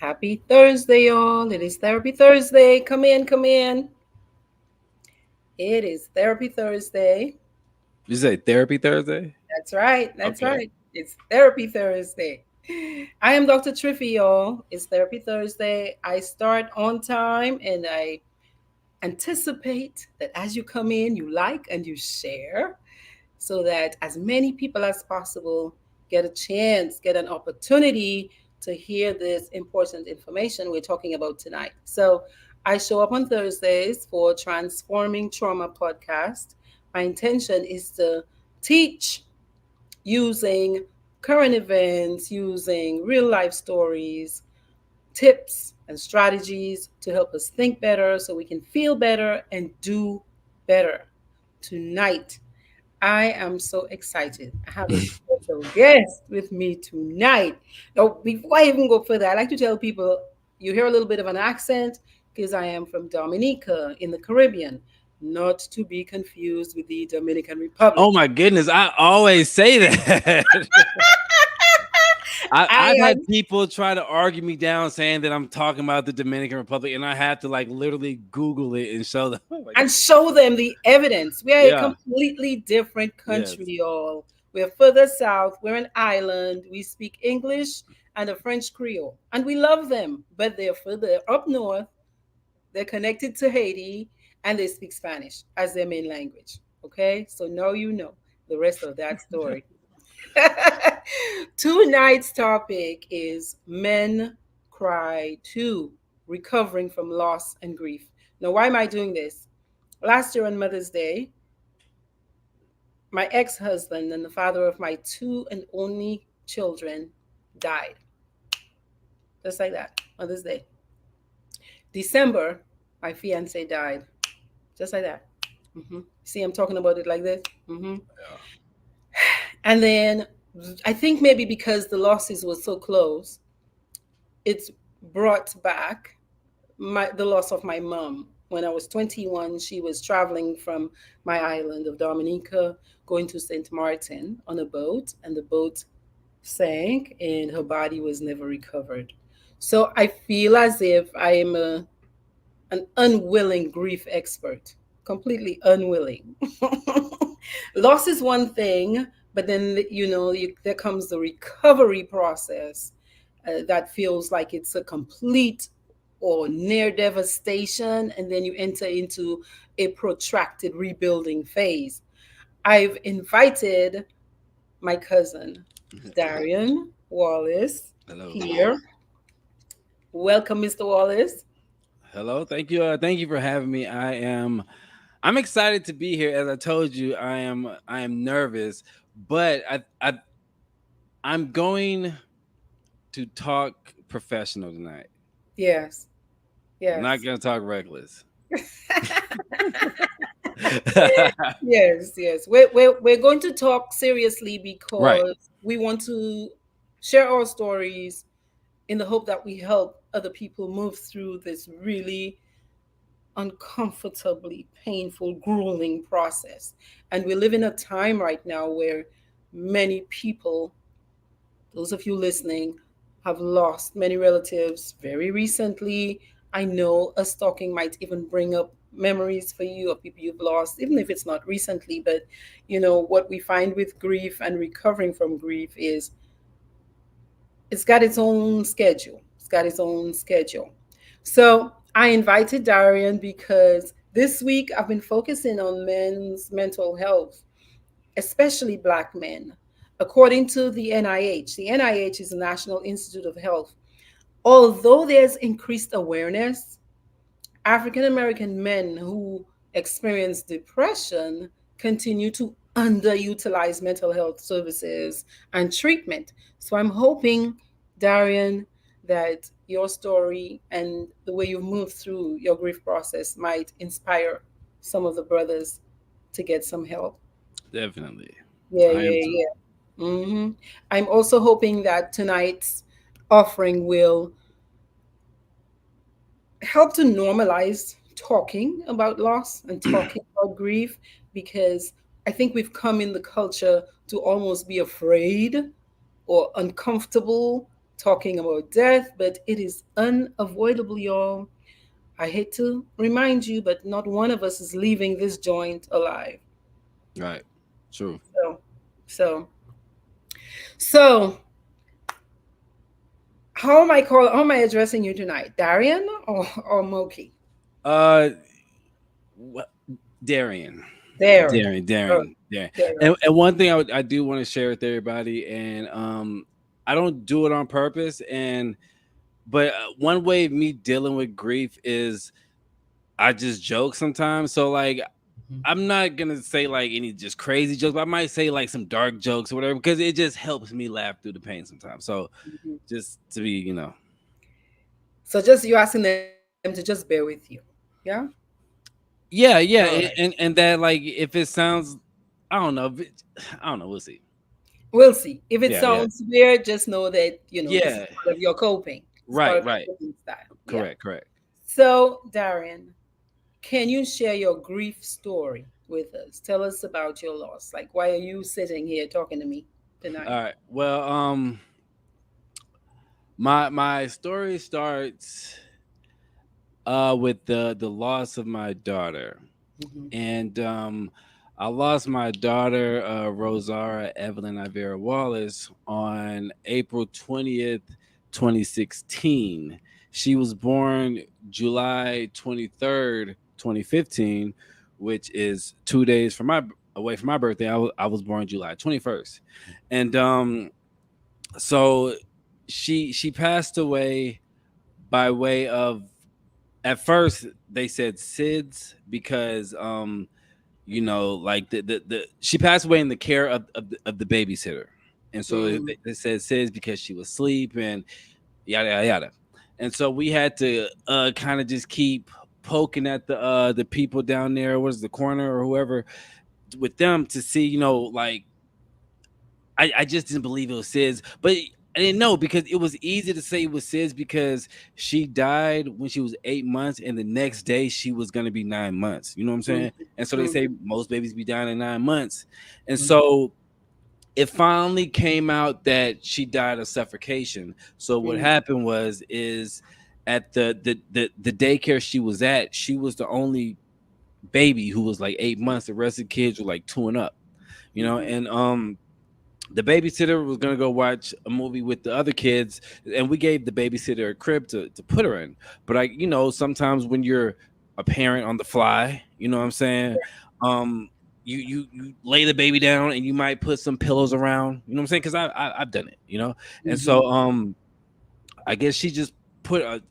Happy Thursday, y'all. It is Therapy Thursday. Come in, come in. It is Therapy Thursday. You say therapy Thursday? That's right. That's Okay. right. It's Therapy Thursday. I am Dr. Triphi, y'all. It's Therapy Thursday. I start on time and I anticipate that as you come in, you like and you share so that as many people as possible get a chance, get an opportunity to hear this important information we're talking about tonight. So I show up on Thursdays for Transforming Trauma podcast. My intention is to teach using current events, using real life stories, tips and strategies to help us think better so we can feel better and do better. Tonight, I am so excited. I have a special guest with me tonight. Now, before I even go further, I like to tell people you hear a little bit of an accent because I am from Dominica in the Caribbean, not to be confused with the Dominican Republic. Oh my goodness, I always say that. I I've had am people try to argue me down saying that I'm talking about the Dominican Republic, and I have to like literally Google it and show them. Oh my and God. show them the evidence. We are a Yeah. completely different Yes. country, y'all. We're further south. We're an island. We speak English and a French Creole, and we love them. But they're further up north. They're connected to Haiti, and they speak Spanish as their main language. Okay, so now you know the rest of that story. Tonight's topic is Men Cry Too, recovering from loss and grief. Now, why am I doing this? Last year on Mother's Day, my ex husband and the father of my two and only children died. Just like that, Mother's Day. December, my fiance died. Just like that. See, I'm talking about it like this. And then I think maybe because the losses were so close, it's brought back the loss of my mom. When I was 21, she was traveling from my island of Dominica, going to St. Martin on a boat, and the boat sank, and her body was never recovered. So I feel as if I am an unwilling grief expert, completely unwilling. Loss is one thing, but then there comes the recovery process that feels like it's a complete or near devastation, and then you enter into a protracted rebuilding phase. I've invited my cousin Darian Wallace Hello. here. Welcome, Mr. Wallace. Hello. Thank you. Thank you for having me. I'm excited to be here. As I told you, I am nervous, but I'm going to talk professional tonight. Yes, I'm yes. not gonna talk reckless. Yes, yes. We're going to talk seriously Right. because we want to share our stories in the hope that we help other people move through this really uncomfortably painful, grueling process. And we live in a time right now where many people, those of you listening, have lost many relatives very recently. I know a stalking might even bring up memories for you of people you've lost, even if it's not recently. But what we find with grief and recovering from grief is it's got its own schedule. It's got its own schedule. So I invited Darian because this week I've been focusing on men's mental health, especially Black men. According to the NIH is the National Institute of Health. Although there's increased awareness, African American men who experience depression continue to underutilize mental health services and treatment. So I'm hoping, Darian, that your story and the way you've moved through your grief process might inspire some of the brothers to get some help. Definitely. Yeah, I am yeah, too. yeah. I'm also hoping that tonight's offering will help to normalize talking about loss and talking about grief, because I think we've come in the culture to almost be afraid or uncomfortable talking about death, but it is unavoidable, y'all. I hate to remind you, but not one of us is leaving this joint alive. Right. True. So, so, so, how am I addressing you tonight? Darian or Moki? Uh, what, Darian. Darren. Darian, Oh, Darian, Darian. Darren. And one thing I do want to share with everybody, and I don't do it on purpose, and but one way of me dealing with grief is I just joke sometimes. So like I'm not gonna say like any just crazy jokes, but I might say like some dark jokes or whatever because it just helps me laugh through the pain sometimes. So Mhm. just to be, So just you asking them to just bear with you. Yeah? yeah, All yeah, right. and that like if it sounds, I don't know, I don't know, we'll see. We'll see. If it Yeah, yeah, sounds weird, just know that, this is yeah, part of your coping. It's part right, of your right, coping style. Yeah. correct, correct. So, Darian, can you share your grief story with us? Tell us about your loss. Like, why are you sitting here talking to me All tonight? right, well, my story starts with the loss of my daughter. Mm-hmm. And I lost my daughter, Rosara Evelyn Ivera Wallace, on April 20th, 2016. She was born July 23rd, 2015, which is 2 days from my away from my birthday. I was born July 21st, and so she passed away by way of, at first they said SIDS because like the she passed away in the care of the babysitter, and so Mm-hmm. they said SIDS because she was asleep and yada yada yada. And so we had to kind of just keep poking at the people down there, was the coroner or whoever, with them to see, like I just didn't believe it was SIDS, but I didn't know because it was easy to say it was SIDS because she died when she was 8 months, and the next day she was gonna be 9 months. You know what I'm saying? And so they say Mm-hmm. most babies be dying in 9 months, and Mm-hmm. so it finally came out that she died of suffocation. So what Mm-hmm. happened is at the daycare she was at, she was the only baby who was like 8 months. The rest of the kids were like two and up. Mm-hmm. And the babysitter was gonna go watch a movie with the other kids, and we gave the babysitter a crib to put her in. But sometimes when you're a parent on the fly, you know what I'm saying, um, you lay the baby down and you might put some pillows around, you know what I'm saying, because I've done it. And Mm-hmm. so I guess she just put a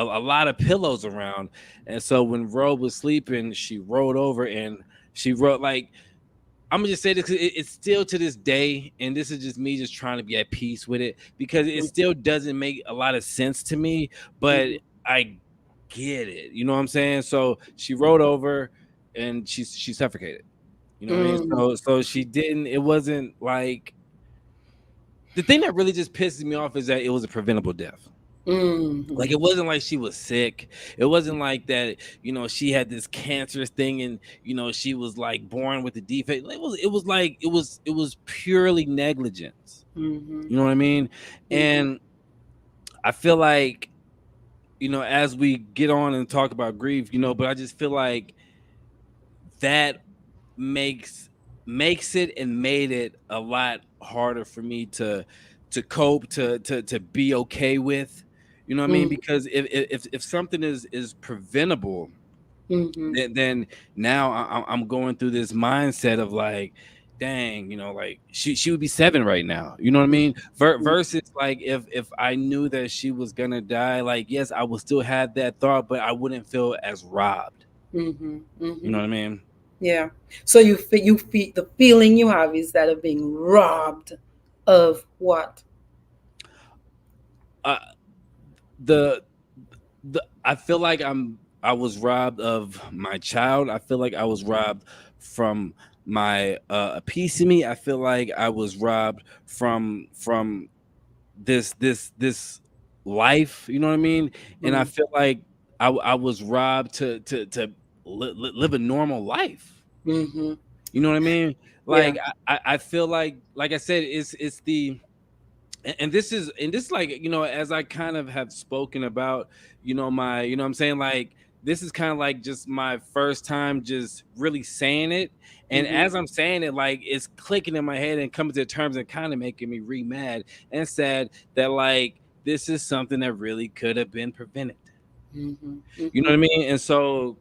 lot of pillows around, and so when Ro was sleeping, she rolled over and she wrote like, I'm gonna just say this 'cause it's still to this day, and this is just me just trying to be at peace with it because it still doesn't make a lot of sense to me, but Mm-hmm. I get it. You know what I'm saying? So she rolled over and she suffocated. You know what I mean? Mm-hmm. So she didn't. It wasn't like, the thing that really just pisses me off is that it was a preventable death. Mm-hmm. Like, it wasn't like she was sick. It wasn't like that, she had this cancerous thing and she was like born with a defect. It was like it was purely negligence. Mm-hmm. You know what I mean? Mm-hmm. And I feel like, as we get on and talk about grief, but I just feel like that makes makes it and made it a lot harder for me to cope, to be okay with. You know what I mean? Mm-hmm. Because if something is preventable, Mm-hmm. then now I'm going through this mindset of like, dang, like she would be 7 right now. You know what I mean? Versus like if I knew that she was gonna die, like, yes, I would still have that thought, but I wouldn't feel as robbed. Mm-hmm. You Mm-hmm. know what I mean? Yeah. So you feel the feeling you have is that of being robbed of what? Uh, the I feel like I was robbed of my child. I feel like I was robbed from my a piece of me. I feel like I was robbed from this life. You know what I mean? And I Mm-hmm. feel like I was robbed to live a normal life. Mm-hmm. You know what I mean? Yeah. Like I feel like I said, it's and this like, as I kind of have spoken about, my, what I'm saying, like, this is kind of like just my first time just really saying it. And Mm-hmm. as I'm saying it, like, it's clicking in my head and coming to terms and kind of making me re mad and sad that, like, this is something that really could have been prevented. Mm-hmm. You know Mm-hmm. what I mean? And so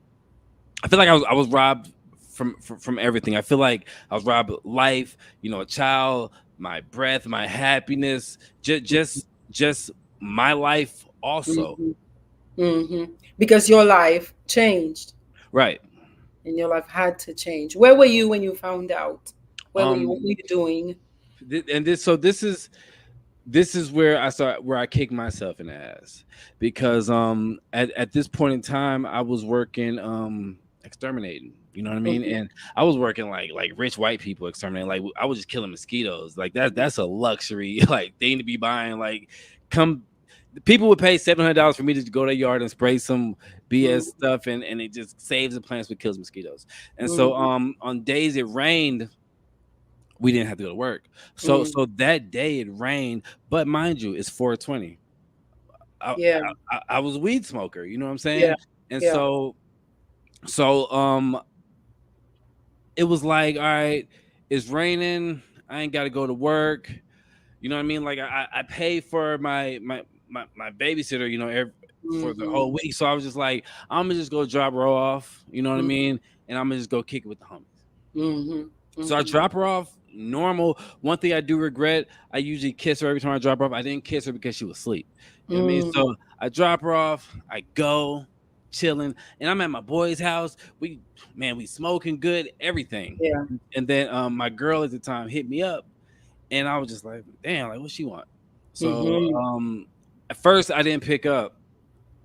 I feel like I was robbed from everything. I feel like I was robbed of life, a child, my breath, my happiness, just my life also. Mm-hmm. Mm-hmm. Because your life changed Right. and your life had to change. Where were you when you found out? Where were you? What Um were you doing? and this is where I kick myself in the ass, because at this point in time I was working exterminating, you know what I mean? Mm-hmm. And I was working like rich white people exterminating. Like, I was just killing mosquitoes. Like, that's a luxury like thing to be buying. Like, come people would pay $700 for me to go to their yard and spray some BS stuff, and it just saves the plants but kills mosquitoes. And so Mm-hmm. on days it rained, we didn't have to go to work. So Mm-hmm. so that day it rained, but mind you, it's 420. I, Yeah. I was a weed smoker, you know what I'm Yeah. saying? And Yeah. so it was like, all right, it's raining. I ain't got to go to work. You know what I mean? Like, I pay for my babysitter, for the Mm-hmm. whole week. So I was just like, I'm gonna just go drop her off. You know what I Mm-hmm. mean? And I'm gonna just go kick it with the homies. Mm-hmm. So I Mm-hmm. drop her off normal. One thing I do regret, I usually kiss her every time I drop her off. I didn't kiss her because she was asleep. You know what I mean? Mm-hmm. So I drop her off, I go chilling, and I'm at my boy's house. We smoking good, everything. Yeah. And then my girl at the time hit me up, and I was just like, damn, like, what she want? So Mm-hmm. at first I didn't pick up.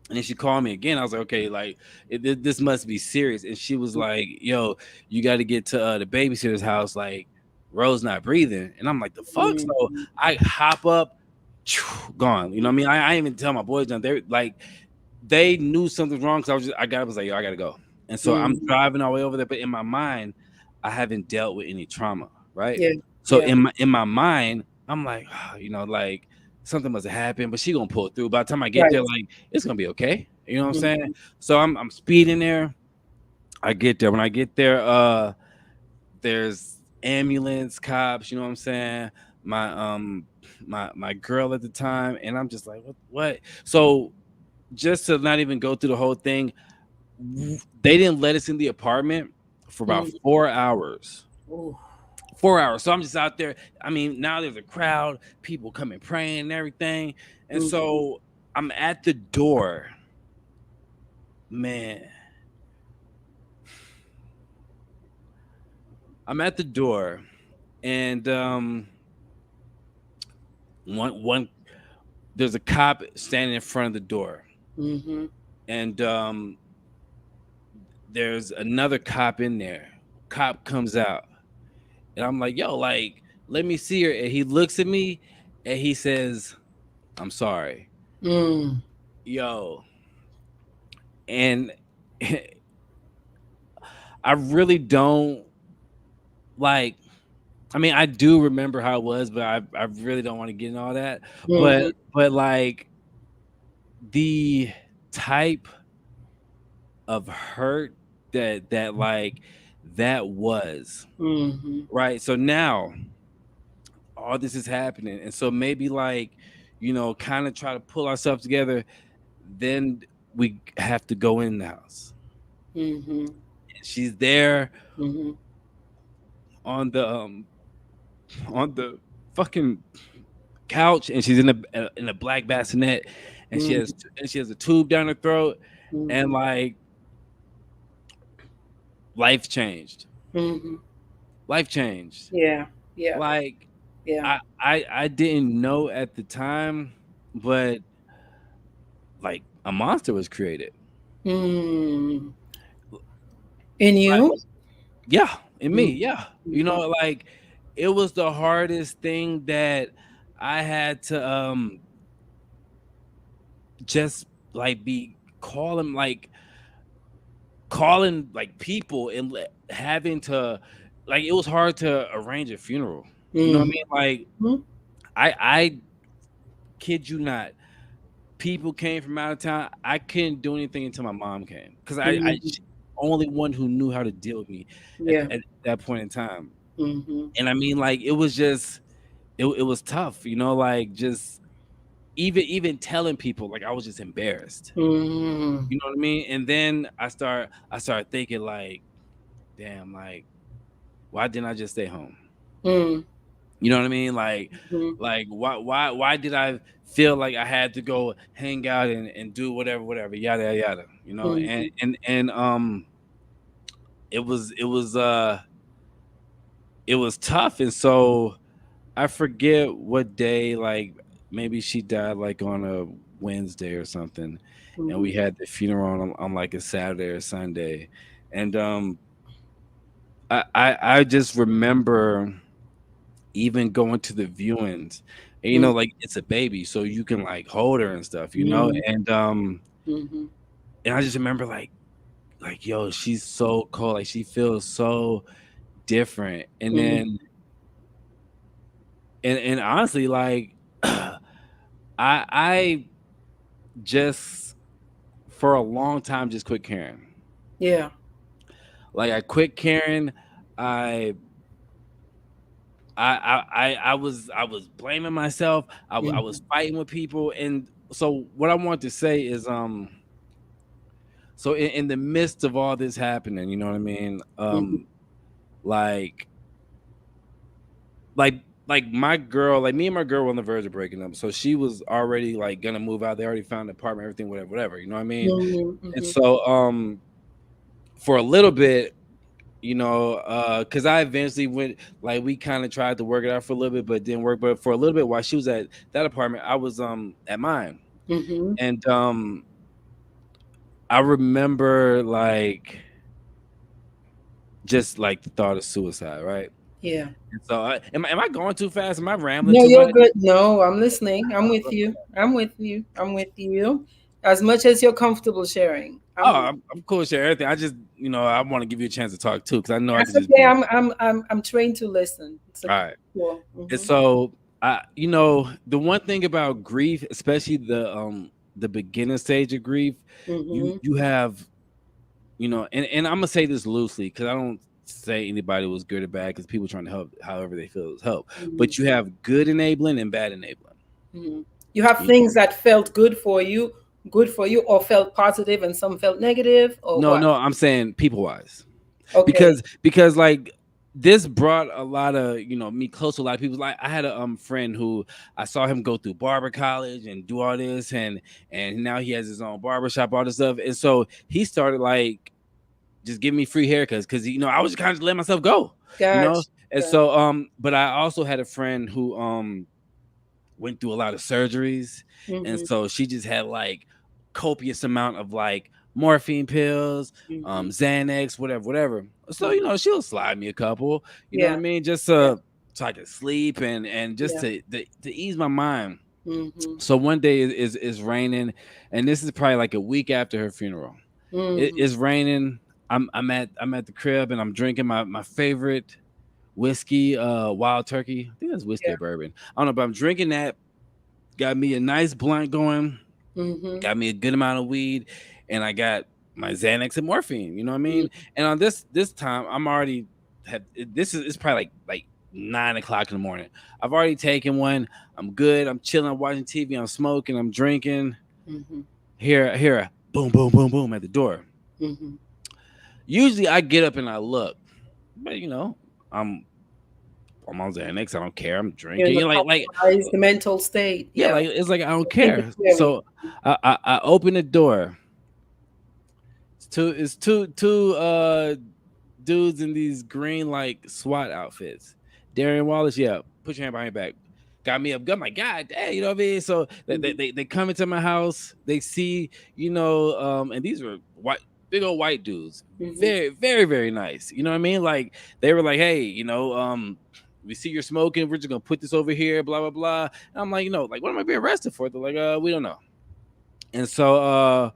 And then she called me again. I was like, okay, like, this must be serious. And she was like, yo, you got to get to the babysitter's house. Like, Rose not breathing. And I'm like, the fuck? So Mm-hmm. I hop up, gone. You know what I mean? I didn't even tell my boys nothing. They like, they knew something wrong. Cause I was like, yo, I got to go. And so I'm Mm-hmm. driving all the way over there. But in my mind, I haven't dealt with any trauma. Right. Yeah. So Yeah. in my mind, I'm like, like, something must have happened, but she gonna pull through. By the time I get there, Right. like, it's gonna be okay. You know what I'm saying? Mm-hmm. So I'm speeding there. I get there. When I get there, there's ambulance, cops, you know what I'm saying? My girl at the time, and I'm just like, what? So just to not even go through the whole thing, they didn't let us in the apartment for about Mm-hmm. 4 hours. Ooh. 4 hours. So I'm just out there. I mean, now there's a crowd, people coming praying and everything. And Mm-hmm. so I'm at the door. Man, I'm at the door, and one there's a cop standing in front of the door, Mm-hmm. and there's another cop in there. Cop comes out, and I'm like, yo, like, let me see her. And he looks at me, and he says, I'm sorry. Mm. Yo, and I really don't like. I mean, I do remember how it was, but I really don't want to get in all that. But Mm-hmm. like, the type of hurt that like that was, Mm-hmm. right. So now all this is happening, and so maybe, like, kind of try to pull ourselves together. Then we have to go in the house. Mm-hmm. She's there Mm-hmm. on the fucking couch, and she's in a black bassinet, and she has a tube down her throat, and, Mm-hmm. like, life changed. Mm-hmm. Life changed. Yeah. Yeah. Like, Yeah. I didn't know at the time, but, like, a monster was created. Mm. In Like, you? yeah, in me, Mm-hmm. yeah. Mm-hmm. Like, it was the hardest thing that I had to just, like, be calling, like, people, and having to, like, it was hard to arrange a funeral. You know what I Mm-hmm. mean? Like, I kid you not, people came from out of town. I couldn't do anything until my mom came because Mhm. she only one who knew how to deal with me Yeah. at that point in time. Mhm. And I mean, like it was just it was tough, you know, like just even telling people like I was just embarrassed. Mhm. You know what I mean? And then I started thinking like, damn, like why didn't I just stay home? Mhm. You know what I mean? Mhm. Like why did I feel like I had to go hang out and do whatever yada yada yada, you know? Mhm. And it was it was tough. And so I forget what day, like maybe she died like on a Wednesday or something, and Mhm. we had the funeral on like a Saturday or Sunday. And I just remember even going to the viewings, and, you know, Mhm. like it's a baby, so you can like hold her and stuff, you know. Mhm. Mhm. And I just remember like yo, she's so cold, like she feels so different. And Mhm. then and honestly, like I just for a long time just quit caring. Yeah. Like I quit caring. I I was blaming myself. I was Mhm. fighting with people. And so what I want to say is so in the midst of all this happening, you know what I mean? Mhm. Like like my girl, like me and my girl were on the verge of breaking up. So she was already like gonna move out. They already found an apartment, everything, whatever, you know what I mean? Mhm. And Mhm. so for a little bit, you know, because I eventually went, like we kind of tried to work it out for a little bit, but it didn't work. But for a little bit while she was at that apartment, I was at mine. Mhm. And I remember like just like the thought of suicide, right? Yeah. And so am I going too fast? Am I rambling No, too you're much? good. No, I'm listening. I'm with you. I'm with you. I'm with you. As much as you're comfortable sharing, Oh, I'm with. I'm cool with sharing everything. I just, you know, I want to give you a chance to talk too, because I know I That's could just okay. be I'm trained to listen. It's all okay. right. Cool. And Mhm. so I, you know, the one thing about grief, especially the beginning stage of grief, Mhm. you have, you know, and I'm gonna say this loosely because I don't say anybody was good or bad because people trying to help however they feel is help. Mhm. But you have good enabling and bad enabling. Mhm. You have You- things that felt good for you, or felt positive, and some felt negative, or no, what? no, I'm saying people wise. Okay. Because like this brought a lot of, you know, me close to a lot of people. Like I had a friend who I saw him go through barber college and do all this, and now he has his own barber shop, all this stuff. And so he started like just giving me free haircuts because, you know, I was just kind of letting myself go, you know. Gotcha. And Gotcha. so but I also had a friend who went through a lot of surgeries, and Mhm. so she just had like copious amount of like morphine pills, Mhm. Xanax, whatever. So, Mhm. you know, she'll slide me a couple, you know what Yeah. I mean, just Yeah. so I could sleep and just Yeah. to ease my mind. Mhm. So one day is raining, and this is probably like a week after her funeral. Mhm. It's raining. I'm at the crib, and I'm drinking my favorite whiskey, Wild Turkey. I think that's whiskey Yeah. or bourbon. I don't know, but I'm drinking that. Got me a nice blunt going, Mhm. got me a good amount of weed, and I got my Xanax and morphine. You know what I Mhm. mean? And on this time, I'm already had this is it's probably like 9 o'clock in the morning. I've already taken one. I'm good. I'm chilling. I'm watching TV. I'm smoking. I'm drinking. Mhm. Here, boom, boom, boom, boom at the door. Mhm. Usually, I get up and I look, but you know, I'm I'm on Xanax. I don't care. I'm You're in drinking. the You know, compromised mental state. yeah, Yeah. like it's like I don't Thinking care. clearly. So I open the door. It's two dudes in these green like SWAT outfits. Darren Wallace, yeah, put your hand behind your back. Got me up. Got my God, dang, you know what I mean? So Mhm. they come into my house. They see, you know, and these were white, big old white dudes, Mhm. very nice. You know what I mean? Like they were like, hey, you know, we see you're smoking. We're just gonna put this over here, blah blah blah. And I'm like, you know, like what am I being arrested for? They're like, we don't know. And so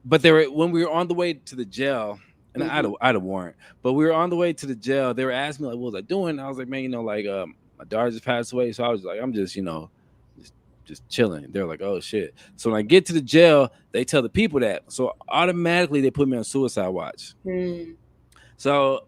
but they were when we were on the way to the jail, and Mhm. I had a warrant, but we were on the way to the jail. They were asking me like, "What was I doing?" I was like, "Man, you know, like my daughter just passed away, so I was like, I'm just, you know, just just chilling. They're like, oh shit. So when I get to the jail, they tell the people that. So automatically they put me on suicide watch. Mm. So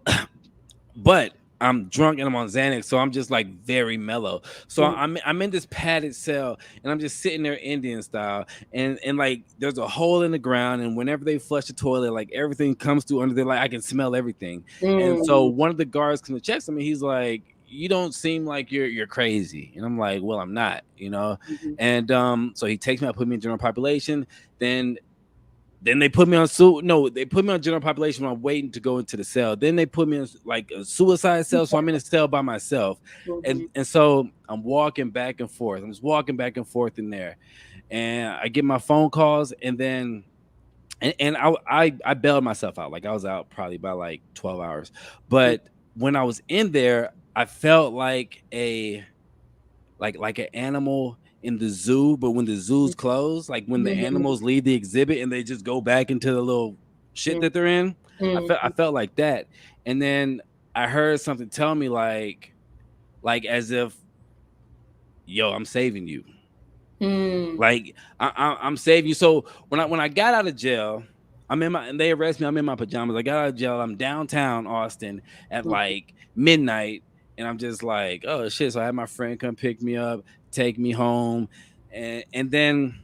but I'm drunk and I'm on Xanax, so I'm just like very mellow. So Mm. I'm in this padded cell and I'm just sitting there Indian style, and like there's a hole in the ground, and whenever they flush the toilet, like everything comes through under there, like I can smell everything. And so Mm. one of the guards comes to check on me. He's like, "You don't seem like you're crazy," and I'm like, "Well, I'm not," you know. Mhm. And so he takes me out, put me in general population. Then they put me on no, they put me on general population when I'm waiting to go into the cell. Then they put me in like a suicide cell, so I'm in a cell by myself, Mhm. and so I'm walking back and forth. I'm just walking back and forth in there, and I get my phone calls, and then and I bailed myself out. Like I was out probably by like 12 hours, but when I was in there, I felt like a like an animal in the zoo, but when the zoo's closed, like when the Mhm. animals leave the exhibit and they just go back into the little shit Mhm. that they're in. I Mhm. felt like that. And then I heard something tell me like as if, yo, I'm saving you. Mm. Like I'm saving you. So when I got out of jail, I'm in my and they arrest me. I'm in my pajamas. I got out of jail. I'm downtown Austin at Mhm. like midnight, and I'm just like, oh shit. So I had my friend come pick me up, take me home, and then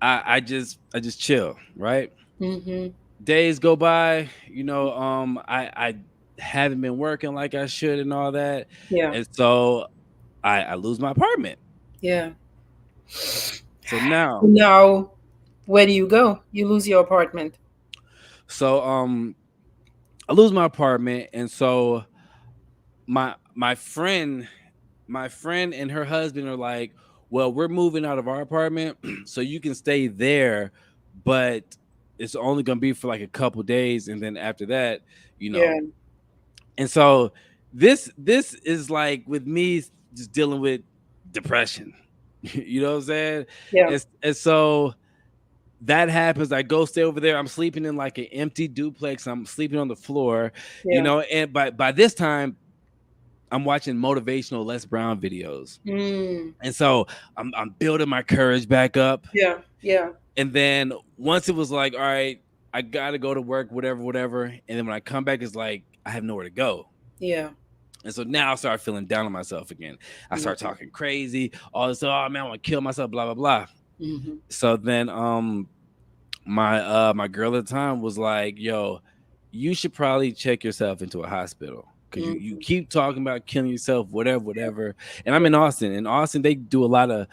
I just chill. Right, Mhm. days go by. I haven't been working like I should and all that, Yeah. and so I lose my apartment. Yeah. So now. Now, where do you go? You lose your apartment. So I lose my apartment, and so my friend and her husband are like, well, we're moving out of our apartment, so you can stay there, but it's only gonna be for like a couple days, and then after that, you Yeah. know. And so this is like with me just dealing with depression. You know what I'm saying? Yeah. And so that happens. I go stay over there. I'm sleeping in like an empty duplex. I'm sleeping on the floor, Yeah. and by this time, I'm watching motivational Les Brown videos. Mm. And so I'm building my courage back up. Yeah. Yeah. And then once it was like, all right, I gotta go to work, whatever, whatever. And then when I come back, it's like I have nowhere to go. Yeah. And so now I start feeling down on myself again. I start Mhm. talking crazy. All this, oh man, I want to kill myself, blah, blah, blah. Mhm. So then my girl at the time was like, yo, you should probably check yourself into a hospital because you Mhm. keep talking about killing yourself, whatever, Yeah. whatever. And I'm Yeah. in Austin. In Austin, they do a lot of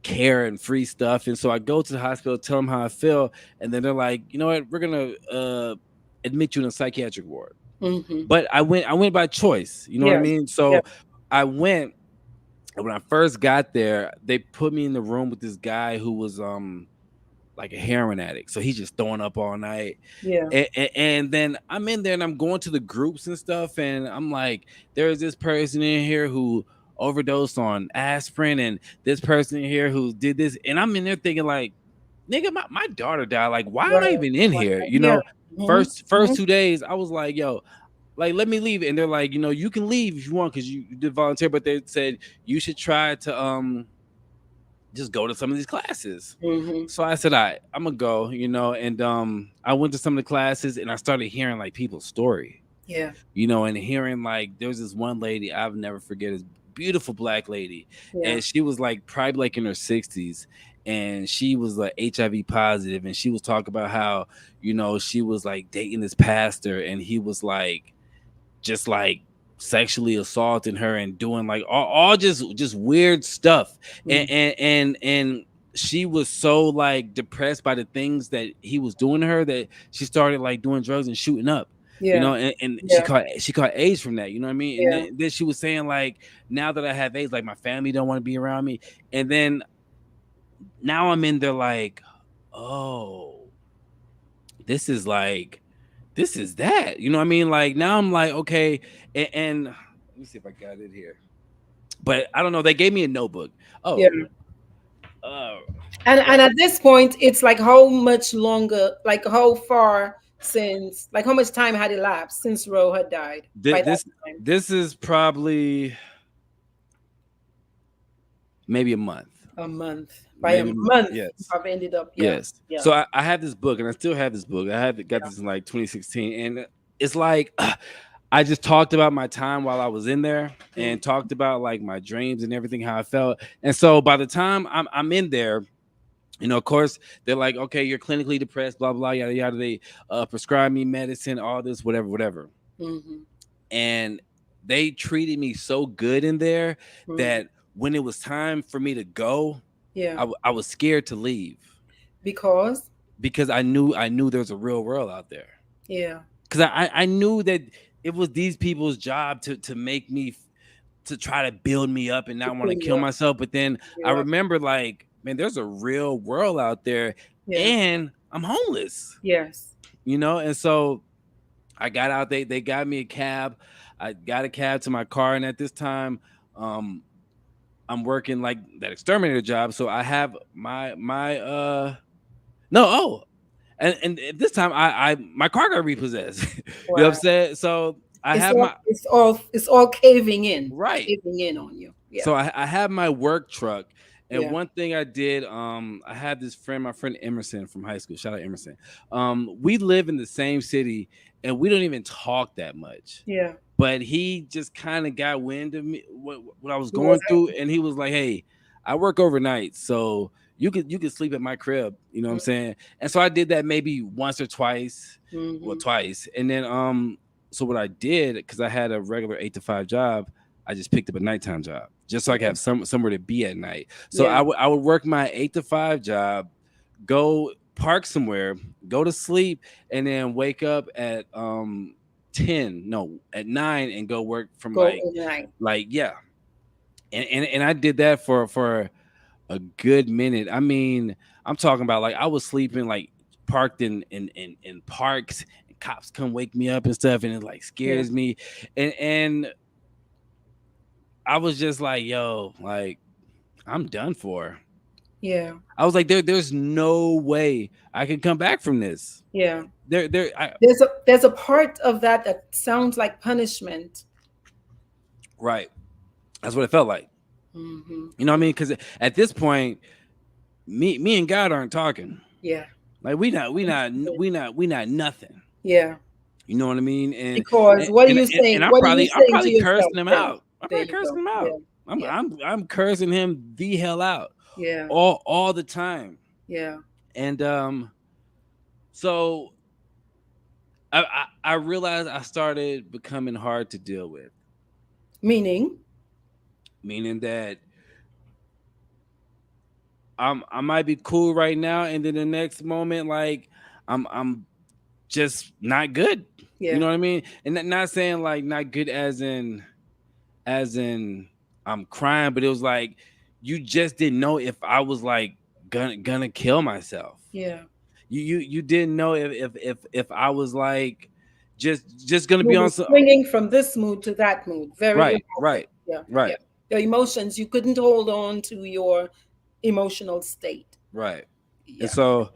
care and free stuff. And so I go to the hospital, tell them how I feel, and then they're like, you know what, we're gonna admit you in a psychiatric ward. Mhm. But I went by choice, you know what I Yeah. mean? Yeah. So I went, and when I first got there, they put me in the room with this guy who was like a heroin addict. So he's just throwing up all night. Yeah. And then I'm in there and I'm going to the groups and stuff. And I'm like, there's this person in here who overdosed on aspirin, and this person in here who did this. And I'm in there thinking, like, nigga, my daughter died. Like, why am I Right. even in Right. here? Yeah. Mhm. First Mhm. 2 days, I was like, yo, like, let me leave. And they're like, you can leave if you want because you did volunteer, but they said you should try to just go to some of these classes. Mhm. So I said, I'm gonna go, and I went to some of the classes and I started hearing like people's story, Yeah. and hearing like there was this one lady I've never forget, this beautiful black lady, Yeah. and she was like probably like in her 60s, and she was like HIV positive, and she was talking about how, she was like dating this pastor, and he was like just like sexually assaulting her and doing like all just weird stuff, and Mhm. and and she was so like depressed by the things that he was doing to her that she started like doing drugs and shooting up, Yeah. and she Yeah. caught AIDS from that, you know what I mean? And Yeah. then she was saying like, now that I have AIDS, like my family don't want to be around me. And then now I'm in there like, oh, this is like, this is that, you know what I mean? Like now I'm like, okay, and let me see if I got it here. But I don't know. They gave me a notebook. Yeah. Oh, uh, And right. at this point, it's like how much longer, like how far since, like how much time had elapsed since Roe had died by that This time? this is probably maybe a month. A month. By a Maybe month, you yes. have ended up. Yeah. Yes. Yeah. So I have this book, and I still have this book. Got Yeah. this in like 2016, and it's like I just talked about my time while I was in there, Mm, and talked about like my dreams and everything, how I felt. And so by the time I'm in there, of course, they're like, okay, you're clinically depressed, blah blah yada yada. They prescribe me medicine, all this, whatever, whatever. mm-hmm, And they treated me so good in there mm. that when it was time for me to go, Yeah. I was scared to leave Because. because I knew there's a real world out there. Yeah. Because I knew that it was these people's job to make me to try to build me up and To not want pull to you kill up. myself. But then Pull I you up. remember like, man, there's a real world out there, Yeah. and I'm homeless. Yes. And so I got out. They got me a cab. I got a cab to my car, and at this time, um, I'm working like that exterminator job. So I have my no and at this time I my car got repossessed. You know what I'm Wow. saying? So I It's have all. my It's all. It's all caving in. right. Caving in on you. Yeah. So I have my work truck. And Yeah. one thing I did, I had this friend, my friend Emerson from high school. Shout out Emerson. We live in the same city, and we don't even talk that much. Yeah. But he just kind of got wind of me what I was It was. going through, and he was like, "Hey, I work overnight, so you could sleep at my crib." You know what I'm saying? And so I did that maybe once or twice, well, Mm-hmm. twice, and then so what I did, because I had a regular 8 to 5 job, I just picked up a nighttime job just so I could Yeah. have somewhere to be at night. So Yeah. I would work my 8 to 5 job, go park somewhere, go to sleep, and then wake up at 10, no, at 9, and go work from Go overnight. yeah. And I did that for a good minute. I mean, I'm talking about like I was sleeping like parked in parks, and cops come wake me up and stuff, and it like Yeah. scares me. And I was just like, yo, like I'm done for. Yeah. I was like, there's no way I can come back from this. Yeah. There I There's a part of that that sounds like punishment. right. That's what it felt like. Mm-hmm. You know what I mean? Because at this point, me and God aren't talking. Yeah. Like we not nothing. Yeah. You know what I mean? And Because and what are and, you and, saying? and I'm What are you probably I'm saying to probably yourself? cursing him There. out. I'm There probably you go. cursing him Yeah. out. I'm Yeah. I'm I'm cursing him the hell out Yeah. all the time. Yeah. And so I realized I started becoming hard to deal with, Meaning. meaning that I might be cool right now, and then the next moment, like I'm just not good. You Yeah. know what I mean? And not saying like not good as in I'm crying, but it was like you just didn't know if I was like gonna kill myself. Yeah. You didn't know if I was like just gonna You be were on some swinging from this mood to that mood very right, erratic. right, Yeah. Yeah. right, The emotions, you couldn't hold on to your emotional state. right. And Yeah. so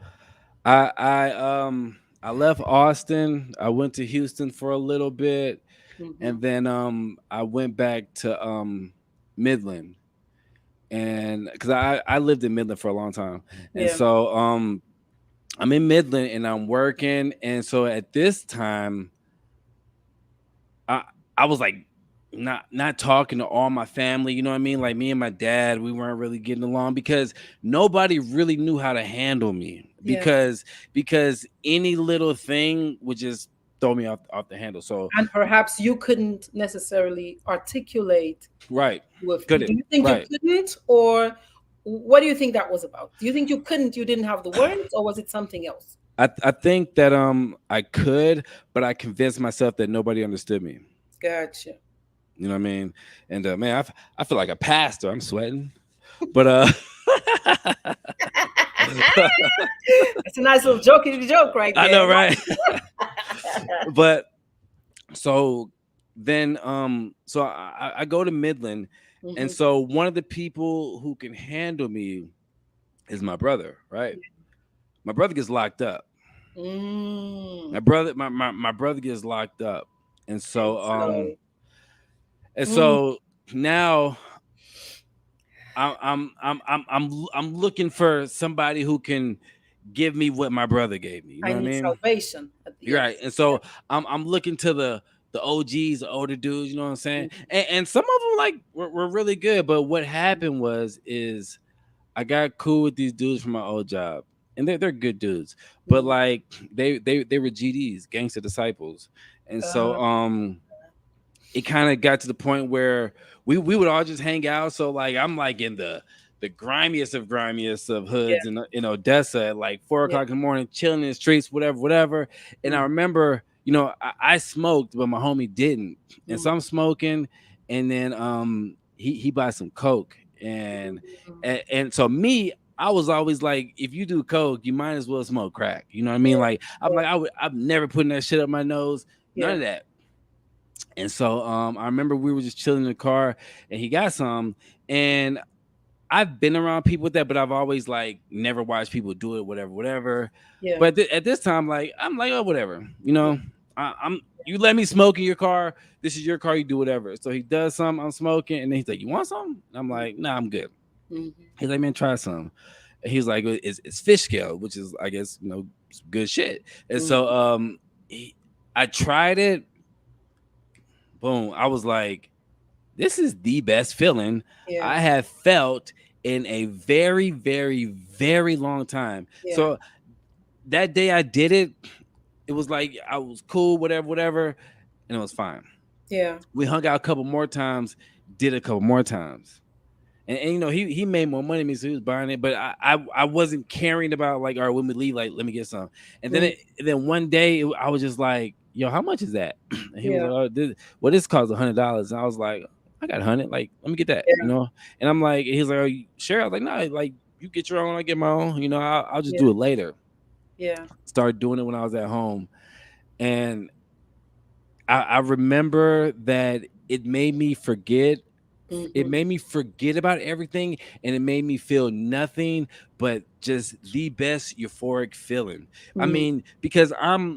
I left Austin. I went to Houston for a little bit, Mm-hmm. and then I went back to Midland, and because I lived in Midland for a long time, and Yeah. so I'm in Midland and I'm working, and so at this time I I was like not talking to all my family, you know what I mean? Like me and my dad, we weren't really getting along because nobody really knew how to handle me Yeah. because any little thing would just throw me off the handle. So And perhaps you couldn't necessarily articulate right, with. Do couldn't you think you right. couldn't, or what do you think that was about? Do you think you couldn't, you didn't have the words, or was it something else? I think that I could, but I convinced myself that nobody understood me. Gotcha. You know what I mean? And man, I feel like a pastor. I'm sweating, but It's a nice little jokey joke right I there. know, right? But so then so I go to Midland, and Hmm. so one of the people who can handle me is my brother, right? My brother gets locked up. Mm. My brother gets locked up. And And so so, and mm, so now I'm looking for somebody who can give me what my brother gave me. You I know what I need mean? salvation. You're right. Yes. And so I'm looking to the OGs, the older dudes. You know what I'm saying? Mhm. And some of them like were really good. But what happened was is I got cool with these dudes from my old job, and they're good dudes. But Mhm. like they were GDs, gangster disciples, and so Uh, it kind of got to the point where we would all just hang out. So like I'm like in the grimiest of yeah. hoods in Odessa at like 4 o'clock in the morning, chilling in the streets, whatever, whatever. And I Mhm. remember, I smoked, but my homie didn't. And so Mhm. I'm smoking, and then he buys some coke, Mhm. and so me. I was always like, if you do coke, you might as well smoke crack. You know what I mean? Yeah. Like I'm Yeah. like I'm never putting that shit up my nose. None Yeah. of that. And so I remember we were just chilling in the car, and he got some. And I've been around people with that, but I've always like never watched people do it, whatever, whatever. Yeah. But at this time, like I'm like, oh, whatever. I'm you let me smoke in your car. This is your car. You do whatever. So he does some. I'm smoking, and then he's like, "You want some?" I'm like, "Nah, I'm good." Mhm. He's like, "Man, try some." And he's like, it's fish scale, which is I guess good shit. And so Mhm. I tried it. Boom. I was like, this is the best feeling Yeah. I have felt in a very, very, very long time. Yeah. So that day I did it, it was like I was cool, whatever, whatever, and it was fine. Yeah. We hung out a couple more times, did a couple more times. And he made more money than me, so he was buying it. But I wasn't caring about like, all right, when we leave, like let me get some. And then Mhm. one day I was just like, yo, how much is that? And he was Yeah. like, oh, this costs $100. And I was like, I got 100. Like, let me get that. Yeah. And I'm like, he's like, oh, you sure? I was like, no, like you get your own, I get my own. I'll just Yeah. do it later. Yeah. Started doing it when I was at home, and I remember that it made me forget it Mhm. made me forget about everything, and it made me feel nothing but just the best euphoric feeling. I Mhm. mean, because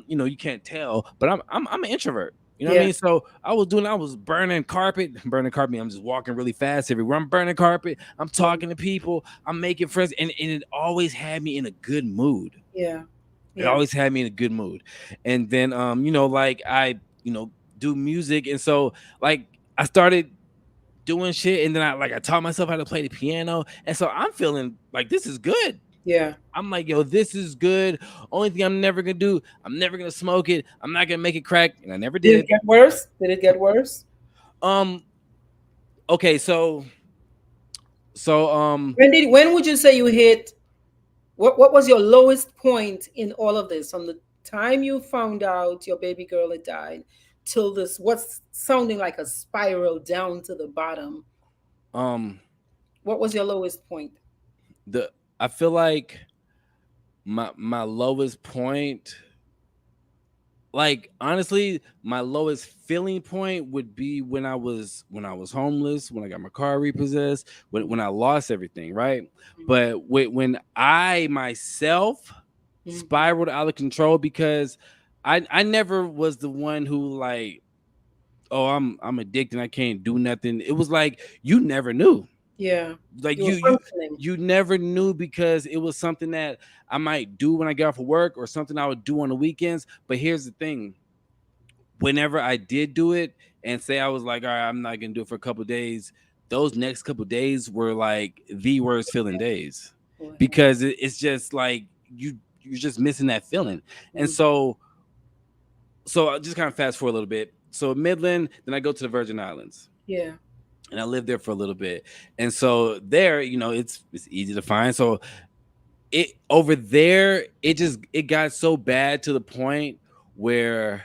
you can't tell, but I'm an introvert. You know what I Yeah. mean? So I was burning carpet, I'm just walking really fast everywhere. I'm burning carpet, I'm Mhm. talking to people, I'm making friends, and it always had me in a good mood. Yeah. It Yeah. always had me in a good mood. And then like I, do music, and so like I started doing shit, and then I taught myself how to play the piano, and so I'm feeling like this is good. Yeah. I'm like, yo, this is good. Only thing I'm never gonna do, I'm never gonna smoke it. I'm not gonna make it crack, and I never Did it did. get worse? Did it get worse? Um, okay, so When would you say you hit what was your lowest point in all of this from the time you found out your baby girl had died till this what's sounding like a spiral down to the bottom? um What was your lowest point? the I feel like my lowest point, like honestly, my lowest feeling point would be when I was homeless, when I got my car repossessed, when I lost everything, right? But when I myself Mm-hmm. spiraled out of control, because I never was the one who like, oh, I'm addicted, I can't do nothing. It was like you never knew. Yeah. Like You were you functioning. you never knew, because it was something that I might do when I get off of work, or something I would do on the weekends. But here's the thing, whenever I did do it, and say I was like, all right, I'm not gonna do it for a couple of days, those next couple of days were like the worst feeling days, Go ahead. because it's just like you're just missing that feeling. And Mm. so I just kind of fast forward a little bit. So Midland, then I go to the Virgin Islands, Yeah. and I lived there for a little bit. And so there, it's easy to find. So it over there, it got so bad to the point where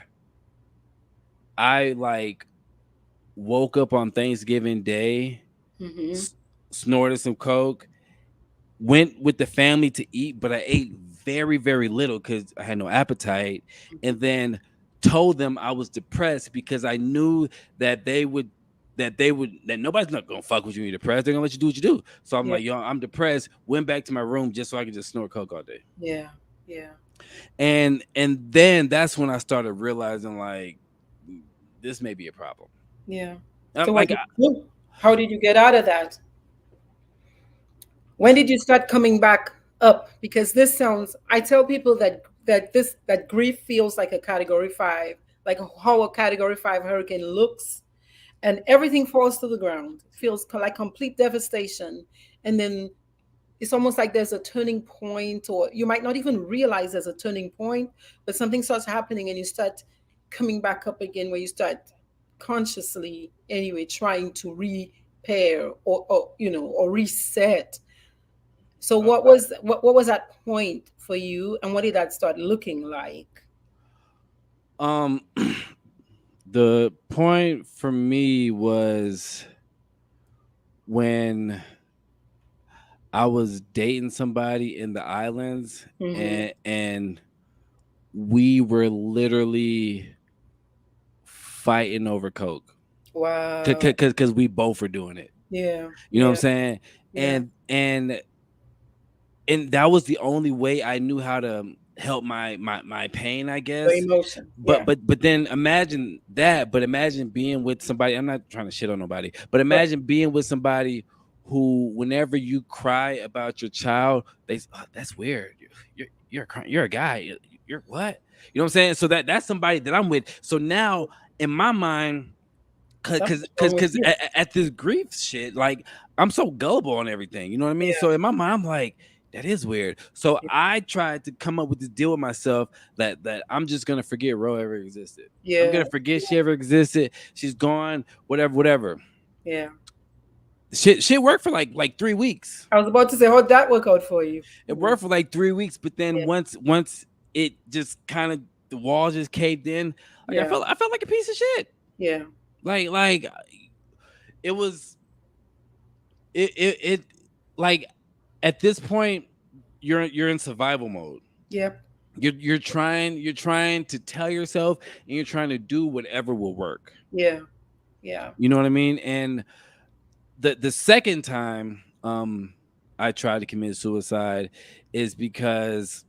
I like woke up on Thanksgiving Day, Mm-hmm. s- snorted some coke, went with the family to eat, but I ate very, very little because I had no appetite, and then told them I was depressed, because I knew that that nobody's not gonna fuck with you when you're depressed. They're gonna let you do what you do. So I'm Yeah. like, yo, I'm depressed. Went back to my room just so I could just snort coke all day. Yeah. Yeah. And then that's when I started realizing like this may be a problem. Yeah. So I'm what like did you do? How did you get out of that? When did you start coming back up? Because this sounds, I tell people that grief feels like a category 5, like how a category 5 hurricane looks, and everything falls to the ground. It feels like complete devastation. And then it's almost like there's a turning point, or you might not even realize there's a turning point, but something starts happening and you start coming back up again, where you start consciously anyway trying to repair, or or reset. So what was that point for you, and what did that start looking like? Um, the point for me was when I was dating somebody in the islands, Mm-hmm. and we were literally fighting over coke Wow. because we both were doing it. Yeah. You know what I'm Yeah. saying? Yeah. And that was the only way I knew how to help my pain, I Your guess. emotion. But Yeah. but then imagine that. But imagine being with somebody. I'm not trying to shit on nobody, but Right. imagine being with somebody who, whenever you cry about your child, oh, that's weird. You're a guy. You're what? You know what I'm saying? So that's somebody that I'm with. So now in my mind, Something's wrong with because you. at this grief shit, like, I'm so gullible on everything. You know what I mean? Yeah. So in my mind, I'm like, that is weird. So Yeah. I tried to come up with this deal with myself that I'm just gonna forget Ro ever existed. I'm Yeah. gonna forget she ever existed. She's gone. Whatever, whatever. Yeah. Shit worked for like 3 weeks. I was about to say, how'd that work out for you? It Mhm. worked for like 3 weeks, but then Yeah. once it just kind of, the walls just caved in. Like Yeah. I felt like a piece of shit. Yeah. Like it was it like, at this point, you're in survival mode. Yeah. You're trying to tell yourself, and you're trying to do whatever will work. Yeah. Yeah. You know what I mean? And the second time I tried to commit suicide is because,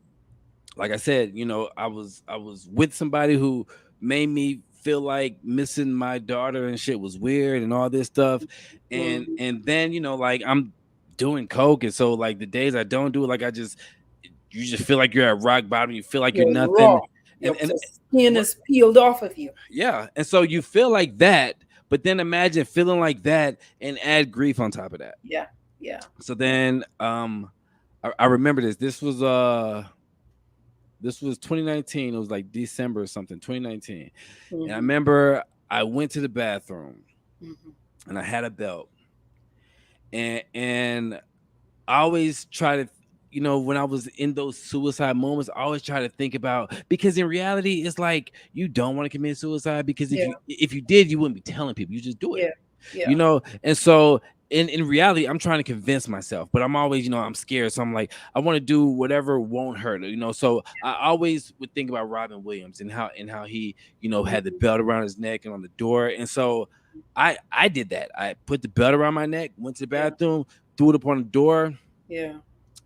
like I said, I was with somebody who made me feel like missing my daughter and shit was weird and all this stuff. and Mhm. and then, like, I'm doing coke, and so, like, the days I don't do it, like, you just feel like you're at rock bottom, you feel like you're You're nothing. raw. And Your skin is peeled off of you. yeah, and so you feel like that, but then imagine feeling like that and add grief on top of that. Yeah. Yeah. So then, I remember this was 2019. It was like December or something, 2019. And I Hmm. remember I went to the bathroom Hmm. and I had a belt. And I always try to, when I was in those suicide moments, I always try to think about, because in reality, it's like, you don't want to commit suicide, because if Yeah. you did, you wouldn't be telling people. You just do it. Yeah. Yeah. And so in reality, I'm trying to convince myself, but I'm always, I'm scared. So I'm like, I want to do whatever won't hurt, so I always would think about Robin Williams, and how he, had the Mhm. belt around his neck and on the door. And so I did that. I put the belt around my neck, went to the Yeah. bathroom, threw it up on the door, and Yeah.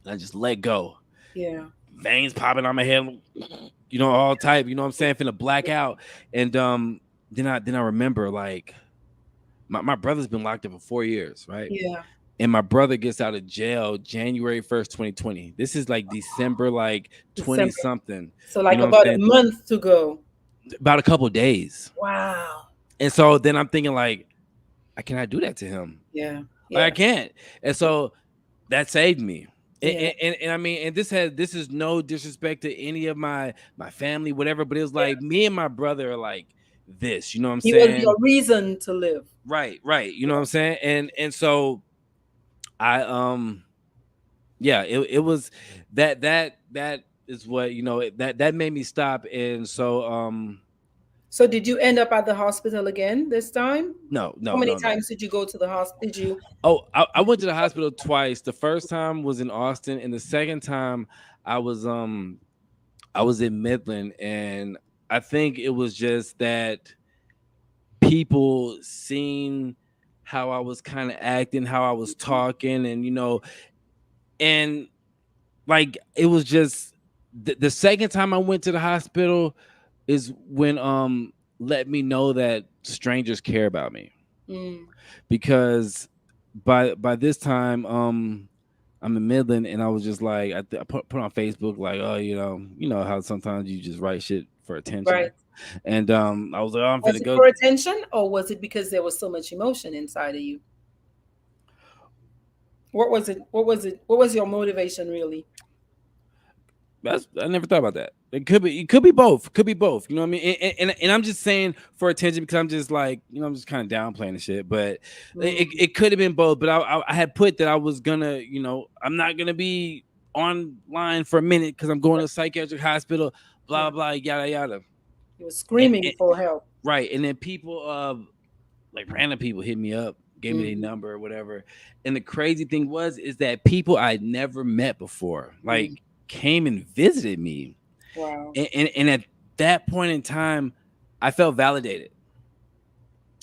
I just let go. Yeah. Veins popping on my head, all type, what I'm saying, finna black out. And then I remember, like, my brother's been locked up for 4 years, right? Yeah. And my brother gets out of jail January 1st, 2020. This is like December, like, 20 December. something. So You like know what I'm about a saying? month to go. About a couple of days. Wow. And so then I'm thinking, like, I cannot do that to him. Yeah. Like, I Yeah. can't. And so that saved me. And, Yeah. and I mean, and this is no disrespect to any of my family, whatever, but it was Yeah. like, me and my brother are like this, you know what I'm He was saying? your reason to live. Right, right. You know what I'm saying? And so I yeah, it was that is what, that made me stop. And so So did you end up at the hospital again this time? no, How no, many no, no. times did you go to the hospital? Did you? Oh, I went to the hospital twice. The first time was in Austin, and the second time I was um I was in Midland. And I think it was just that people seen how I was kind of acting, how I was talking, and and like, it was just the second time I went to the hospital is when let me know that strangers care about me. Mm. Because by this time, I'm in Midland, and I was just like, I put on Facebook like, oh, you know how sometimes you just write shit for attention, Right. and I was like, oh, I'm Was finna it go. for attention or was it because there was so much emotion inside of you? What was it? What was it? What was your motivation really? I never thought about that. It could be both. Could be both. You know what I mean? And I'm just saying for attention because I'm just like, I'm just kind of downplaying the shit. But Mm, it could have been both. But I had put that I was gonna, I'm not gonna be online for a minute because I'm going to a psychiatric hospital. Blah yeah. blah yada yada. You were And, screaming for help. right, and then people, like random people, hit me up, gave me their Mm, number or whatever. And the crazy thing is that people I'd never met before, mm. like, came and visited me, Wow. and at that point in time, I felt validated.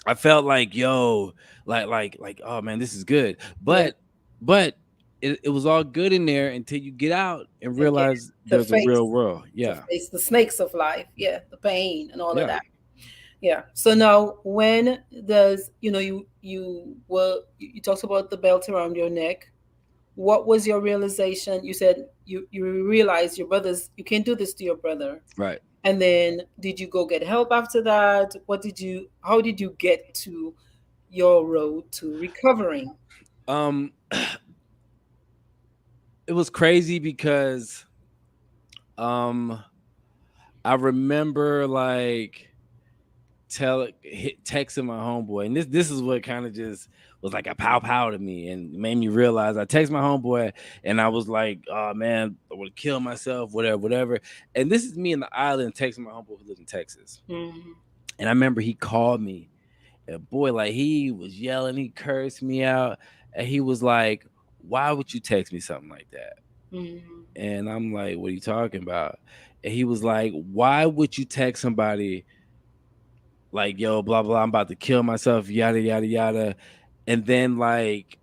I felt like, yo, like, oh man, this is good. Yeah. But it was all good in there until you get out and Again, realize to there's a face, real world. to Yeah, face the snakes of life. Yeah, the pain and all of yeah, that. Yeah. So now, when does you talked about the belt around your neck. What was your realization? You said you realized your brothers. You can't do this to your brother. right. And then, did you go get help after that? What did you? How did you get to your road to recovering? Um, it was crazy because um I remember like texting my homeboy, and this is what kind of just was like a pow to me and made me realize. I text my homeboy, and I was like, oh man, I would kill myself, whatever. And this is me in the island texting my homeboy who lives in Texas. Mm-hmm. And I remember he called me, and boy, like, he was yelling, he cursed me out, and he was like, why would you text me something like that? Mm-hmm. And I'm like, what are you talking about? And he was like, why would you text somebody like, yo, blah blah, I'm about to kill myself, yada yada yada? And then, like,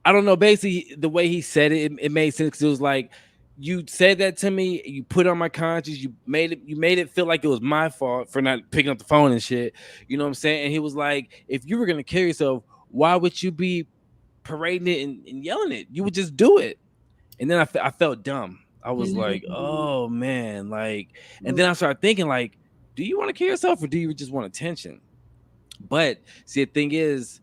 I don't know, basically the way he said it made sense, because it was like, you said that to me, you put it on my conscience, you made it feel like it was my fault for not picking up the phone and shit. You know what I'm saying? And he was like, if you were gonna kill yourself, why would you be parading it and yelling it? You would just do it. And then I felt dumb. I was like, Mm-hmm. oh man, like, and then I started thinking, like, do you want to kill yourself or do you just want attention? But see, the thing is,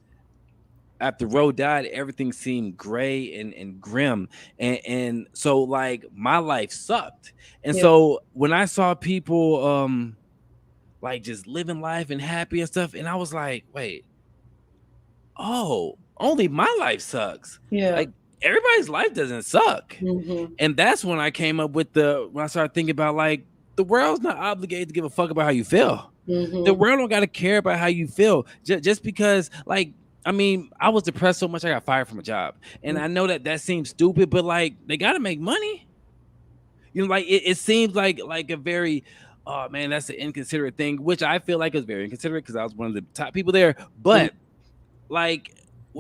after Roe died, everything seemed gray and grim, and so, like, my life sucked. And Yeah. so when I saw people like just living life and happy and stuff, and I was like, wait, oh, only my life sucks. Yeah. Like, everybody's life doesn't suck. Mm-hmm. And that's when I came up with when I started thinking about, like, the world's not obligated to give a fuck about how you feel. The Mm-hmm. world don't got to care about how you feel just because, like, I mean, I was depressed so much I got fired from a job, and I know that seems stupid, but like, they got to make money. Like, it seems like a very, oh man, that's an inconsiderate thing, which I feel like is very inconsiderate because I was one of the top people there. Mm. But like,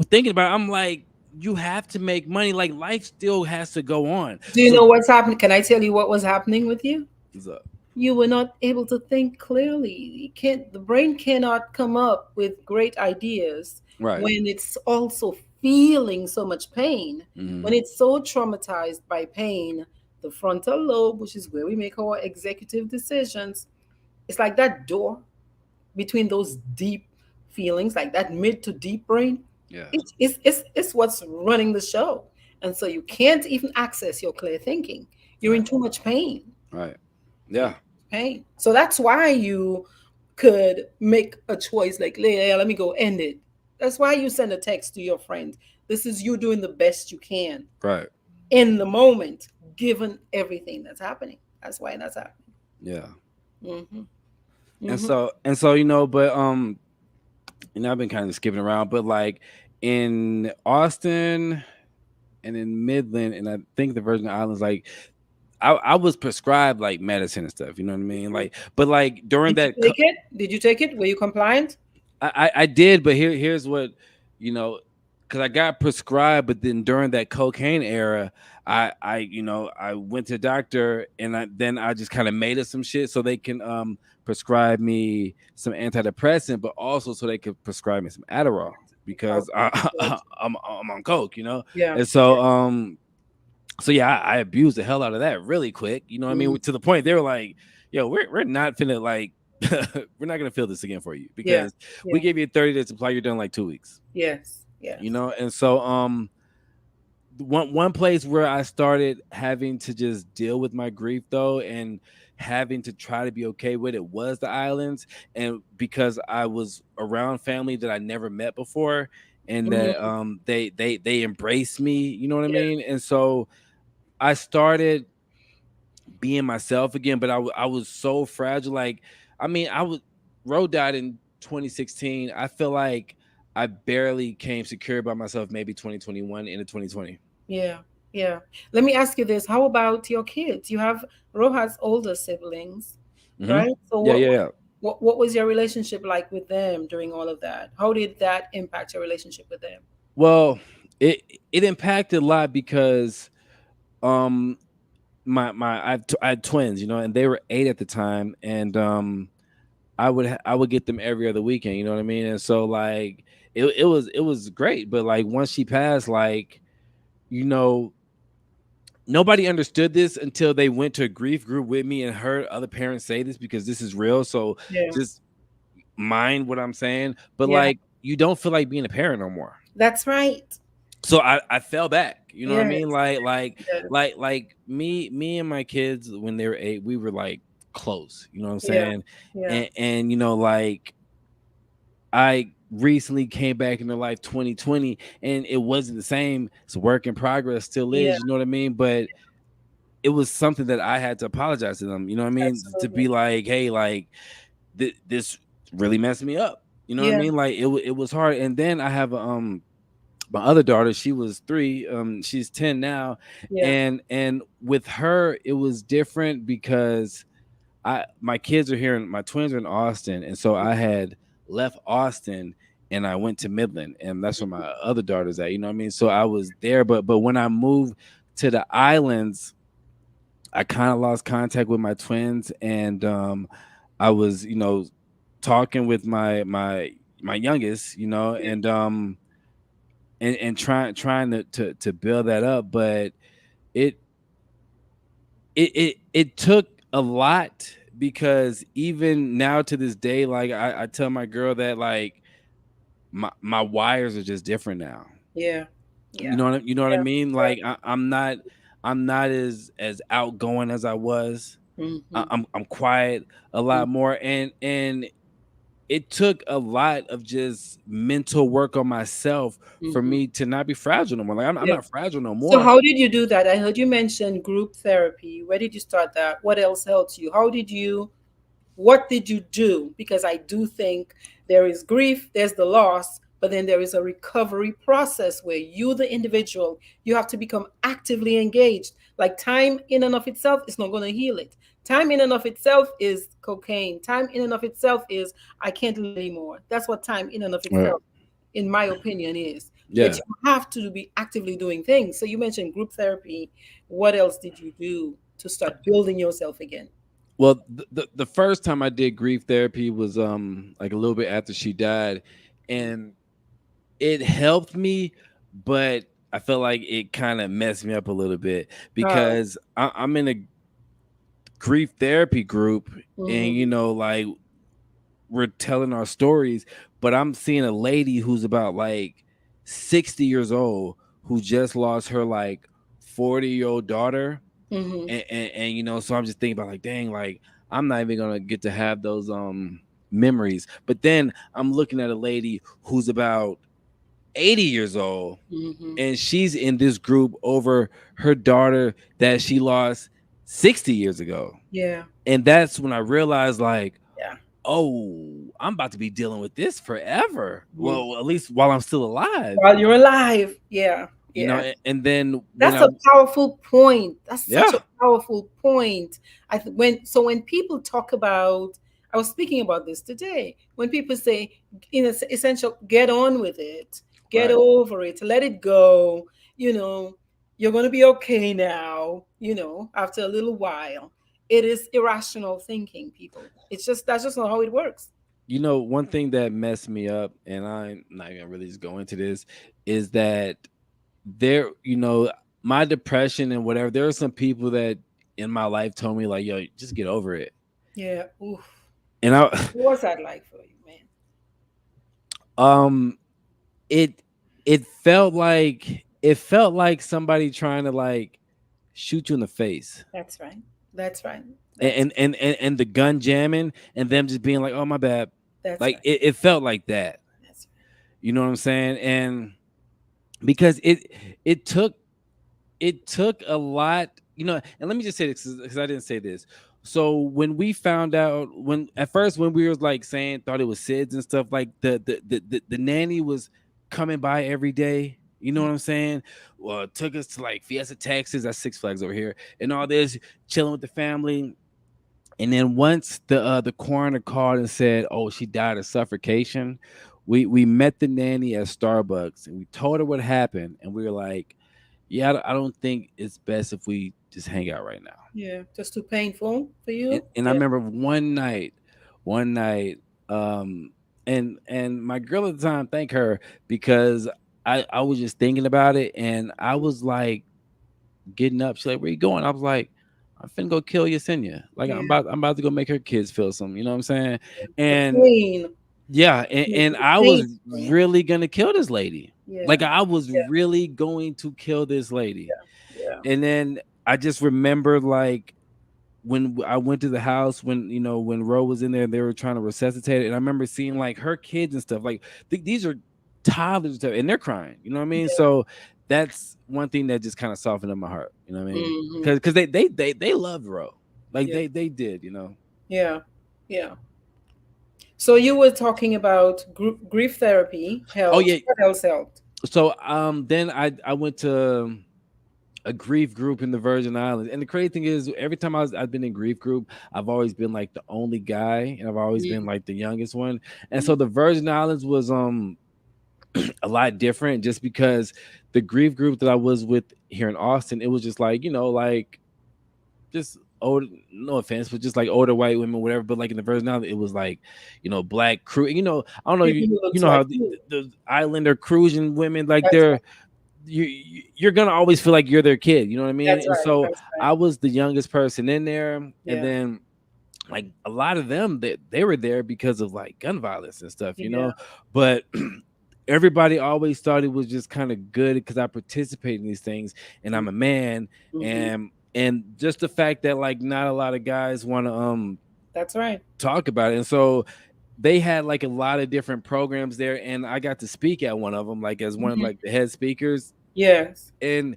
thinking about it, I'm like, you have to make money. Like, life still has to go on. Do you So know what's happening? Can I tell you what was happening with you? what's up? You were not able to think clearly. You can't, the brain cannot come up with great ideas Right. when it's also feeling so much pain. When Hmm. it's so traumatized by pain, the frontal lobe, which is where we make our executive decisions, it's like that door between those deep feelings, like that mid to deep brain. Yeah. It's what's running the show. And so you can't even access your clear thinking. You're Right. in too much pain. Right. You're Yeah. pain. So that's why you could make a choice like, yeah, let me go end it. That's why you send a text to your friend. This is you doing the best you can Right. in the moment, given everything that's happening. That's why that's happening. Yeah. Mm-hmm. And Mm-hmm. so, but I've been kind of skipping around, but like, in Austin and in Midland, and I think the Virgin Islands, like, I was prescribed like medicine and stuff. You know what I mean? Like, but like during Did you that, take it? Did you take it? Were you compliant? I did, but here's what, you know, because I got prescribed, but then during that cocaine era, I went to the doctor, and I just kind of made up some shit so they can prescribe me some antidepressant, but also so they could prescribe me some Adderall. because Okay. Good. I'm on coke, you know. Yeah. And so yeah, I abused the hell out of that really quick. You know what I Mm. mean? To the point they were like, "Yo, we're not finna like, we're not gonna fill this again for you Yeah. because we Yeah. gave you a 30-day supply. You're done in like 2 weeks." Yes. You Yes. know, and so one place where I started having to just deal with my grief though, and having to try to be okay with it was the islands, and because I was around family that I never met before, and that Mhm. they embraced me, you know what I Yeah. mean, and so I started being myself again, but I was so fragile. Like, I mean, I was Ro died in 2016. I feel like I barely came secure about myself maybe 2021 into 2020. Yeah. Yeah. Let me ask you this. How about your kids? You have Roha's older siblings, Hmm. right? So Yeah, yeah, yeah. what was your relationship like with them during all of that? How did that impact your relationship with them? Well, it it impacted a lot because um I had twins, you know, and they were 8 at the time, and I would get them every other weekend, you know what I mean? And so like it was great, but like once she passed, like, you know, nobody understood this until they went to a grief group with me and heard other parents say this, because this is real. So Yeah. just mind what I'm saying, but Yeah. like you don't feel like being a parent no more. That's right. So I fell back, you know what I Yes. mean? Yes. Like me and my kids when they were 8, we were like close, you know what I'm Yeah. saying? Yeah. And you know, like I recently came back into life 2020, and it wasn't the same. It's a work in progress, still Yeah. is, you know what I mean? But it was something that I had to apologize to them, you know what I mean? To Absolutely. be like, hey, like this really messed me up. You know what I Yeah. mean? Like it was hard. And then I have my other daughter, she was 3, she's 10 now, Yeah. and with her it was different because I my kids are here and my twins are in Austin, and so I had left Austin and I went to Midland, and that's where my other daughter's at, you know what I mean? So I was there, but when I moved to the islands, I kind of lost contact with my twins, and I was, you know, talking with my youngest, you know, and trying to build that up, but it it took a lot, because even now to this day, like I tell my girl that like my wires are just different now. Yeah. You Yeah. know you know what I Yeah. mean? Like I'm not as outgoing as I was. Mm-hmm. I'm quiet a lot more, and it took a lot of just mental work on myself for Mm-hmm. me to not be fragile no more. Like I'm Yeah. not fragile no So more. how did you do that? I heard you mention group therapy. Where did you start that? What else helped you? What did you do? Because I do think there is grief, there's the loss, but then there is a recovery process where you, the individual, you have to become actively engaged. Like time in and of itself is not going to heal it. Time in and of itself is cocaine. Time in and of itself is I can't live anymore. That's what time in and of Right. itself, in my opinion, is. But Yeah. you have to be actively doing things. So you mentioned group therapy. What else did you do to start building yourself again? Well, the first time I did grief therapy was like a little bit after she died, and it helped me, but I felt like it kind of messed me up a little bit, How? because I'm in a grief therapy group, and Mm-hmm. you know, like we're telling our stories, but I'm seeing a lady who's about like 60 years old, who just lost her like 40-year-old daughter, Mm-hmm. and you know, so I'm just thinking about like, dang, like I'm not even gonna get to have those memories. But then I'm looking at a lady who's about 80 years old, Mm-hmm. and she's in this group over her daughter that she lost 60 years ago. Yeah. And that's when I realized, like, Yeah. oh, I'm about to be dealing with this forever. Mhm. Well, at least while I'm still alive, While you're alive. Yeah. you know. Yeah. And then when That's I, a powerful point. That's such a yeah, powerful point. When people talk about, I was speaking about this today. When people say, essential, get on with it, get right. over it, let it go. You know, you're going to be okay now. After a little while, it is irrational thinking. People, it's just that's just not how it works. one thing that messed me up, and I'm not even really just go into this, is that there, my depression and whatever, there are some people that in my life told me like, yo, just get over it. Yeah. Oof. And I What was that like for you, man? um it it felt like somebody trying to like shoot you in the face. That's right. That's right. and That's and the gun jamming and them just being like, oh my bad. that's Like right. it felt like that. That's You know what I'm saying? And because it took it took a lot, and let me just say this because I didn't say this. So when we found out, when at first when we was like saying thought it was SIDS and stuff, like the nanny was coming by every day. You know right. what I'm saying? Well, took us to like Fiesta, Texas, that's Six Flags over here, and all this, chilling with the family. And then once the coroner called and said, "Oh, she died of suffocation," we met the nanny at Starbucks and we told her what happened, and we were like, "Yeah, I don't think it's best if we just hang out right now." Yeah. Just too painful for And, you. and I Yeah. remember one night, and my girl at the time, thank her, because I was just thinking about it, and I was like getting up. She's like, "Where you going?" I was like, "I'm finna go kill Yesenia. Like Yeah. I'm about to go make her kids feel something." You know what I'm saying? The And pain. yeah, and The I was pain scream. really gonna kill this lady. Like Yeah. I was Yeah. really going to kill this lady. Yeah. And then I just remember like when I went to the house when Ro was in there and they were trying to resuscitate it, and I remember seeing like her kids and stuff. Like these are toddlers and stuff, and they're crying. You know what I mean? Yeah. So that's one thing that just kind of softened up my heart. You know what I mean? Hmm. Because they loved Ro, like Yeah. they did. You know. Yeah. Yeah. So you were talking about grief therapy Oh helped. yeah. What else helped? So then I went to a grief group in the Virgin Islands. And the crazy thing is, every time I've been in grief group, I've always been like the only guy, and I've always been like the youngest one. And so the Virgin Islands was a lot different, just because the grief group that I was with here in Austin, it was just like like just old, no offense, but just like older white women, whatever. But like in the Virgin Islands, it was like black crew. I don't know, People you who you looks know like how the, you. the islander cruising women, like That's right. you're gonna always feel like you're their kid, you know what I mean? That's And right. so That's I right. was the youngest person in there, and Yeah. then like a lot of them, they were there because of like gun violence and stuff, Yeah. but everybody always thought it was just kind of good because I participate in these things and I'm a man, Mm-hmm. and just the fact that like not a lot of guys want to That's right. talk about it. And so they had like a lot of different programs there, and I got to speak at one of them, like as one of Hmm. like the head speakers. Yes. And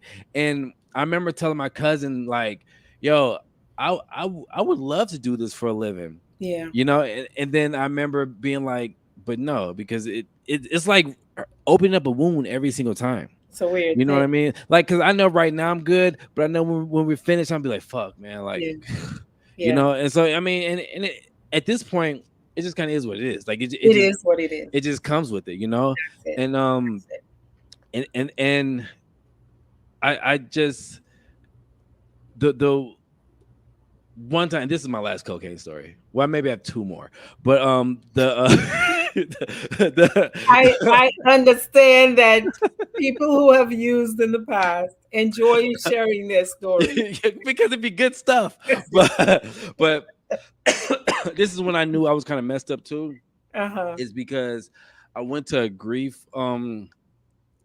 I remember telling my cousin like, "Yo, I would love to do this for a living," Yeah. and then I remember being like, "But no, because it's like opening up a wound every single time." It's a weird You know thing. what I mean? Like, cause I know right now I'm good, but I know when we finish, I'll be like, "Fuck, man!" Like, Yeah. Yeah. And so I mean, at this point, it just kind of is what it is. Like, It is what it is. it just comes with it. That's it. And That's it. and I just the one time, this is my last cocaine story. Well, maybe I have two more, but I understand that people who have used in the past enjoy sharing their stories. because it'd be good stuff. That's it. But this is when I knew I was kind of messed up too. Uh-huh. Is because I went to a grief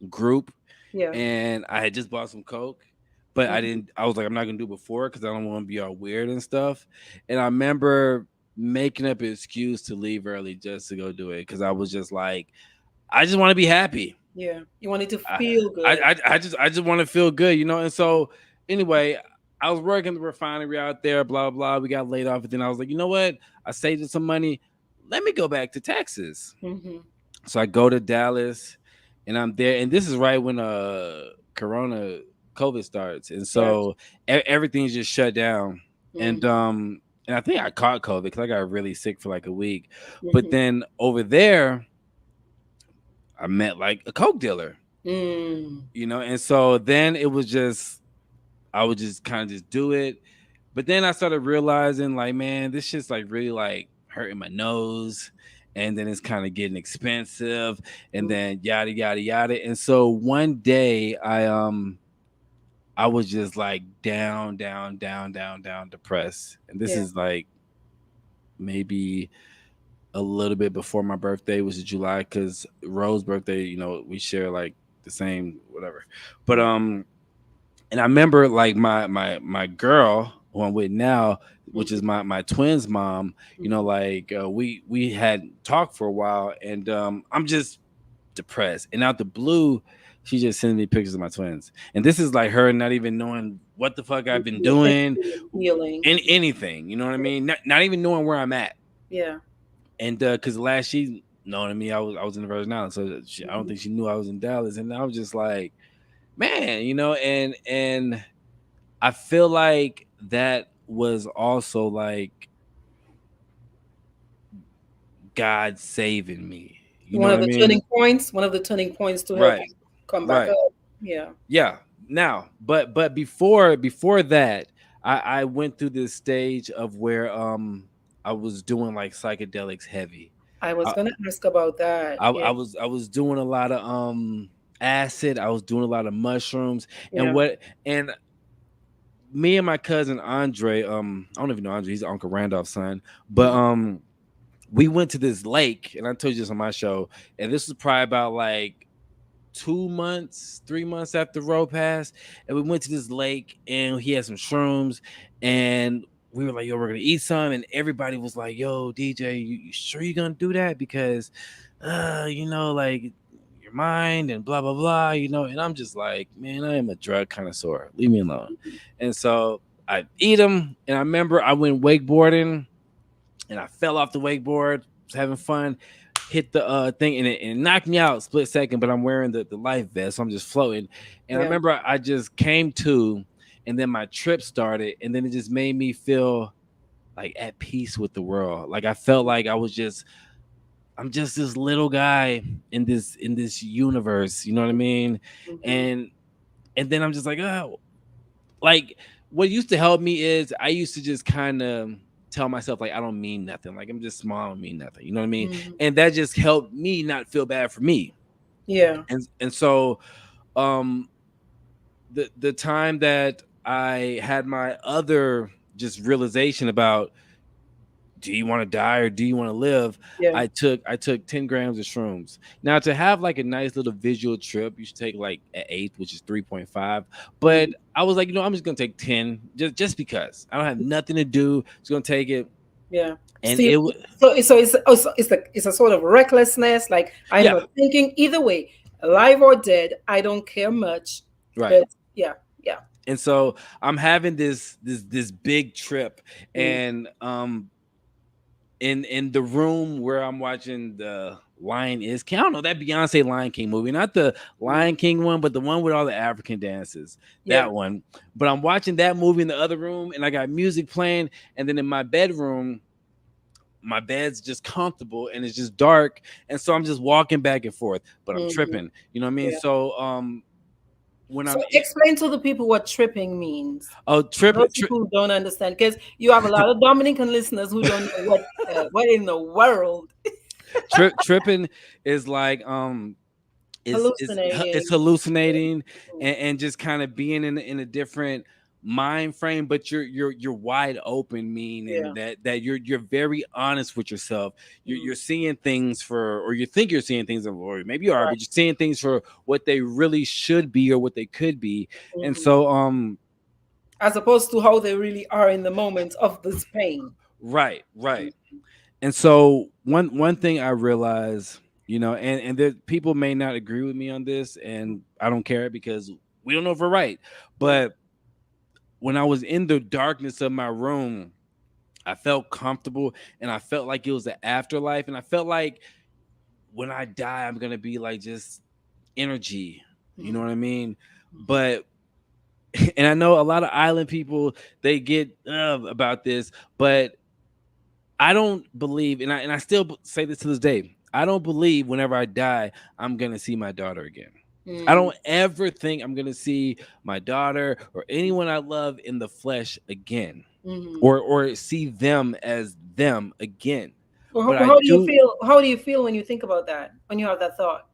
group, Yeah. and I had just bought some coke, but I Mhm. didn't. I was like, I'm not gonna do it before because I don't want to be all weird and stuff. And I remember making up an excuse to leave early just to go do it because I was just like, I just want to be happy. Yeah. You wanted to I feel good. I just want to feel good. And so anyway, I was working the refinery out there, blah blah. We got laid off, and then I was like, you know what? I saved some money. Let me go back to Texas. Hmm. So I go to Dallas, and I'm there, and this is right when Corona COVID starts, and Gotcha. so everything's just shut down, Hmm. and I think I caught COVID because I got really sick for like a week, but Hmm. then over there I met like a coke dealer, Mm. and so then it was just I would just kind of just do it, but then I started realizing like, man, this shit's like really like hurting my nose. and then it's kind of getting expensive, and then yada yada yada. And so one day I was just like down, down, down, down, down, depressed. And this Yeah. is like maybe a little bit before my birthday, which is July, because Rose's birthday, we share like the same whatever. But Mm-hmm. and I remember like my girl who I'm with now, which is my twins mom, Mm-hmm. like we had talked for a while, and I'm just depressed. And out the blue, she just sending me pictures of my twins. And this is like her not even knowing what the fuck I've been You're doing, thinking healing. anything, you know what I mean? Not even knowing where I'm at. Yeah. And because last she known me, I was in the Virgin Islands, so I don't Mm-hmm. think she knew I was in Dallas. And I was just like, man, and I feel like that was also like God saving me. You know One what of I the mean? turning points. One of the turning points to help Right, you come back right. up. Yeah. Yeah. Now, but before that, I went through this stage of where I was doing like psychedelics heavy. I was I gonna ask about that. I, Yeah. I was doing a lot of acid. I was doing a lot of mushrooms, and Yeah. what and me and my cousin Andre, I don't even know Andre, he's Uncle Randolph's son, but Mm-hmm. we went to this lake, and I told you this on my show, and this was probably about like 2 months, 3 months after Roe passed, and we went to this lake, and he had some shrooms, and we were like, "Yo, we're gonna eat some," and everybody was like, "Yo, DJ, you sure you gonna do that? Because, like your mind and blah blah blah, And I'm just like, man, I am a drug connoisseur. Leave me alone. And so I eat them, and I remember I went wakeboarding, and I fell off the wakeboard, was having fun, hit the thing, and it knocked me out split second. But I'm wearing the life vest, so I'm just floating. And I Yeah. remember I just came to, and then my trip started, and then it just made me feel like at peace with the world. Like I felt like I'm just this little guy in this universe. You know what I mean? Mm-hmm. And then I'm just like, oh, like what used to help me is I used to just kind of tell myself like I don't mean nothing, like I'm just small, I don't mean nothing, you know what I mean? Mm-hmm. And that just helped me not feel bad for me. Yeah. And so um the time that I had my other just realization about, do you want to die or do you want to live? Yeah. I took 10 grams of shrooms. Now, to have like a nice little visual trip, you should take like an eighth, which is 3.5. But Mm-hmm. I was like, I'm just gonna take 10 just because I don't have nothing to do. Just gonna take it. Yeah. And Still, it's a sort of recklessness. Like I'm yeah, not thinking either way, alive or dead. I don't care much. right. But yeah. Yeah. And so I'm having this big trip, Mm. and in the room where I'm watching the Lion is King. I don't know, that Beyonce Lion King movie, not the Mm. Lion King one, but the one with all the African dances. Yeah. That one. But I'm watching that movie in the other room, and I got music playing, and then in my bedroom, my bed's just comfortable and it's just dark, and so I'm just walking back and forth, but I'm Mm-hmm. tripping. You know what I mean? Yeah. So when So I'm explain to the people what tripping means. oh For those trip. people who don't understand, because you have a lot of Dominican listeners who don't know what in the world Tripping is like it's hallucinating. hallucinating, Mm. and just kind of being in a different mind frame, but you're wide open, meaning Yeah. that you're very honest with yourself. You're Mm. seeing things for, or you think you're seeing things, or maybe you are, Right. but you're seeing things for what they really should be or what they could be. And Mhm. so As opposed to how they really are in the moment of this pain. right. And so one thing I realized, and there, people may not agree with me on this, and I don't care because we don't know if we're right. Yeah. But when I was in the darkness of my room, I felt comfortable, and I felt like it was the afterlife, and I felt like when I die, I'm gonna be like just energy. You know Mhm. what I mean? Mhm. But and I know a lot of island people, they get about this, but I don't believe, and I still say this to this day. I don't believe whenever I die, I'm gonna see my daughter again. I Mm. don't ever think I'm gonna see my daughter or anyone I love in the flesh again, Mhm. or see them as them again. Well, but I how do you do feel? How do you feel when you think about that? When you have that thought?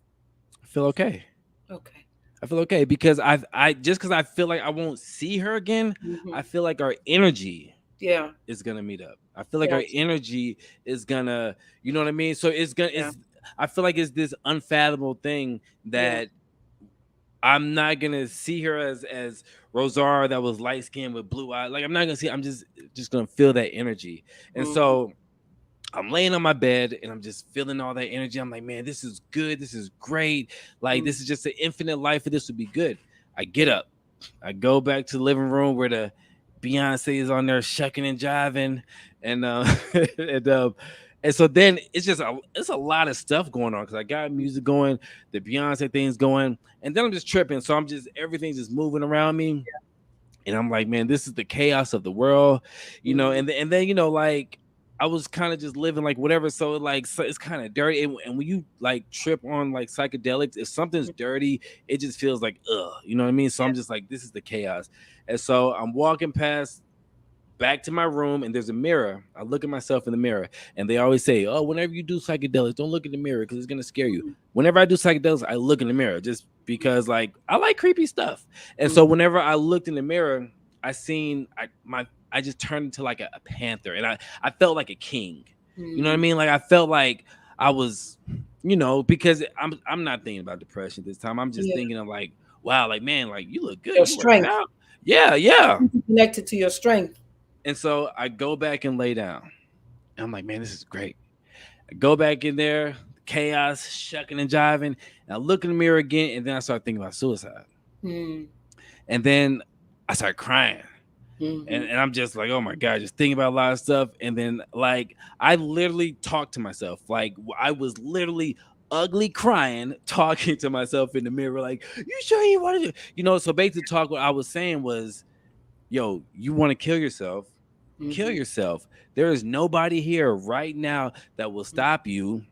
feel okay. Okay. I feel okay because I just because I feel like I won't see her again, Hmm. I feel like our energy Yeah. is gonna meet up. I feel like our Yes. energy is gonna, you know what I mean? So it's gonna Yeah. it's I feel like it's this unfathomable thing Yeah. that I'm not gonna see her as Rosara that was light skinned with blue eyes. Like I'm not gonna see. I'm just gonna feel that energy. And Hmm. so I'm laying on my bed and I'm just feeling all that energy. I'm like, man, this is good. This is great. Like Hmm. this is just an infinite life. And this would be good. I get Yeah. up. I go back to the living room where the Beyonce is on there shucking and jiving, and and and so then it's a lot of stuff going on because I got music going, the Beyonce things going, and then I'm just tripping. So I'm just everything's just moving around me, and I'm like, man, this is the chaos of the world, Hmm. and then like I was kind of just living like whatever. So like so it's kind of dirty, and when you like trip on like psychedelics, if something's dirty, it just feels like ugh, you know what I mean? So Yeah. I'm just like, this is the chaos, and so I'm walking past back to my room and there's a mirror. I look at myself in the mirror and they always say, oh, whenever you do psychedelics, don't look in the mirror because it's gonna scare you. Whenever I do psychedelics, I look in the mirror just because like I like creepy stuff. And so Hmm. whenever I looked in the mirror, I just turned into like a panther and I felt like a king. You know what I Hmm. mean? Like I felt like I was, because I'm not thinking about depression this time. I'm just Yeah. thinking of like, wow, like man, like you look good. Your You working strength. out. Yeah, yeah. Connected to your strength. And so I go back and lay down. And I'm like, man, this is great. I go back in there, chaos, shucking and jiving. And I look in the mirror again, and then I start thinking about suicide. Hmm. And then I start crying. Hmm. And I'm just like, oh my God, just thinking about a lot of stuff. And then, like, I literally talked to myself. Like, I was literally ugly crying, talking to myself in the mirror, like, you sure you want to do? So basically, talk what I was saying was, yo, you want to kill yourself? Kill Hmm. yourself. There is nobody here right now that will stop you.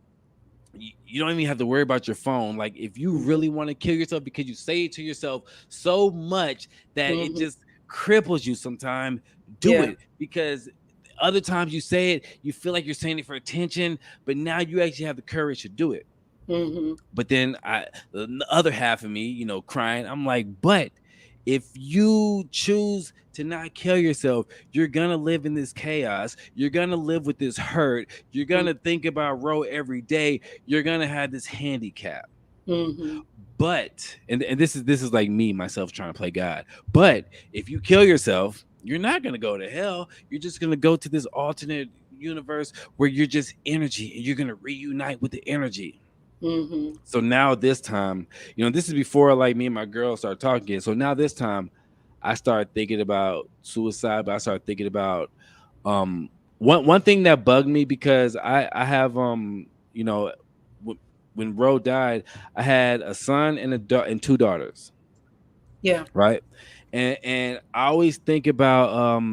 You don't even have to worry about your phone. Like, if you Hmm. really want to kill yourself because you say it to yourself so much that it Hmm. just cripples you sometime, do Yeah. it. Because other times you say it, you feel like you're saying it for attention, but now you actually have the courage to do it. Hmm. But then the other half of me, crying, I'm like, but if you choose to not kill yourself, you're gonna live in this chaos. You're gonna live with this hurt. You're gonna think about Ro every day. You're gonna have this handicap. Hmm. But and this is like me myself trying to play God. But if you kill yourself, you're not gonna go to hell. You're just gonna go to this alternate universe where you're just energy and you're gonna reunite with the energy. Hmm. So now this time, this is before like me and my girl started talking. So now this time, I started thinking about suicide, but I started thinking about one thing that bugged me because I have w- when Ro died, I had a son and and two daughters, Yeah. right? And I always think about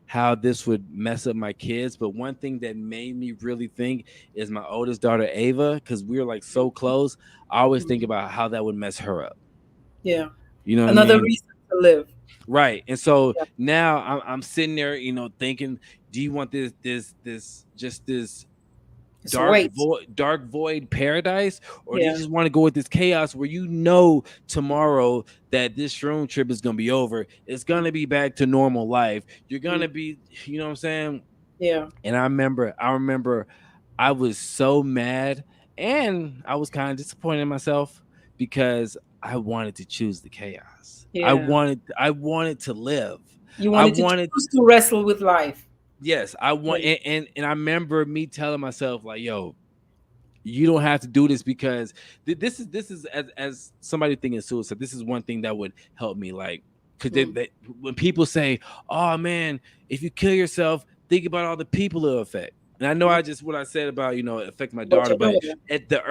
how this would mess up my kids, but one thing that made me really think is my oldest daughter Ava, because we were like so close. I always think Mhm. about how that would mess her up. Yeah. You know what I Another mean? reason to live. Right. And so Yeah. now I'm sitting there, thinking, do you want this It's a weight. dark void paradise, or do you Yeah. just want to go with this chaos where tomorrow that this room trip is going to be over, it's going to be back to normal life, you're going Mhm. to be, what I'm saying? Yeah. And I remember I was so mad and I was kind of disappointed in myself because I wanted to choose the chaos. i Yeah. wanted i wanted to live. You I wanted to wanted choose to wrestle with life. Yes, I want, Yeah. and I remember me telling myself like, "Yo, you don't have to do this because this is as somebody thinking suicide. This is one thing that would help me, like, because Mm. when people say, "Oh man, if you kill yourself, think about all the people it'll affect." And I know Mm. I just what I said about it affect my But daughter, your but daughter. at the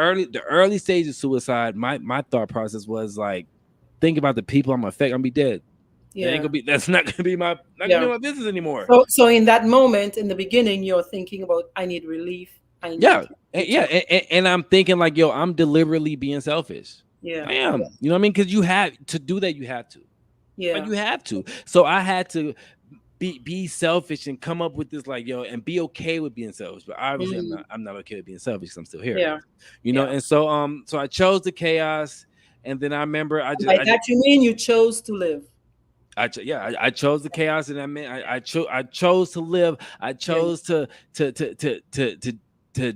early stage of suicide, my thought process was like, think about the people I'm gonna affect. I'm gonna be dead. Yeah. That's not gonna be Yeah. my business anymore. So in that moment, in the beginning, you're thinking about, I need relief. I Yeah, need and, you yeah, to. and I'm thinking like, yo, I'm deliberately being selfish. Yeah. I am. Yeah. You know what I mean? Because you have to do that. You have to. Like Yeah. you have to. So I had to. be selfish and come up with this like yo and be okay with being selfish. But obviously Mm. I'm not okay with being selfish because I'm still here. Yeah. You know, Yeah. and so so I chose the chaos, and then I remember And by that you mean you chose to live. I chose the chaos, and I mean I chose to live. I Yeah. chose to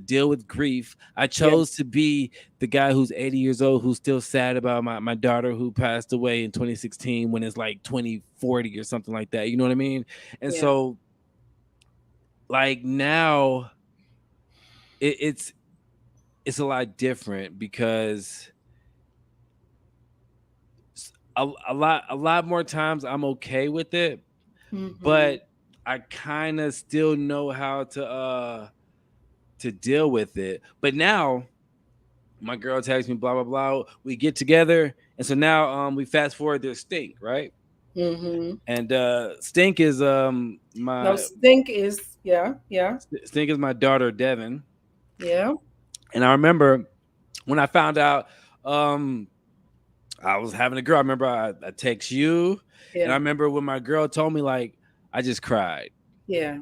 deal with grief. I Yeah. chose to be the guy who's 80 years old who's still sad about my daughter who passed away in 2016 when it's like 2040 or something like that. You know what I mean? And Yeah. so like now it's it's a lot different because a lot more times I'm okay with it, Mm-hmm. but I kind of still know how to deal with it. But now my girl texts me, blah blah blah. We get together, and so now we fast forward. There's Stink, right? Mm-hmm. And Stink is Now my stink is, yeah, yeah, Stink is my daughter Devin, yeah, and I remember when I found out um I was having a girl. I remember I text you, and I yeah, remember when my girl told me like I just cried. yeah,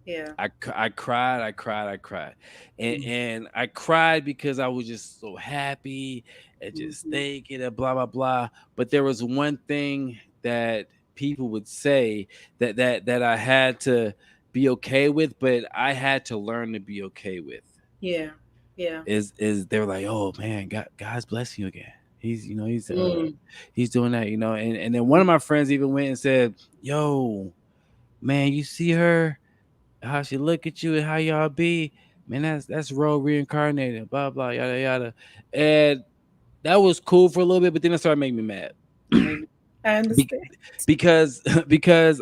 yeah. I cried, I cried, Mm-hmm. and I cried because I was just so happy and just Mm-hmm. thinking and blah blah blah. But there was one thing that people would say that I had to be okay with, but I had to learn to be okay with. Yeah, yeah. Is they're like, oh man, God's blessing you again. He's Mm. he's doing that, you know. And then one of my friends even went and said, yo, man, you see her how she look at you and how y'all be, man, that's Ro reincarnated, blah blah yada yada, and that was cool for a little bit, but then it started making me mad. I, I Be- understand. because because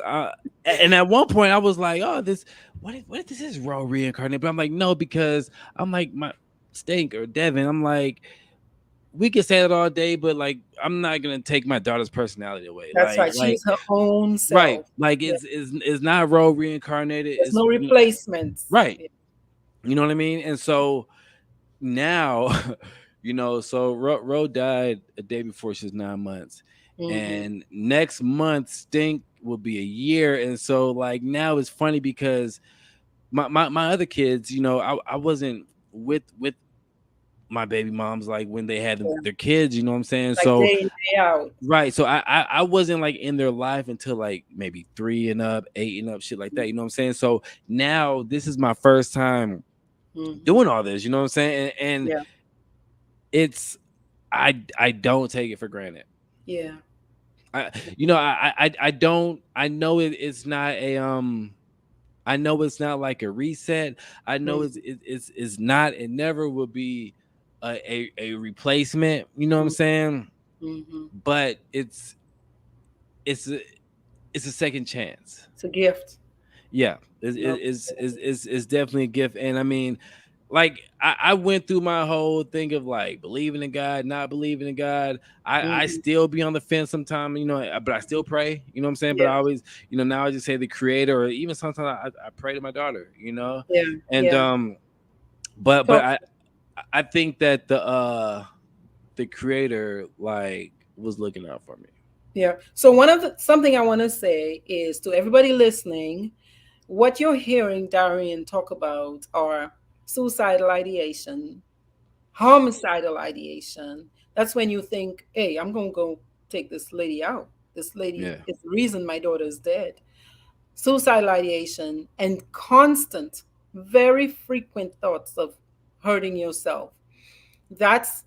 and at one point I was like, oh, this what if this is Ro reincarnated? But I'm like, no, because I'm like my Stink or Devin, I'm like we can say that all day, but like I'm not gonna take my daughter's personality away. That's right. Like She's her own right, self. like Yeah. it's not Ro reincarnated. There's It's no replacements. right. Yeah. You know what I mean? And so now, you know, so Ro died a day before she was 9 months, Mm-hmm. and next month Stink will be a year. And so like now it's funny because my other kids, you know, I wasn't with my baby moms like when they had Yeah. their kids, you know what I'm saying? Like So day in, day out. right, so I wasn't like in their life until like maybe 3 and up, 8 and up, shit like that. You know what I'm saying? So now this is my first time Mm-hmm. doing all this. You know what I'm saying? And Yeah. it's I don't take it for granted. Yeah. I you know I don't I know it's not a I know it's not like a reset. I know Mm-hmm. it's not it never will be a replacement. You know what I'm saying? Mm-hmm. But it's a, it's a second chance. It's a gift. Yeah, No. it's definitely a gift. And I mean, like I went through my whole thing of like believing in God, not believing in God. I Mm-hmm. still be on the fence sometimes, you know, but I still pray. You know what I'm saying? But Yeah. I always, you know, now I just say the Creator, or even sometimes I pray to my daughter. You know, Yeah. and Yeah. but So I think that the Creator like was looking out for me. yeah. So one of the something I want to say is to everybody listening, what you're hearing Darian talk about are suicidal ideation, homicidal ideation. That's when you think, hey, I'm gonna go take this lady out. This lady Yeah, is the reason my daughter is dead. Suicidal ideation and constant, very frequent thoughts of hurting yourself. That's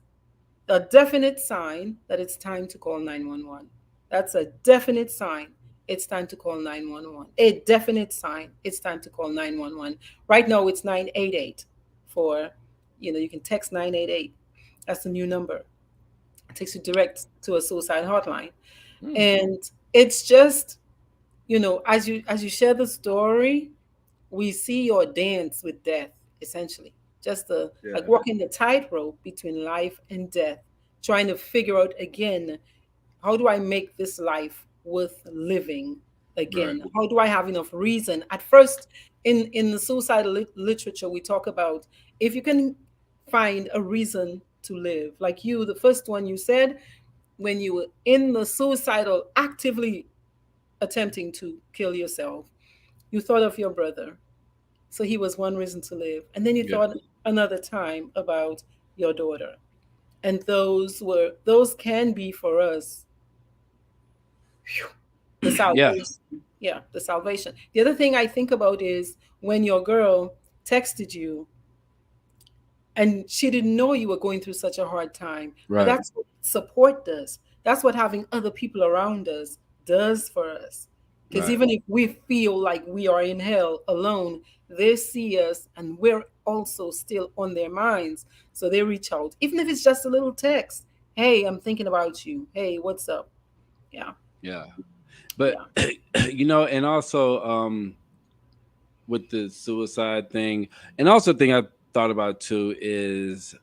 a definite sign that it's time to call 911. That's a definite sign it's time to call 911. A definite sign it's time to call 911. Right now it's 988 for, you can text 988. That's the new number. It takes you direct to a suicide hotline. mm, And it's just, as you share the story, we see your dance with death, essentially. Just like yeah, walking the tightrope between life and death, trying to figure out again, how do I make this life worth living right, again? How do I have enough reason? At first, in the suicidal literature, we talk about if you can find a reason to live. Like you, the first one you said, when you were in the suicidal, actively attempting to kill yourself, you thought of your brother. So he was one reason to live. And then you Yeah. thought another time about your daughter. And those can be for us, phew, the Yeah. salvation. Yeah, the salvation. The other thing I think about is when your girl texted you and she didn't know you were going through such a hard time. But Right. that's what support does. That's what having other people around us does for us. Because Right. even if we feel like we are in hell alone, they see us and we're also still on their minds. So they reach out, even if it's just a little text. Hey, I'm thinking about you. Hey, what's up? Yeah, Yeah. But yeah, and also with the suicide thing, and also thing I thought about too is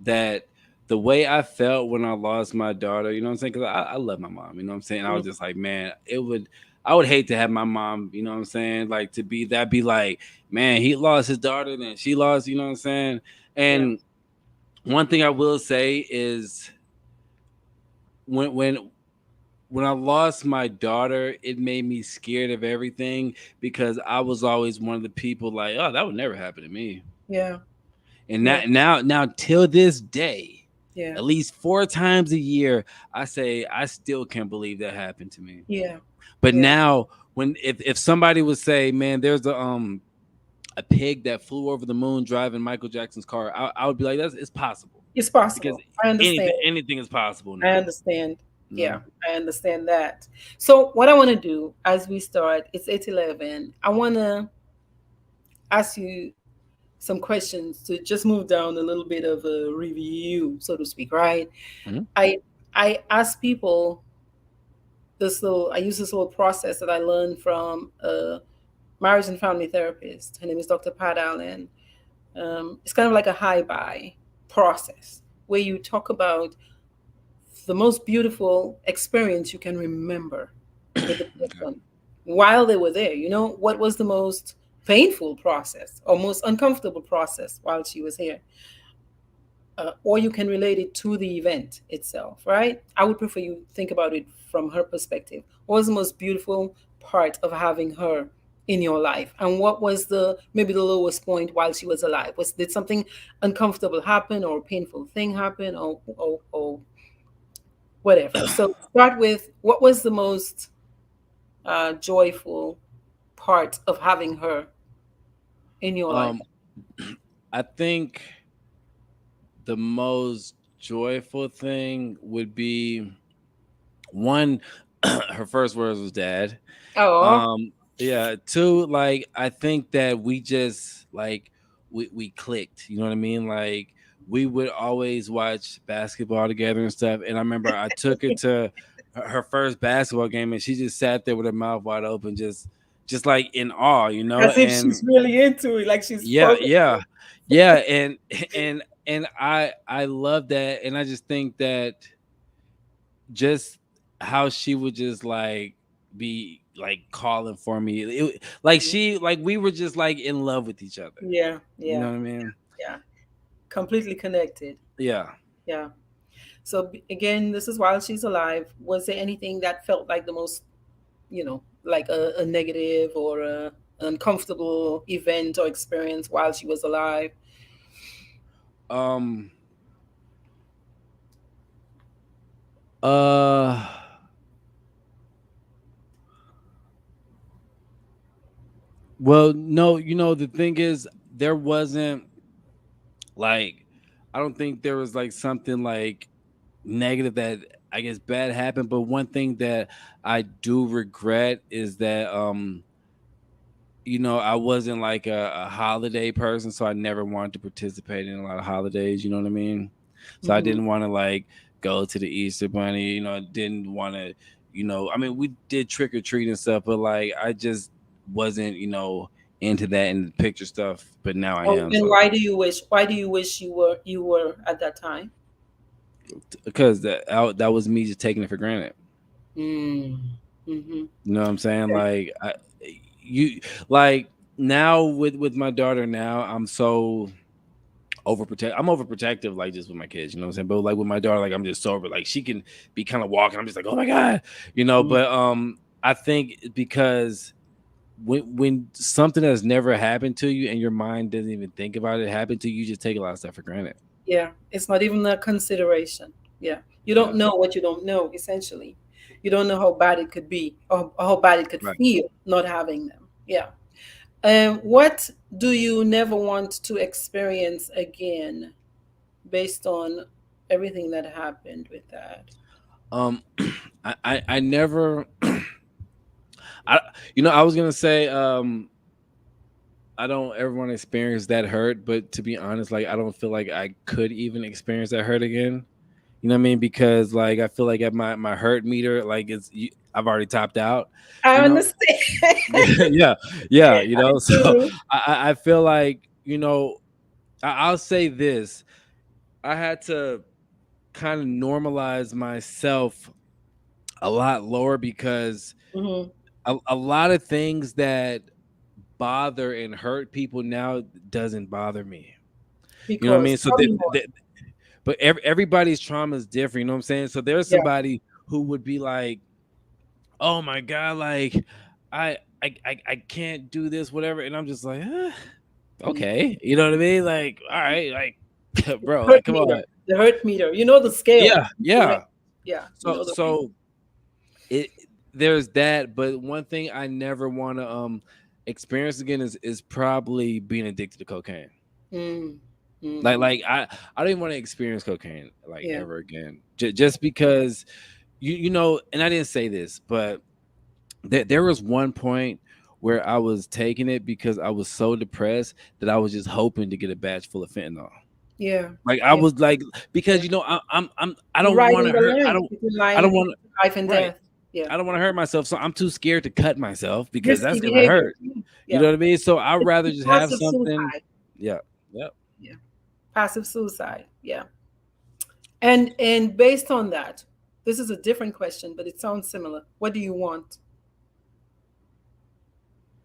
that the way I felt when I lost my daughter, you know what I'm saying? Because I love my mom, you know what I'm saying? I was mhm, just like, man, I would hate to have my mom, you know what I'm saying? Like to be that be like, man, he lost his daughter, then she lost, you know what I'm saying? yeah, And one thing I will say is when when when I lost my daughter, it made me scared of everything because I was always one of the people like, oh, that would never happen to me. yeah, And yeah, now till this day, yeah, at least 4 times a year, I say I still can't believe that happened to me. yeah, But yeah, now when if somebody would say, man, there's a pig that flew over the moon driving Michael Jackson's car, I would be like, that's it's possible. it's Because possible. I understand. anything is possible I now. understand. You Yeah, know? I understand that. So what I want to do as we start, it's 8:11. I want to ask you some questions to just move down a little bit of a review, so to speak, right? Mhm. I I ask people I use this little process that I learned from a marriage and family therapist. Her name is Dr. Pat Allen. It's kind of like a high buy process where you talk about the most beautiful experience you can remember with the Okay. person while they were there. You know, what was the most painful process or most uncomfortable process while she was here? Or you can relate it to the event itself, right? I would prefer you think about it from her perspective. What was the most beautiful part of having her in your life? And what was the maybe the lowest point while she was alive? Did something uncomfortable happen or a painful thing happen or whatever. So start with what was the most joyful part of having her in your life? um I think the most joyful thing would be one, her first words was dad. Oh, Yeah, two, like I think that we just like we clicked, you know what I mean? Like we would always watch basketball together and stuff. And I remember I took her to her first basketball game and she just sat there with her mouth wide open, just like in awe, you know? as if And she's really into it, like she's yeah, focused. yeah. Yeah, and I love that, and I just think that just how she would just like be like calling for me. Like like we were just like in love with each other. Yeah, You yeah, know what I mean? yeah. Completely connected. Yeah. Yeah. So again, this is while she's alive. Was there anything that felt like the most, like a negative or a uncomfortable event or experience while she was alive? Um. Uh. Well, no. The thing is, there wasn't like, I don't think there was like something like negative that I guess bad happened. But one thing that I do regret is that I wasn't like a holiday person, so I never wanted to participate in a lot of holidays. You know what I mean? So I Hmm. didn't want to like go to the Easter Bunny. I didn't want to. I mean, we did trick or treat and stuff, but like I just wasn't, into that and picture stuff. But now I Oh, am. and So why do you wish you were at that time? because that was me just taking it for granted. Mm. Mm-hmm. You know what I'm saying? Okay. Like you like now with my daughter now, I'm overprotective, like just with my kids, you know what I'm saying? But like with my daughter, like I'm just sober. Like she can be kind of walking. I'm just like, oh my God, Mm. but I think because when something that's never happened to you and your mind doesn't even think about it happen to you, you just take a lot of stuff for granted. Yeah, it's not even a consideration. Yeah, you don't Yeah. know what you don't know, essentially. You don't know how bad it could be or how bad it could Right. feel not having them. Yeah. What do you never want to experience again based on everything that happened with that? Um, I never, I I was gonna say I don't ever want to experience that hurt, but to be honest, like I don't feel like I could even experience that hurt again. You know what I mean? Because like I feel like at my hurt meter, like I've already topped out. I You know? understand. Yeah, yeah. I So do. I feel like I'll say this: I had to kind of normalize myself a lot lower because Hmm. a lot of things that bother and hurt people now doesn't bother me. You know what I Because mean? So tell me more. but everybody's trauma is different. You know what I'm saying? So there's Yeah. somebody who would be like, "Oh my god, like I can't do this, whatever," and I'm just like, Mm. okay, you know what I mean? Like, all right, like, bro, Hurt like, come meter. on, The hurt meter. You know the scale, yeah, correct? yeah. Yeah. You So know the reading. so it there's that, but one thing I never want to experience again is probably being addicted to cocaine. Mm. Like Hmm. like I don't even want to experience cocaine like Yeah. ever again. Just because and I didn't say this, but there was one point where I was taking it because I was so depressed that I was just hoping to get a batch full of fentanyl. Yeah. Like I Yeah. was like, because Yeah. I You're don't want riding to the hurt. line between I don't line want life and right. death. Yeah. I don't want to hurt myself, so I'm too scared to cut myself because Risky that's gonna behavior. hurt. You Yeah. know what I mean? So I'd rather It's just have passive something. suicide. Yeah. Yep. Yeah. Passive suicide. Yeah. And based on that, this is a different question, but it sounds similar. What do you want?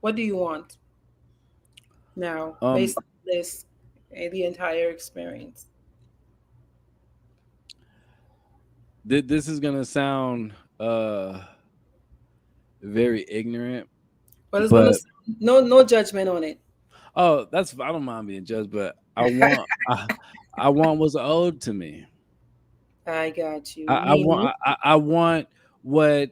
What do you want now, Um, based on this, the entire experience? this is gonna sound very ignorant, Well, it's gonna but sound, no judgment on it. oh, I don't mind being judged, but I want what's owed to me. I got you. I Meaning, want I want what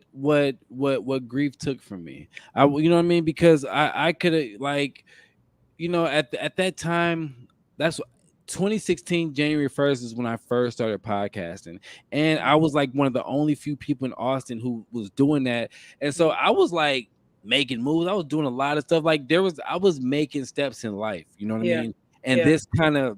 grief took from me. You know what I mean? Because I could have like at that time, that's 2016 January 1st is when I first started podcasting, and I was like one of the only few people in Austin who was doing that, and so I was like making moves. I was doing a lot of stuff. Like I was making steps in life. You know what I yeah, mean? And yeah, this kind of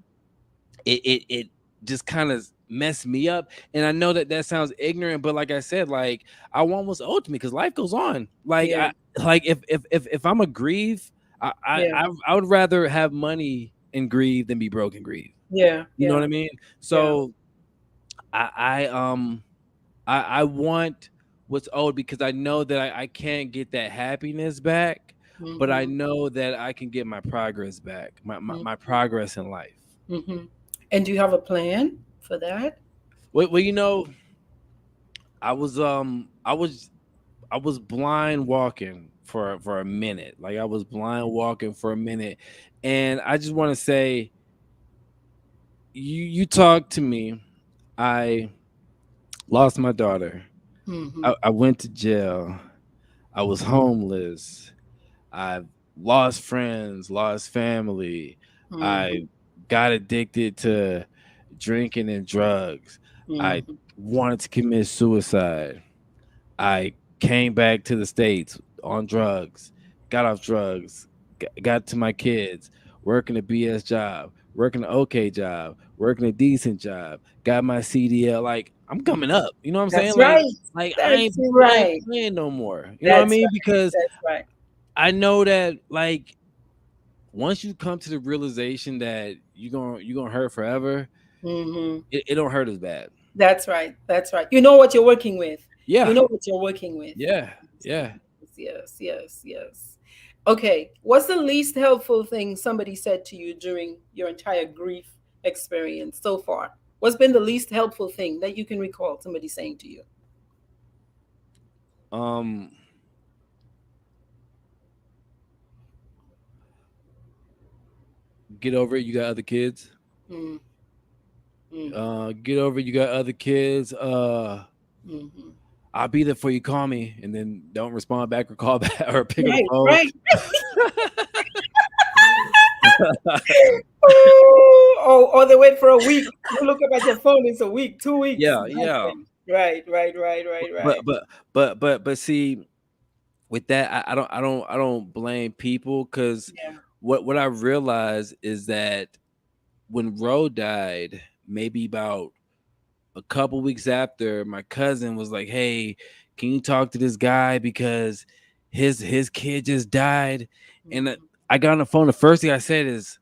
it just kind of messed me up. And I know that that sounds ignorant, but like I said, like I want what's owed to me because life goes on. Like yeah, if I'm a grieve, yeah, I would rather have money and grieve than be broke and grieve. yeah, You know what yeah, I mean? yeah. So I I um I want what's owed because I know that I can't get that happiness back, but I Mm-hmm, know that I can get my progress back, my mm-hmm, progress in life. mm-hmm. And do you have a plan for that? Well, I was I was blind walking for a minute. Like I was blind walking for a minute, and I just want to say, you talked to me. I lost my daughter. Mm-hmm, I went to jail. I was homeless. I lost friends, lost family. mm-hmm, I got addicted to drinking and drugs. I mm-hmm. wanted to commit suicide. I came back to the States on drugs, got off drugs, got to my kids, working a BS job, working an okay job, working a decent job, got my CDL. Like, I'm coming up. You know what I'm saying? That's right. That's I ain't right. playing no more. You know what I That's mean? right. Because That's right. I know that like once you come to the realization that you're gonna hurt forever, Mm-hmm. it don't hurt as bad. That's right. That's right. You know what you're working with. You Yeah. know what you're working with. Yeah. Yeah. Yes, yes, yes. Okay. What's the least helpful thing somebody said to you during your entire grief experience so far? What's been the least helpful thing that you can recall somebody saying to you? Um Get over it. You got other kids. Mm, mm-hmm, Get over it. You got other kids. mm-hmm. I'll be there for you. Call me, and then don't respond back or call back or pick up the Right, phone. right. Or they wait for a week. You look up at your phone, it's a week, 2 weeks, Yeah, yeah. nothing. Right, right, right, right, But right. but but see, with that, I don't blame people because Yeah. what I realized is that when Ro died, maybe about a couple weeks after, my cousin was like, "Hey, can you talk to this guy because his kid just died?" And Mhm. I got on the phone. The first thing I said is,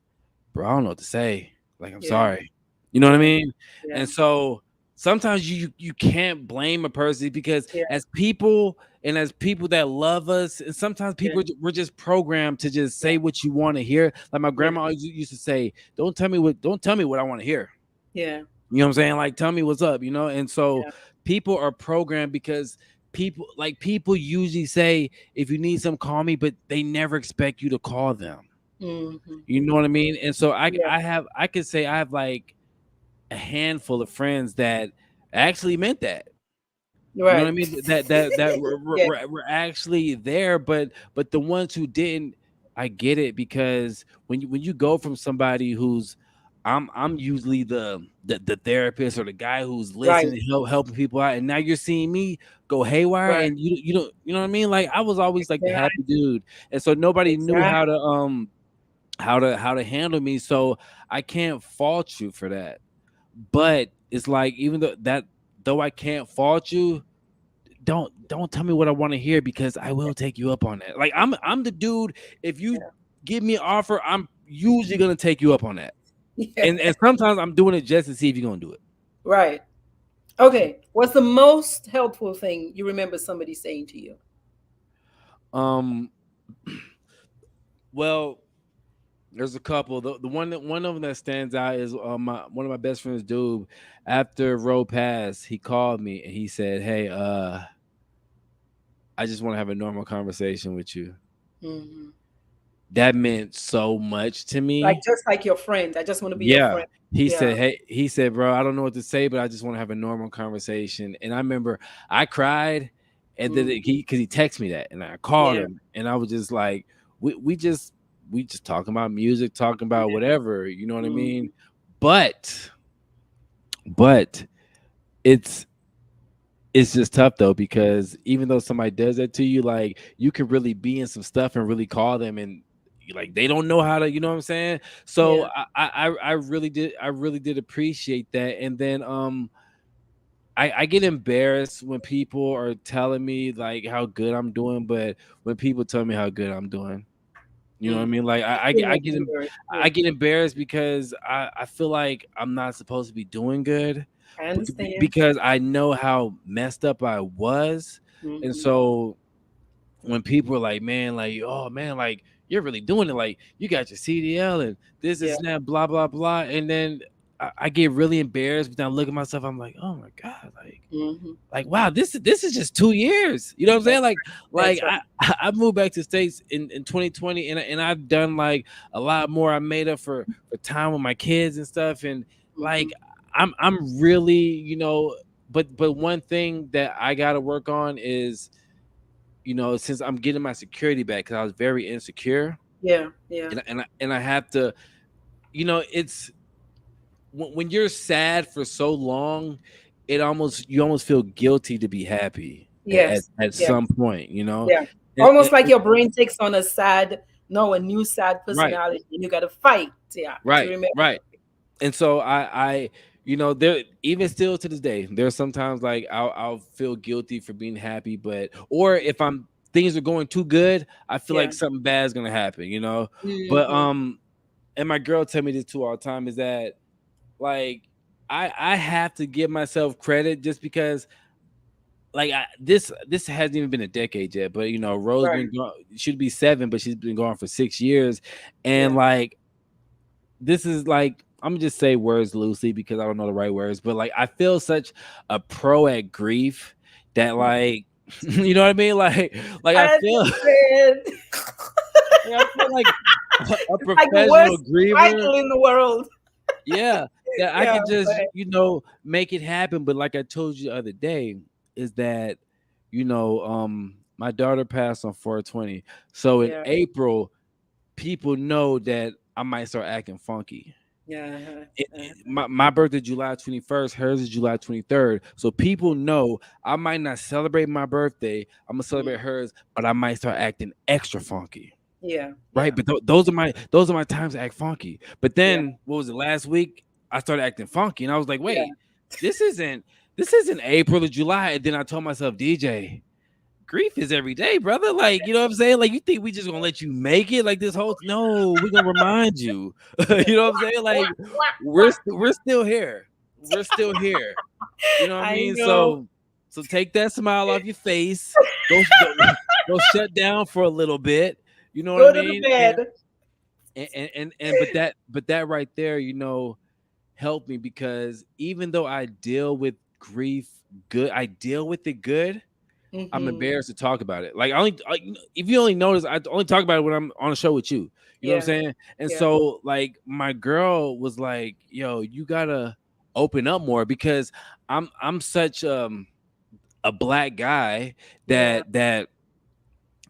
"Bro, I don't know what to say. Like, I'm Yeah, sorry." You know what I yeah, mean? yeah, And so sometimes you can't blame a person because yeah, as people and as people that love us, and sometimes yeah, people we're just programmed to just yeah, say what you want to hear. Like my yeah, grandma always used to say, don't tell me what I want to hear. yeah, You know what I'm saying? Like, tell me what's up, you know? And so yeah. people are programmed because people usually say, if you need some, call me, but they never expect you to call them. Mhm, You know what I mhm. mean? And so Yeah, I could say I have like a handful of friends that actually meant that. You know what I right. mean? That Yeah, we're actually there, but the ones who didn't, I get it because when you go from somebody who's I'm usually the therapist or the guy who's right, listening, helping people out, and now you're seeing me go haywire, right. and you don't you know what I mean? Like I was always like the Exactly, happy dude, and so nobody knew exactly. how to handle me. So I can't fault you for that. But it's like even though I can't fault you, don't tell me what I want to hear because I will take you up on that. Like I'm the dude. If you Yeah, give me an offer, I'm usually gonna take you up on that. yeah. And sometimes I'm doing it just to see if you're gonna do it. Right. Okay. What's the most helpful thing you remember somebody saying to you? Um, well, there's a couple. The one of them that stands out is my one of my best friends, dude. After Roe passed, he called me and he said, "Hey, I just want to have a normal conversation with you." Hmm. That meant so much to Like me. just like your friend. I just want to be your Yeah. friend. He Yeah. said, "Hey," he said, "Bro, I don't know what to say, but I just want to have a normal conversation." And I remember I cried, and then Mm. because he texted me that, and I called Yeah. him, and I was just like, we just talking about music, talking about Yeah. whatever, you know what I mean? Hmm. But but it's it's just tough though because even though somebody does that to you, like you could really be in some stuff and really call them and like they don't know how to, you know what I'm saying? So Yeah. I really did appreciate that. And then I get embarrassed when people are telling me like how good I'm doing, but when people tell me how good I'm doing, you know what I Mm. mean? Like Feel I like get embarrassed. I Yeah. get embarrassed because I feel like I'm not supposed to be doing good I understand. because I know how messed up I was. And Hmm. so when people are like, man, like, oh man, like you're really doing it, like you got your CDL and this Yeah. and that, blah, blah, blah. And then I get really embarrassed, but then I look at myself, I'm like, oh my God, Hmm. like wow, this is just 2 years. You know what I'm saying? That's Like that's right. I moved back to States in 2020 and I've done like a lot more. I made up for time with my kids and stuff. And like Hmm. I'm really, but one thing that I gotta work on is, since I'm getting my security back because I was very insecure, Yeah. Yeah. and I have to, it's when you're sad for so long, you almost feel guilty to be happy at Yes. Yes. some point, Yeah. Almost like your brain takes on a sad, no, a new sad right, personality, and you got to fight. Yeah. To right, remember. right. And so there, even still to this day, there's sometimes like I'll feel guilty for being happy, but or if I'm things are going too good, I feel Yeah. like something bad is gonna happen. But Hmm. and my girl tell me this too all the time is that like I have to give myself credit just because like this hasn't even been a decade yet, but Rose Right. been gone, should be 7, but she's been gone for 6 years, and Yeah. like this is like I'm gonna just say words loosely because I don't know the right words, but like I feel such a pro at grief that like you know what I mean? Like I I feel understand. like I feel a Like the professional worst griever. title in the world. Yeah, that I Yeah, could just, but make it happen. But like I told you the other day, is that, my daughter passed on 420. So in yeah, April, people know that I might start acting funky. yeah, My birthday July 21st, hers is July 23rd. So people know I might not celebrate my birthday. I'm gonna mm, celebrate hers, but I might start acting extra funky. yeah, Right, yeah, but those are my times to act funky. But yeah, then what was it last week? I started acting funky, and I was like, yeah. wait, this isn't this isn't April or July. And then I told myself, DJ, grief is every day, brother. Like, you know what I'm saying? Like, you think we just gonna let you make it like this whole? No, we're gonna remind you. You know what I'm saying? Like, we're still here. We're still here. You know what I I mean? know. So take that smile off your face. Go shut down for a little bit. You know what I Go to the mean? bed. And but that right there, helped me, because even though I deal with grief I deal with it good. I'm Mm-hmm. embarrassed to talk about it. Like, if you only notice, I only talk about it when I'm on a show with you. You know what I'm Yeah, saying? And yeah, so, like, my girl was like, "Yo, you gotta open up more," because I'm such a black guy yeah, that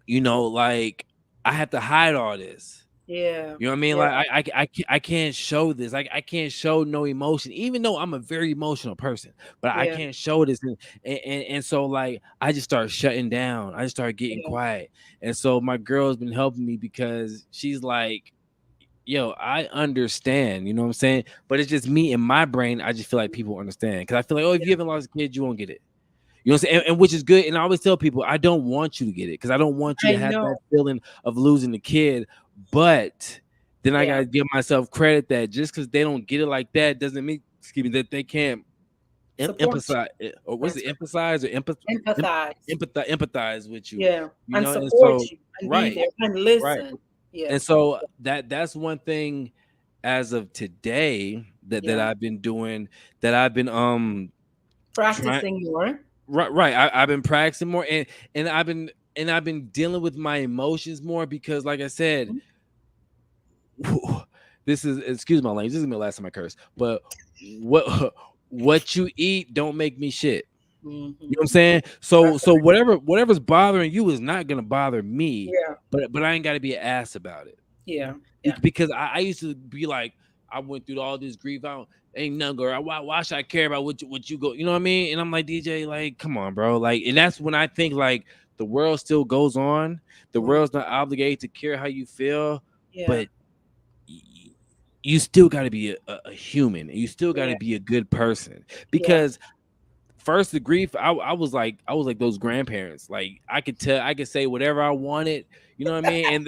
like, I have to hide all this. yeah, You know what I mean? yeah, Like, I can't show this. Like, I can't show no emotion, even though I'm a very emotional person. But I yeah, can't show this, and so, like, I just start shutting down. I just start getting yeah, quiet, and so my girl's been helping me, because she's like, "Yo, I understand." You know what I'm saying? But it's just me in my brain. I just feel like people understand, because I feel like, oh, if you yeah. haven't lost a kid, you won't get it. You know what I'm saying? And which is good. And I always tell people, I don't want you to get it, because I don't want you to I have that know. feeling of losing the kid. But then I Yeah. gotta give myself credit that just because they don't get it like that doesn't mean, excuse me, that they can't Support empathize, you. or what's That's it, right. emphasize or Empathize. empathize with you, Yeah. And and support so, you and be right, there and right. listen. Yeah. And so that's one thing as of today that Yeah. I've been doing, that I've been trying. Practicing more. Right, right. I've been practicing more, and I've been dealing with my emotions more, because, like I said, this is, excuse my language. This is gonna be the last time I curse. But what what you eat don't make me shit. You know what I'm Mm-hmm. saying? So That's so right. whatever's bothering you is not gonna bother me. Yeah. But I ain't got to be an ass about it. Yeah. Yeah. Because I used to be like, I went through all this grief. I don't, ain't nothing, girl. Why should I care about what you go? You know what I mean? And I'm like, DJ, like, come on, bro. Like, and that's when I think, like, the world still goes on. The Mm. world's not obligated to care how you feel, Yeah. but y- you still got to be a human, and you still got Yeah. to be a good person, Yeah. because first the grief, I was like those grandparents. Like, I could say whatever I wanted. You know what I mean? And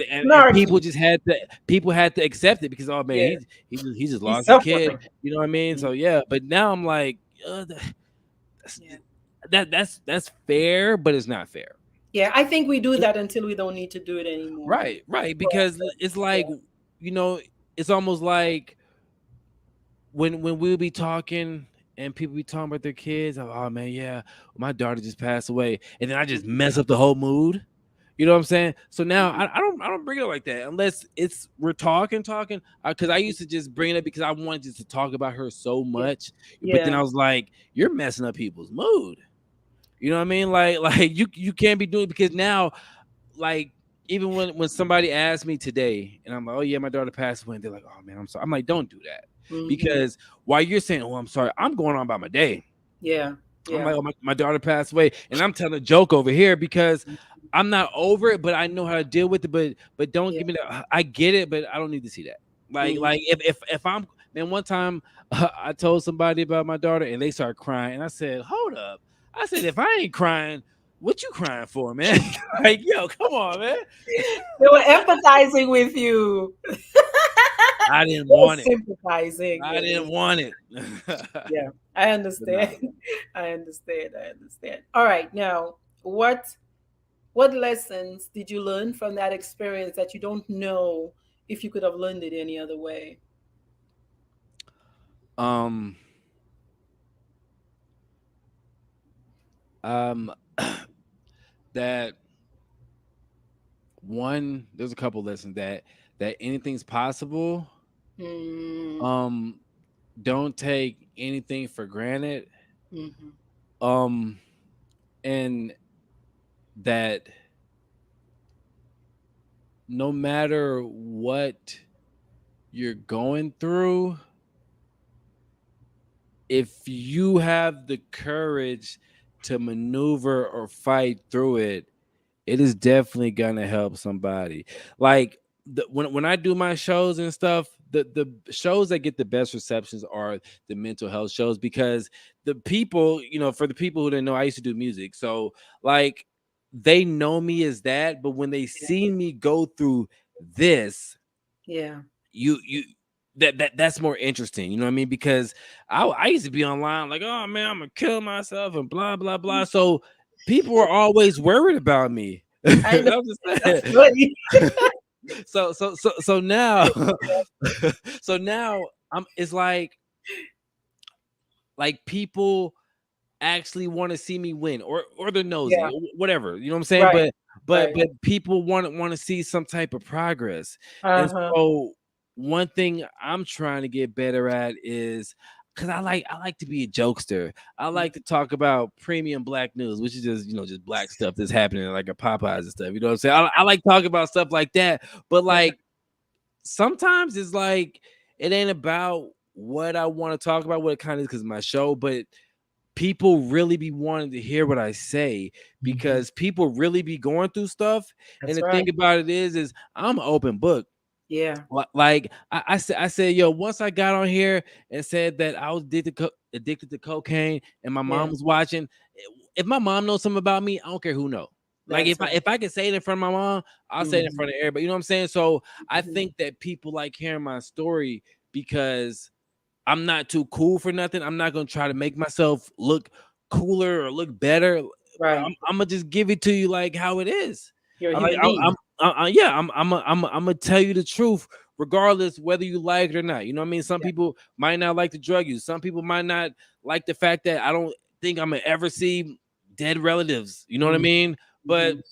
people Snarky. just had to accept it, because, oh man, Yeah. he just He's lost his kid. suffering. You know what I mean? Mm. So yeah, but now I'm like, that's Yeah. that's fair, but it's not fair. Yeah. I think we do that until we don't need to do it anymore. Right, right, For because ourselves. it's Yeah. like, you know, it's almost like when we'll be talking, and people be talking about their kids. Oh man, yeah, my daughter just passed away, and then I just Mhm. mess up the whole mood. You know what I'm saying? So now Mhm. I don't bring it up like that, unless it's we're talking, because I used to just bring it up because I wanted just to talk about her so Yeah. much. But then Yeah. I was like, you're messing up people's mood. You know what I mean? Like, you can't be doing, because now, like, even when somebody asked me today, and I'm like, oh yeah, my daughter passed away, and they're like, oh man, I'm sorry. I'm like, don't do that, Hmm. because while you're saying, oh, I'm sorry, I'm going on about my day. Yeah. I'm Yeah. like, oh, my daughter passed away, and I'm telling a joke over here, because I'm not over it, but I know how to deal with it. But don't Yeah. give me that. I get it, but I don't need to see that. Like, Hmm. if I'm, man, one time, I told somebody about my daughter, and they started crying, and I said, hold up. I said, if I ain't crying, what you crying for, man? Like, yo, come on, man. They were empathizing with you. I didn't They're want it. sympathizing. I didn't want it. Yeah, I But nah. understand. I understand. I understand. All right, now what lessons did you learn from that experience that you don't know if you could have learned it any other way? Um, um, that one, there's a couple lessons, that that anything's possible. Mm, Um, don't take anything for granted. mm-hmm. Um, and that no matter what you're going through, if you have the courage to maneuver or fight through it, it is definitely gonna help somebody. Like when I do my shows and stuff, the shows that get the best receptions are the mental health shows, because the people, for the people who didn't know, I used to do music, so like they know me as that. But when they Yeah, see me go through this, yeah, you that's more interesting, you know what I mean? Because I used to be online like, oh man, I'm gonna kill myself and blah blah blah. So people were always worried about me. I know. I'm just That's saying. funny. So now so now it's like people actually want to see me win, or they're nosy, Yeah, or whatever, you know what I'm saying? right, But right. people want to see some type of progress. And Uh-huh. so one thing I'm trying to get better at is, because I like to be a jokester. I like to talk about premium black news, which is just, just black stuff that's happening like a Popeyes and stuff, you know what I'm saying? I like talking about stuff like that. But Uh-huh. like sometimes it's like it ain't about what I want to talk about, what it kind of is, because my show, but people really be wanting to hear what I say, Mhm. because people really be going through stuff. And That's the thing right. about it is I'm an open book. Yeah. Like I said, yo, once I got on here and said that I was addicted to cocaine, and my Yeah. mom was watching. If my mom knows something about me, I don't care who know. Like That's if I right. if I can say it in front of my mom, I'll say it in Mhm. front of everybody. You know what I'm saying? So I Mhm. think that people like hearing my story, because I'm not too cool for nothing. I'm not gonna try to make myself look cooler or look better. Right. I'm gonna just give it to you like how it is. You're a I like human being. yeah. I'm gonna tell you the truth, regardless whether you like it or not. You know what I mean? Some Yeah. people might not like to drug you. Some people might not like the fact that I don't think I'm gonna ever see dead relatives. You know what I Mhm. mean? But Mhm.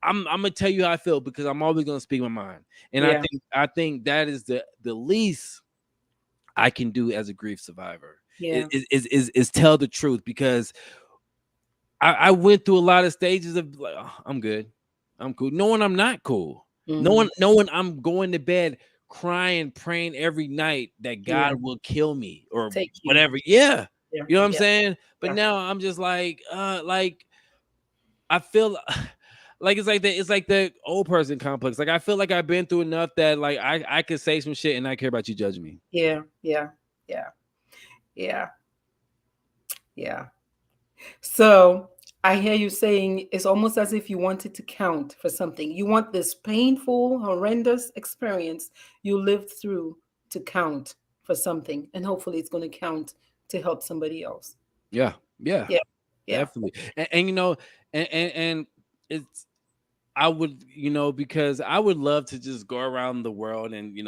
I'm gonna tell you how I feel, because I'm always gonna speak my mind. And I Yeah. think I think that is the least I can do as a grief survivor, Yeah. is tell the truth, because I went through a lot of stages of like, "Oh, I'm good, I'm cool," knowing I'm not cool, Mhm. knowing I'm going to bed crying, praying every night that Yeah. God will kill me or Take you. whatever. Yeah, Yeah. you know what I'm Yeah. saying. But Yeah. now I'm just like I feel like it's like the old person complex. Like I feel like I've been through enough that like I could say some shit and not care about you judging me. Yeah. Yeah. Yeah. Yeah. Yeah. So I hear you saying it's almost as if you wanted to count for something. You want this painful, horrendous experience you lived through to count for something, and hopefully it's going to count to help somebody else. Yeah, yeah. Yeah. Yeah. Definitely. And and it's I would, because I would love to just go around the world and,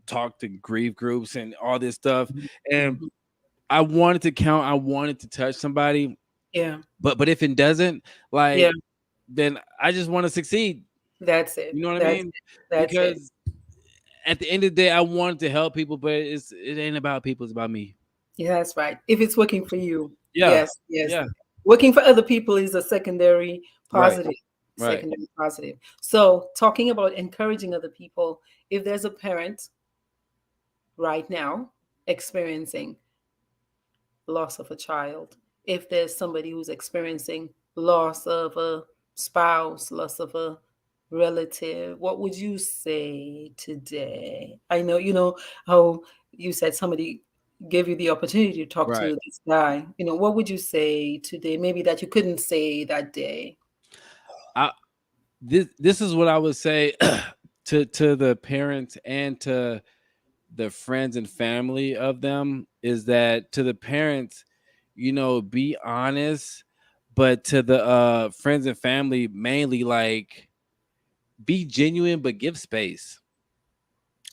talk to grief groups and all this stuff. Mhm. And Mhm. I wanted to count, I wanted to touch somebody, Yeah. but if it doesn't, Yeah. like, then I just want to succeed. That's it. You know what I That's mean? it. That's it. Because at the end of the day, I wanted to help people, but it ain't about people, it's about me. Yeah, that's right. If it's working for you, Yeah. yes, yes. Yeah. Working for other people is a secondary Right. positive. Right. Secondary positive. So, talking about encouraging other people, if there's a parent right now experiencing loss of a child, if there's somebody who's experiencing loss of a spouse, loss of a relative, what would you say today? I know, how you said somebody gave you the opportunity to talk Right. to this guy. What would you say today? Maybe that you couldn't say that day. I this is what I would say to the parents and to the friends and family of them, is that to the parents, be honest, but to the friends and family mainly, like, be genuine, but give space.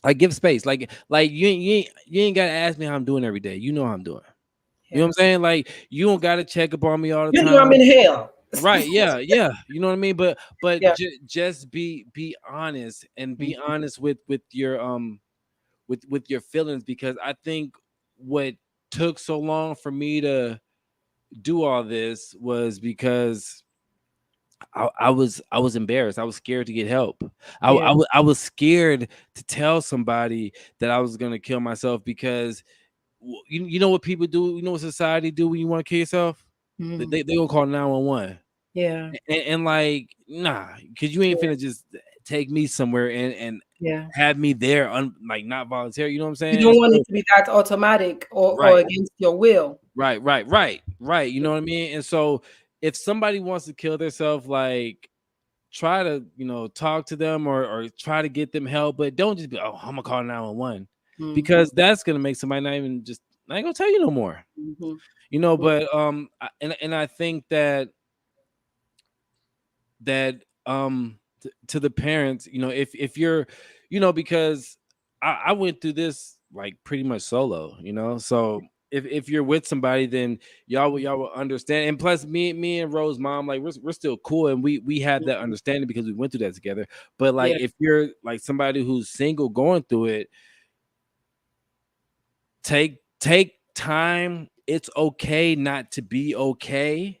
Like, give space. Like you ain't gotta ask me how I'm doing every day. You know how I'm doing. You know what Yeah. I'm saying? Like, you don't gotta check up on me all the You know I'm time. in hell. Right, yeah, yeah, you know what I mean, but Yeah. just be honest, and be Mhm. honest with your feelings, because I think what took so long for me to do all this was because I was embarrassed. I was scared to get help. Yeah. I was scared to tell somebody that I was gonna kill myself, because you know what people do. You know what society do when you want to kill yourself? Mhm. They gonna call 911, Yeah. and like, nah, because you ain't Yeah. finna just take me somewhere and Yeah. have me there like not volunteer. You know what I'm You saying? don't And want so, it to be that automatic or right, against your will. right. You know what I mean? And so if somebody wants to kill themselves, like, try to, talk to them, or try to get them help, but don't just be, oh, I'm gonna call 911, Mhm. because that's gonna make somebody not even gonna tell you no more. Mhm. Mhm. But and I think to the parents, if you're, because I went through this like pretty much solo, so if you're with somebody, then y'all will understand. And plus, me and Rose mom, like, we're still cool, and we had that Mhm. understanding because we went through that together. But like, Yeah. if you're like somebody who's single going through it, take time. It's okay not to be okay.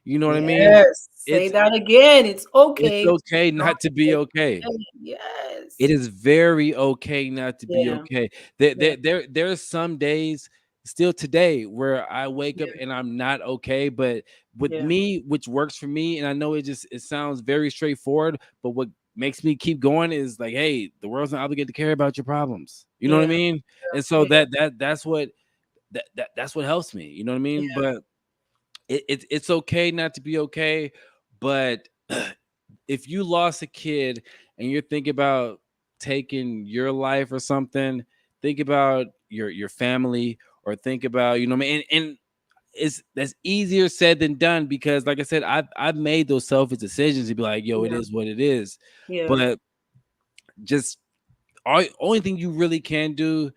You know what I mean? Yes. Say It's that again. It's it's okay to okay not not to be be okay. okay. It Yes. is very okay not to be Yeah. okay. Yeah. There's some days still today where I wake up Yeah. and I'm not okay, but with Yeah. me, which works for me, and I know it sounds very straightforward, but what makes me keep going is like, hey, the world's not obligated to care about your problems. You know what I Yeah. mean? And so Yeah. that's what helps me. You know what I Yeah. mean? But it's okay not to be okay, but if you lost a kid and you're thinking about taking your life or something, think about your family, or think about, what I mean. And that's easier said than done, because like I said, I've made those selfish decisions to be like, yo, it Yeah. is what it is. Yeah. But just only thing you really can do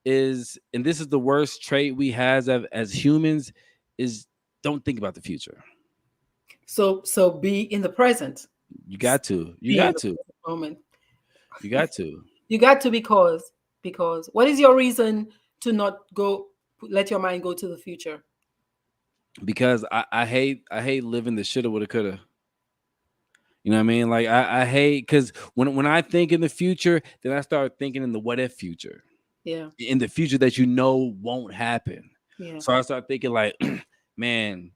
is, and this is the worst trait we have as humans, is don't think about the future. So be in the present. You got to. You Be in got the to. present moment. You got to. You got to, because what is your reason to not go let your mind go to the future? Because I hate living the shoulda woulda coulda. You know what I mean? Like, I hate, because when I think in the future, then I start thinking in the what if future, Yeah. in the future that won't happen. Yeah. So I start thinking like, man,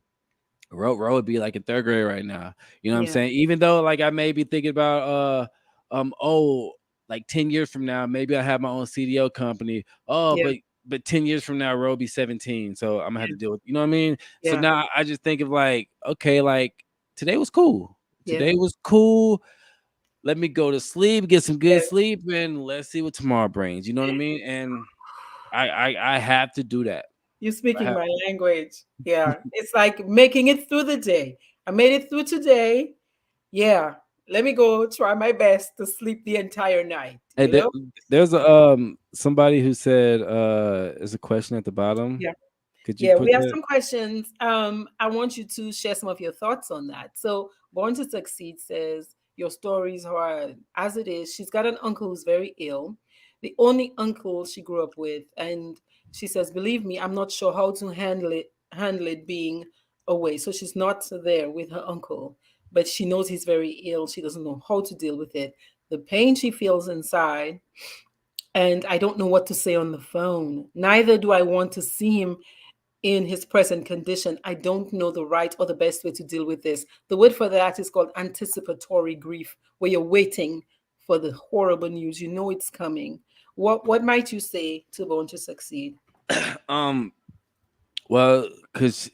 Ro would be like in third grade right now. You know what I'm Yeah. saying? Even though like I may be thinking about oh, like 10 years from now, maybe I have my own CDO company. Oh, Yeah. but 10 years from now, Ro be 17. So I'm gonna have to deal with, you know what I mean? So Yeah. now I just think of like, okay, like today was cool. Yeah. Today was cool. Let me go to sleep, get some good Yes. sleep, and let's see what tomorrow brings. You know what I mean? And I have to do that. You're I speaking have my language. Yeah. It's like making it through the day. I made it through today. Yeah. Let me go try my best to sleep the entire night, Hey, you know? there's a somebody who said there's a question at the bottom. Yeah. Could you Yeah, put we have that? some questions. I want you to share some of your thoughts on that. So, Born to Succeed says your stories are as it is. She's got an uncle who's very ill, the only uncle she grew up with, and she says, "Believe me, I'm not sure how to handle it being away." So she's not there with her uncle, but she knows he's very ill. She doesn't know how to deal with it. The pain she feels inside, and I don't know what to say on the phone. Neither do I want to see him in his present condition. I don't know the right or the best way to deal with this. The word for that is called anticipatory grief, where you're waiting for the horrible news. You know it's coming. What might you say to Born to Succeed? um, well, because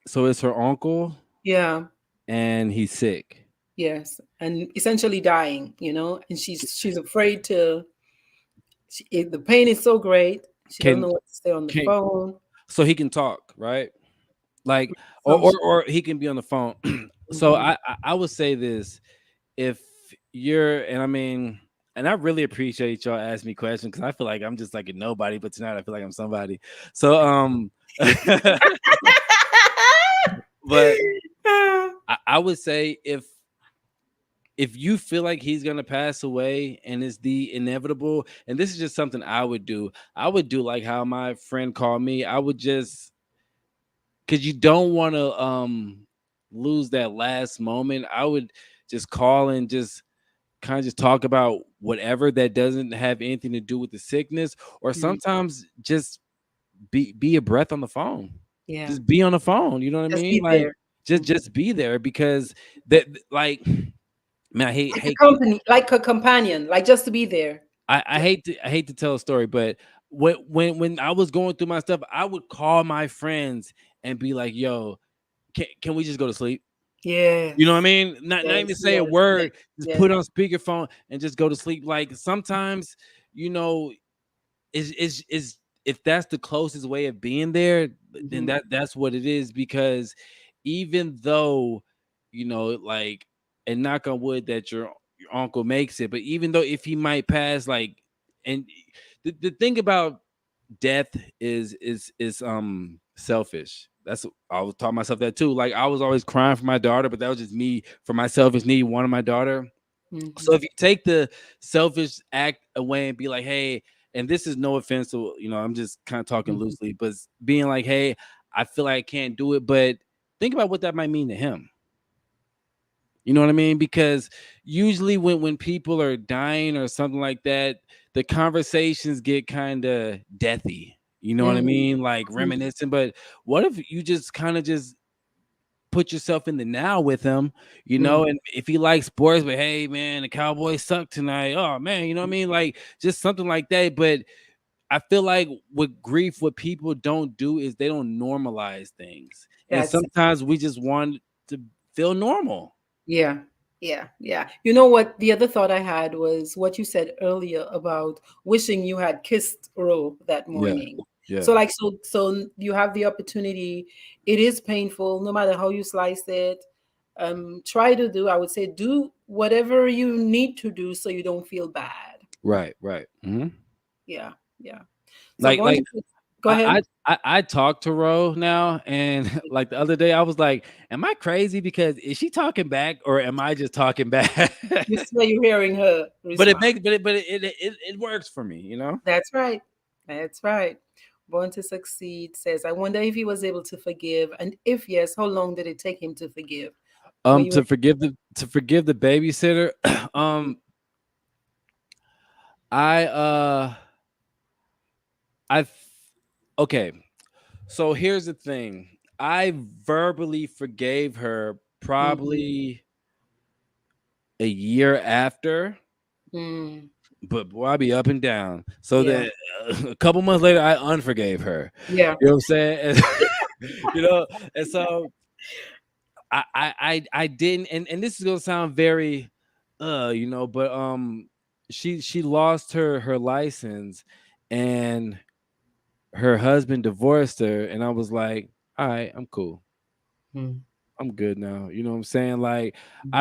so it's her uncle Yeah, and he's sick. yes, and essentially dying. And she's afraid to. The pain is so great. She doesn't Can know what to say on the can phone. so he can talk, right? Like, or Some. or he can be on the phone. So Mhm. I would say this: if you're, and I mean, and I really appreciate y'all asking me questions, because I feel like I'm just like a nobody, but tonight I feel like I'm somebody. So but I would say if you feel like he's gonna pass away and it's the inevitable, and this is just something I would do like how my friend called me. I would just, because you don't want to lose that last moment. I would just call and just kind of just talk about whatever that doesn't have anything to do with the sickness, or Mm. sometimes just be a breath on the phone. Yeah. Just be on the phone. You know what I Just mean? be Like there. Mhm. just be there, because that, like, man, Like a company, like a companion, like just to be there. I Yeah. hate to tell a story, but when I was going through my stuff, I would call my friends and be like, "Yo, can we just go to sleep?" You know what I Yes. mean? Not even Yes. say a Yes. Yes. word, just Yes. put on speakerphone and just go to sleep. Like sometimes, you know, is if that's the closest way of being there, then Hmm. that's what it is. Because even though, like, and knock on wood that your uncle makes it, but even though if he might pass, like, and the thing about death is selfish. That's, I was taught myself that too. Like, I was always crying for my daughter, but that was just me for my selfish need, wanting my daughter. So Hmm. if you take the selfish act away and be like, hey, and this is no offense to, I'm just kind of talking Hmm. loosely, but being like, hey, I feel like I can't do it, but think about what that might mean to him. You know what I mean? Because usually when people are dying or something like that, the conversations get kind of deathy. You know what I Hmm. mean? Like reminiscing. But what if you just kind of just put yourself in the now with him, Hmm. and if he likes sports, but hey man, the Cowboys suck tonight. Oh man, you know what I mean? Like just something like that. But I feel like with grief, what people don't do is they don't normalize things. And That's sometimes we just want to feel normal. Yeah, yeah, yeah. You know what? The other thought I had was what you said earlier about wishing you had kissed Ro that Yeah. morning. Yeah. So you have the opportunity. It is painful, no matter how you slice it. Try to do, I would say, do whatever you need to do so you don't feel bad. Right, right. Yeah, yeah. So Like going like to go I ahead. I I talk to Ro now, and like the other day, I was like, "Am I crazy? Because is she talking back, or am I just talking back?" You swear you're hearing her But it respond. makes, but it works for me, you know. That's right. That's right. Born to Succeed says, I wonder if he was able to forgive. And if yes, how long did it take him to forgive? Were you To forgive the babysitter. um, I I okay. So here's the thing. I verbally forgave her mm-hmm. probably a year after, Mm, but boy, I be up and down. So yeah. that a couple months later, I unforgave her. Yeah. You know what I'm saying? You know, and so I didn't, and this is gonna sound very, but she lost her license, and her husband divorced her, and I was like, all right, I'm cool. Mm, I'm good now. You know what I'm saying? Like, mhm.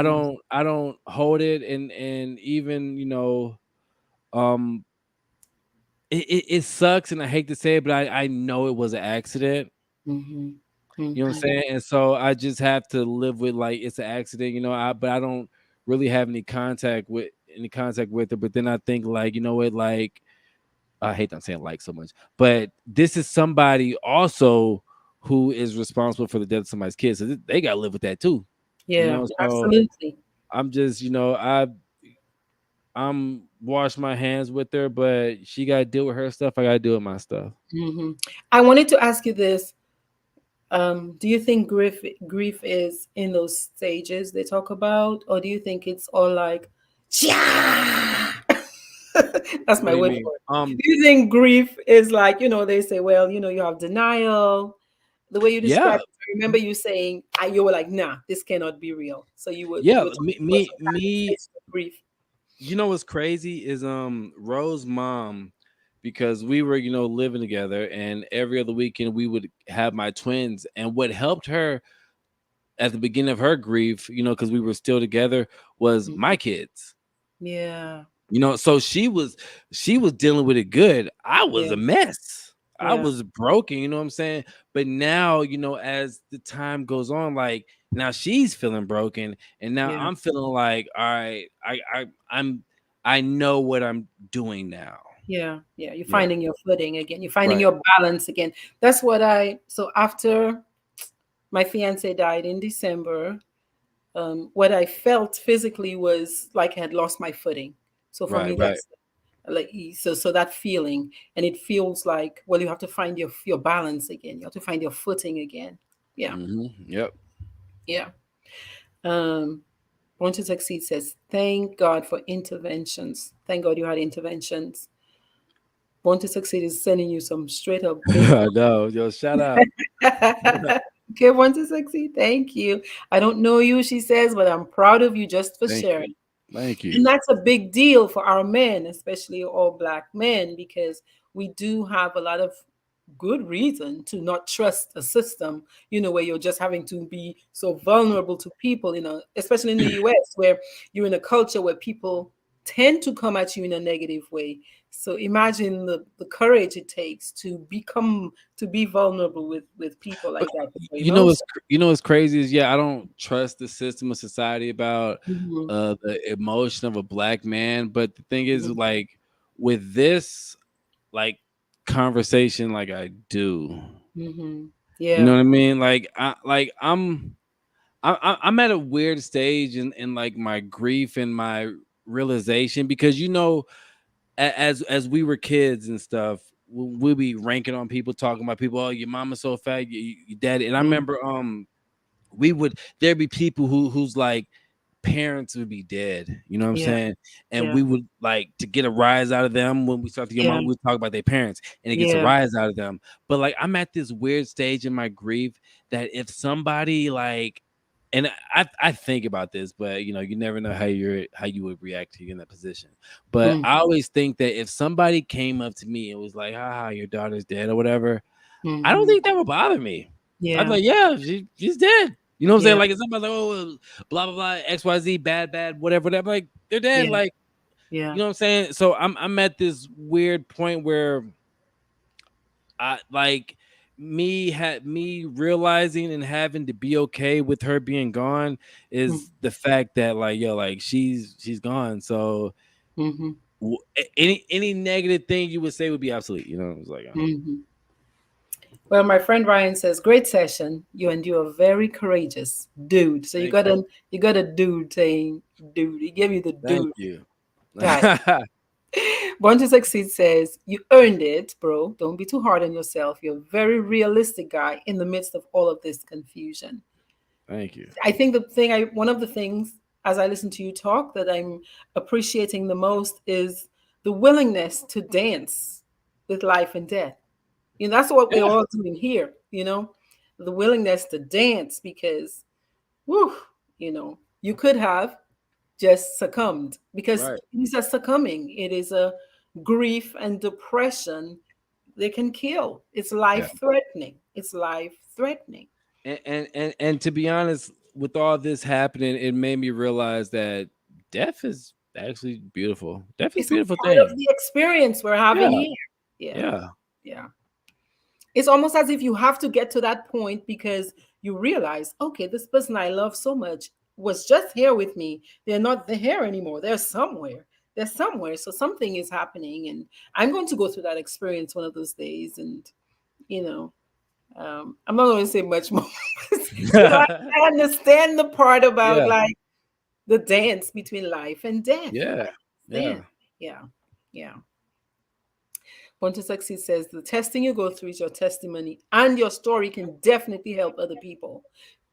I don't hold it, and even, um it sucks, and I hate to say it, but I know it was an accident. Mhm. You know what I'm Mhm. saying? And so I just have to live with, like, it's an accident, but I don't really have any contact with her. But then I think, like, you know what, like, I hate that I'm saying like so much, but this is somebody also who is responsible for the death of somebody's kids. So they gotta live with that too. You Yeah, know, so absolutely. I'm just, I'm wash my hands with her, but she gotta deal with her stuff. I gotta deal with my stuff. Hmm. I wanted to ask you this. Do you think grief is in those stages they talk about, or do you think it's all like, yeah? That's What my do you word mean? for it. Do you think grief is like, they say, well, you have denial. The way you Yeah, described it, I remember you saying, you were like, nah, this cannot be real. So you yeah. were talking about Me, some kind of me. stage of grief. You know what's crazy is Rose's mom, because we were, living together, and every other weekend we would have my twins, and what helped her at the beginning of her grief, because we were still together, was Mm. my kids. Yeah, So she was dealing with it good. I was yeah, a mess. I yeah. was broken, you know what I'm saying? But now, as the time goes on, like, Now she's feeling broken, and now Yeah. I'm feeling like, all right, I know what I'm doing now. Yeah. Yeah. You're Yeah. finding your footing again. You're finding Right. your balance again. That's what so after my fiance died in December, what I felt physically was like I had lost my footing. So for Right. me, Right. that's like so that feeling, and it feels like, well, you have to find your balance again. You have to find your footing again. Yeah, Yep. yeah. Um, Born to Succeed says, "Thank God for interventions. Thank God you had interventions." Born to Succeed is sending you some straight up big love. No, yo, shout out. Okay, Born to Succeed. Thank you. I don't know you, she says, but I'm proud of you just for Thank you. sharing. Thank And you. that's a big deal for our men, especially all Black men, because we do have a lot of good reason to not trust a system, where you're just having to be so vulnerable to people, especially in the US, where you're in a culture where people tend to come at you in a negative way. So imagine the courage it takes to be vulnerable with people But like that. you know what's crazy is, yeah, I don't trust the system of society about Mhm, the emotion of a black man. But the thing is, mhm, like, with this, like, conversation, like, I do. mhm. You know Yeah. what I mean? Like, I'm at a weird stage in like my grief and my realization, because as we were kids and stuff, we'll be ranking on people, talking about people. Oh, your mama's so fat, your daddy. And I Mm, remember, there'd be people who's like parents would be dead. You know what I'm yeah. saying? And Yeah. we would like to get a rise out of them when we start to get Yeah. mom. We talk about their parents, and it gets a Yeah. rise out of them. But like, I'm at this weird stage in my grief that if somebody like, and I think about this, but you never know how you would react to you in that position. But Mm, I always think that if somebody came up to me and was like, "Haha, your daughter's dead" or whatever, I don't mhm. think that would bother me. I'd be Yeah. like, "Yeah, she's dead." You know what I'm saying? Yeah. Like, if somebody's like, "Oh, blah blah blah, XYZ, bad, whatever, whatever," like, they're dead. Yeah. Like, Yeah. you know what I'm saying? So I'm at this weird point where I like me realizing and having to be okay with her being gone Mm, is the fact that, like, yo, like, she's gone. So mhm. any negative thing you would say would be obsolete. It's like, Mhm. Well, my friend Ryan says, "Great session. You and you are very courageous, dude." So you thank got you, a dude saying, "Dude." He gave you the thank dude you. tag. Born to Succeed says, "You earned it, bro. Don't be too hard on yourself. You're a very realistic guy in the midst of all of this confusion." Thank you. I think one of the things as I listen to you talk that I'm appreciating the most is the willingness to dance with life and death. That's what we're Yeah, all doing here, the willingness to dance because, whew, you could have just succumbed because right. it's a succumbing. It is a grief and depression. They can kill. It's Yeah. life threatening. It's life threatening. And to be honest, with all this happening, it made me realize that death is actually beautiful. Death is a It's a beautiful part of thing. the experience we're having Yeah, here. Yeah. yeah, Yeah. It's almost as if you have to get to that point because you realize, okay, this person I love so much was just here with me. They're not here anymore. They're somewhere. They're somewhere. So something is happening. And I'm going to go through that experience one of those days. And, you know, I'm not going to say much more. I understand the part about yeah, like the dance between life and death. yeah, I yeah. understand. Yeah. Yeah. Born to Succeed says the testing you go through is your testimony, and your story can definitely help other people.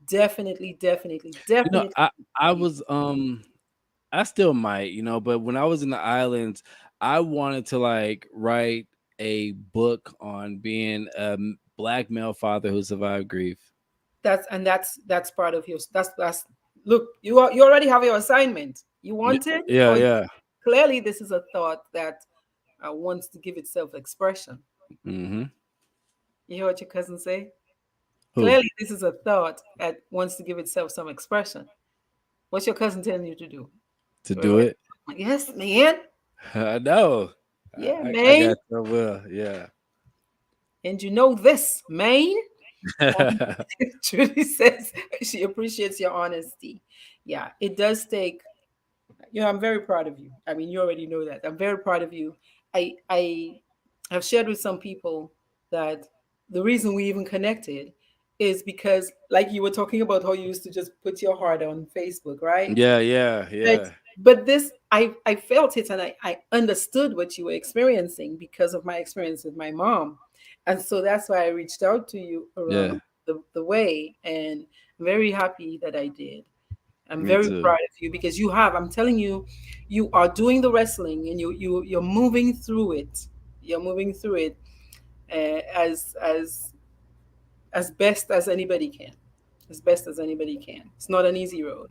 Definitely, definitely, definitely. I was I still might, but when I was in the islands, I wanted to like write a book on being a black male father who survived grief. That's part of your that's look, you already have your assignment. You Y- want it, Yeah, or yeah. clearly this is a thought that wants to give itself expression. Mm-hmm. You hear what your cousin say? Who Clearly, this is a thought that wants to give itself some expression. What's your cousin telling you to do? to Wait, do wait. it? Yes, man. I know. Yeah, I man. got so well. Yeah. And you know this, man. Um, Trudy says she appreciates your honesty. Yeah, it does take, I'm very proud of you. I mean, you already know that. I'm very proud of you. I have shared with some people that the reason we even connected is because, like you were talking about how you used to just put your heart on Facebook, right? Yeah, yeah, But yeah, this, I felt it, and I understood what you were experiencing because of my experience with my mom. And so that's why I reached out to you yeah. around the way, and I'm very happy that I did. I'm Me very too. proud of you because I'm telling you, you are doing the wrestling, and you're moving through it. You're moving through it, as best as anybody can. As best as anybody can. It's not an easy road.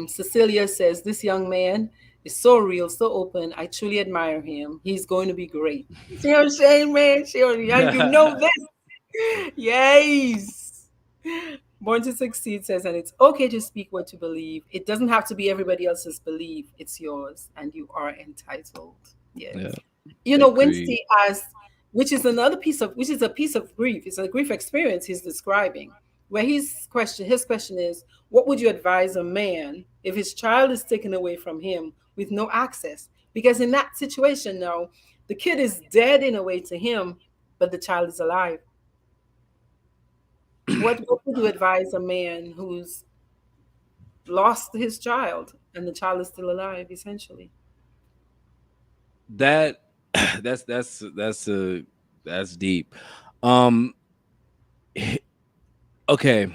Cecilia says, this young man is so real, so open. I truly admire him. He's going to be great. See what I'm saying, man? And you know this. Yes. Born to Succeed says, and it's okay to speak what you believe. It doesn't have to be everybody else's belief. It's yours, and you are entitled. Yeah. Yeah, agreed. Winsty asked, which is a piece of grief. It's a grief experience he's describing, where his question is, what would you advise a man if his child is taken away from him with no access? Because in that situation now, the kid is dead in a way to him, but the child is alive. What would you advise a man who's lost his child and the child is still alive, essentially? That that's deep. Um, okay.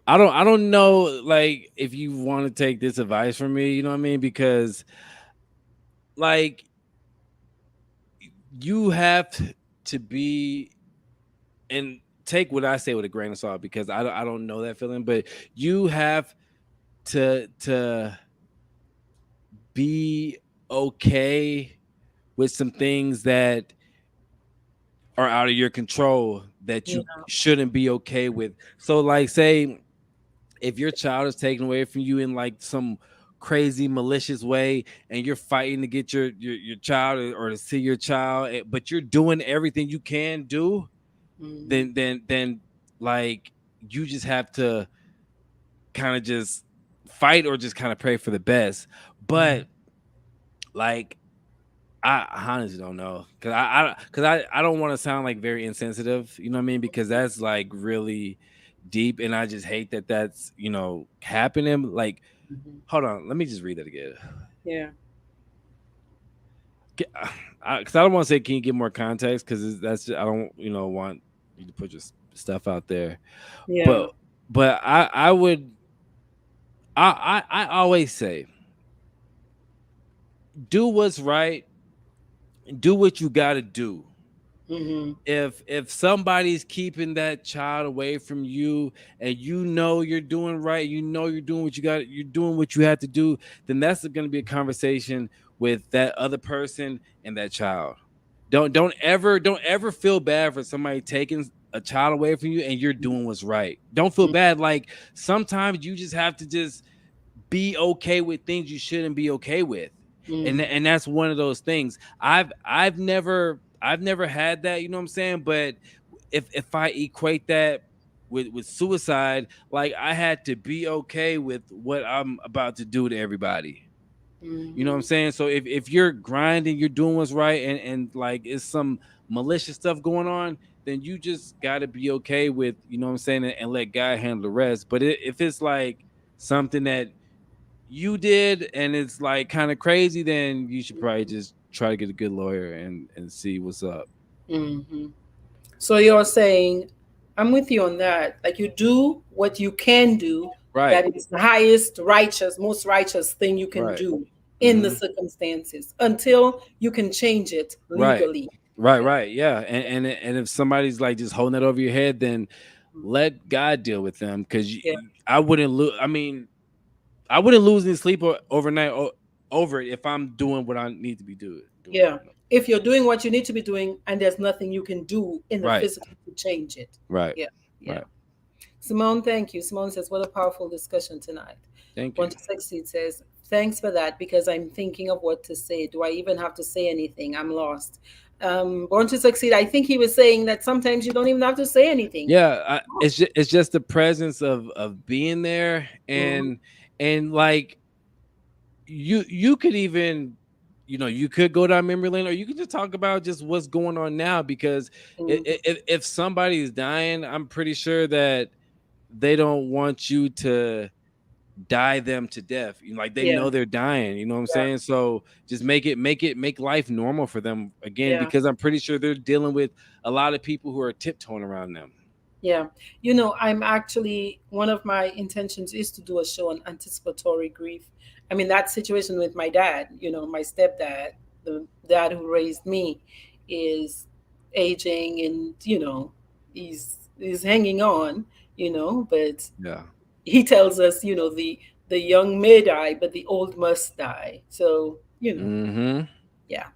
I don't know like if you want to take this advice from me, you know what I mean? Because like you have to be and take what I say with a grain of salt because I don't know that feeling, but you have to be okay with some things that are out of your control that Yeah. you shouldn't be okay with. So like say if your child is taken away from you in like some crazy malicious way and you're fighting to get your child or to see your child but you're doing everything you can do, Mm-hmm. then like you just have to kind of just fight or just kind of pray for the best. But like I honestly don't know because I don't want to sound like very insensitive, you know what I mean? Because that's like really deep, and I just hate that that's happening. Like, Mm-hmm. hold on, let me just read that again. Yeah. Because I don't want to say, can you get more context? Because I don't want you to put your stuff out there, Yeah. but I would I always say do what's right, do what you got to do. Mm-hmm. If somebody's keeping that child away from you and you're doing right, you're doing what you're doing what you have to do, then that's going to be a conversation with that other person and that child. Don't ever feel bad for somebody taking a child away from you and you're doing what's right. Don't feel bad. Like sometimes you just have to just be okay with things you shouldn't be okay with. And Mm-hmm. and that's one of those things. I've never had that, you know what I'm saying? But if I equate that with suicide, like I had to be okay with what I'm about to do to everybody. You know what I'm Mm-hmm. saying? So if you're grinding, you're doing what's right and like it's some malicious stuff going on, then you just got to be okay with, you know what I'm saying, and let God handle the rest. But if it's like something that you did and it's like kind of crazy, then you should probably just try to get a good lawyer and see what's up. Mm-hmm. So you're saying, I'm with you on that. Like you do what you can do, Right. that is the highest righteous, most righteous thing you can Right. do in the Hmm. circumstances until you can change it Right. legally. Right. Yeah. Right. Yeah. And if somebody's like just holding that over your head, then let God deal with them because Yeah. I wouldn't lose. I mean, I wouldn't lose any sleep overnight over it if I'm doing what I need to be doing. Yeah. If you're doing what you need to be doing and there's nothing you can do in the Right. physical to change it. Right. Yeah. Yeah. Right. Simone, thank you. Simone says, what a powerful discussion tonight. Thank Want you. to Succeed says, thanks for that because I'm thinking of what to say. Do I even have to say anything? I'm lost. Born to Succeed, I think he was saying that sometimes you don't even have to say anything. Yeah, it's just the presence of being there, Mhm. and like you could even, you could go down memory lane, or you could just talk about just what's going on now, because Mhm. if somebody's dying, I'm pretty sure that they don't want you to die them to death. Like, they Yeah, know they're dying, you know what I'm yeah, saying? So just make life normal for them again, yeah. because I'm pretty sure they're dealing with a lot of people who are tiptoeing around them. Yeah. I'm actually, one of my intentions is to do a show on anticipatory grief. I mean, that situation with my dad, my stepdad, the dad who raised me, is aging, and, he's hanging on, but Yeah. he tells us, the young may die, but the old must die. So, Mm-hmm. yeah.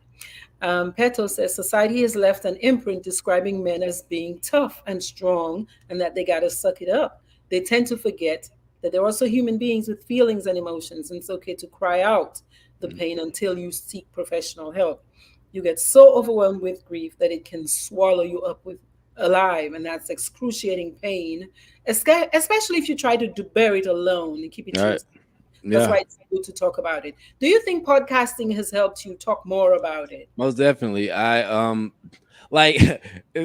Peto says society has left an imprint describing men as being tough and strong and that they got to suck it up. They tend to forget that they're also human beings with feelings and emotions, and it's okay to cry out the pain until you seek professional help. You get so overwhelmed with grief that it can swallow you up with alive, and that's excruciating pain, especially if you try to bury it alone and keep it All to right. yourself. That's Yeah. why it's good to talk about it. Do you think podcasting has helped you talk more about it? Most definitely. Like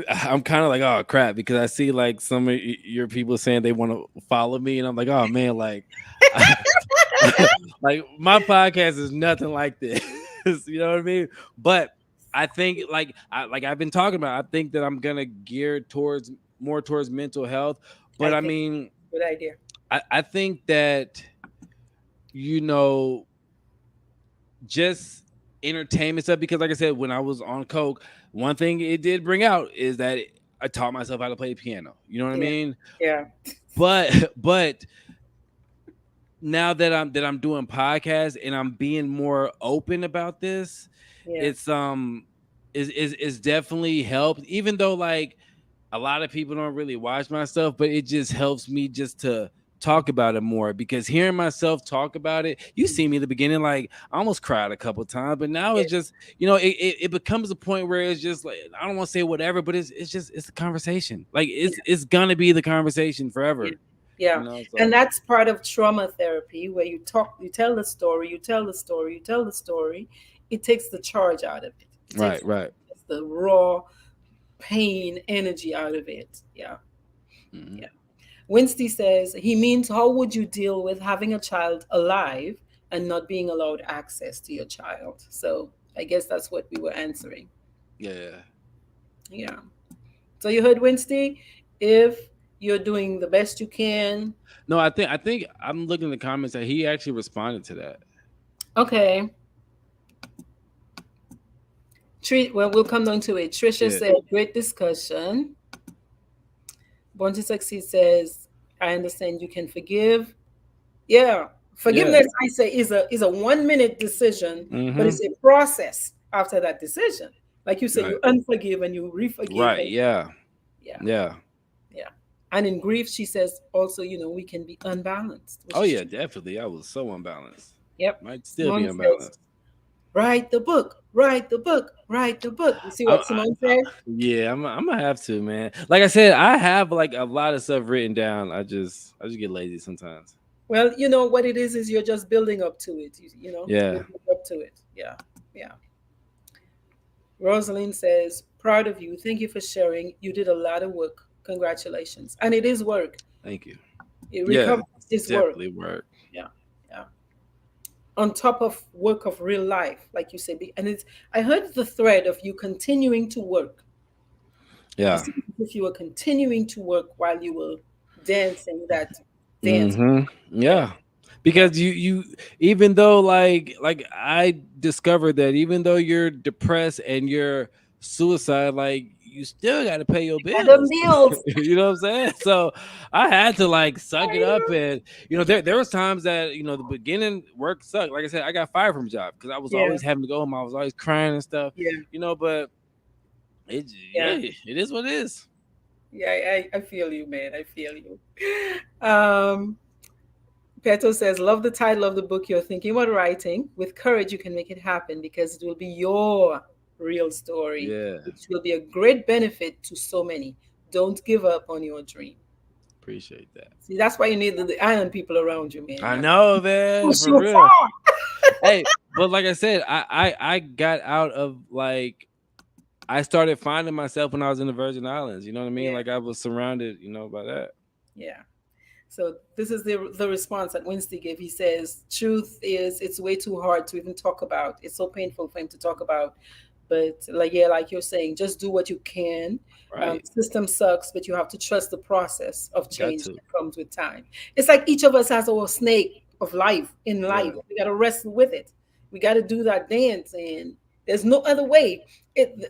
I'm kind of like, oh crap, because I see like some of your people saying they want to follow me, and I'm like, oh man, like like my podcast is nothing like this. You know what I mean? But I think, like I've been talking about, I think that I'm gonna gear towards more towards mental health. I But I think mean, good idea. I think that, you know just entertainment stuff, because like I said, when I was on coke, one thing it did bring out is that I taught myself how to play piano, you know what I Yeah, mean? yeah, But now that I'm doing podcasts and I'm being more open about this, yeah, it's is definitely helped, even though like a lot of people don't really watch my stuff, but it just helps me just to talk about it more, because hearing myself talk about it, you see me in the beginning, like I almost cried a couple times, but now yeah, it's just, it becomes a point where it's just like, I don't want to say whatever, but it's a conversation. Like it's gonna be the conversation yeah, forever, yeah. And so that's part of trauma therapy, where you talk, you tell the story, you tell the story, you tell the story. It takes the charge out of it. It takes right, right. the raw pain energy out of it. Yeah, Mhm. yeah. Winsty says he means, how would you deal with having a child alive and not being allowed access to your child? So I guess that's what we were answering. Yeah. Yeah. So you heard Winsty. If you're doing the best you can, No, I think I'm looking at the comments that he actually responded to that. okay. Well, we'll come down to it. Trisha Yeah. said, great discussion. Born to Succeed says, I understand you can forgive. Yeah. Yeah. Forgiveness, I say, is a 1 minute decision, but Mm-hmm. it's a process after that decision. Like you say, Right. you unforgive and you re-forgive. Right. Yeah. Yeah, Yeah. yeah. And in grief, she says also, we can be unbalanced, which Oh is yeah, true. definitely. I was so unbalanced. Yep. Might still be Simone says, unbalanced. write the book, write the book, write the book. You see I, what I, Simone I, said? yeah, I'm gonna have to, man. Like I said, I have like a lot of stuff written down. I just get lazy sometimes. Well, you know what it is you're just building up to it. You Yeah. build up to it. Yeah, yeah. Rosalind says, proud of you. Thank you for sharing. You did a lot of work. Congratulations. And it is work. Thank you. It Yeah, recovery it's is work. definitely work. Yeah, yeah. On top of work of real life, like you said. And it's I heard the thread of you continuing to work. Yeah. It's as if you were continuing to work while you were dancing that dance. Mm-hmm. Yeah, Yeah. yeah. Because you even though like I discovered that even though you're depressed and you're suicide, like you still got to pay your Adam bills. Mills. You know what I'm saying? So I had to like suck it up, I and there was times that the beginning work sucked. Like I said, I got fired from a job because I was Yeah, always having to go home. I was always crying and stuff. yeah, But it yeah. yeah, it is what it is. Yeah, I feel you, man. I feel you. Peto says, love the title of the book you're thinking about writing. With courage, you can make it happen because it will be your real story, Yeah. which will be a great benefit to so many. Don't give up on your dream. Appreciate that. See, that's why you need the island people around you, man. I know, man, Push for you real. far. Hey, but like I said, I got out of like I started finding myself when I was in the Virgin Islands. You know what I mean? Yeah, Like I was surrounded, by that. yeah. So this is the response that Winston gave. He says, "Truth is, it's way too hard to even talk about. It's so painful for him to talk about. But like yeah, like you're saying, just do what you can. Right. The system sucks, but you have to trust the process of Got change to. that comes with time. It's like each of us has our snake of life in life. Yeah. We got to wrestle with it. We got to do that dance, and there's no other way.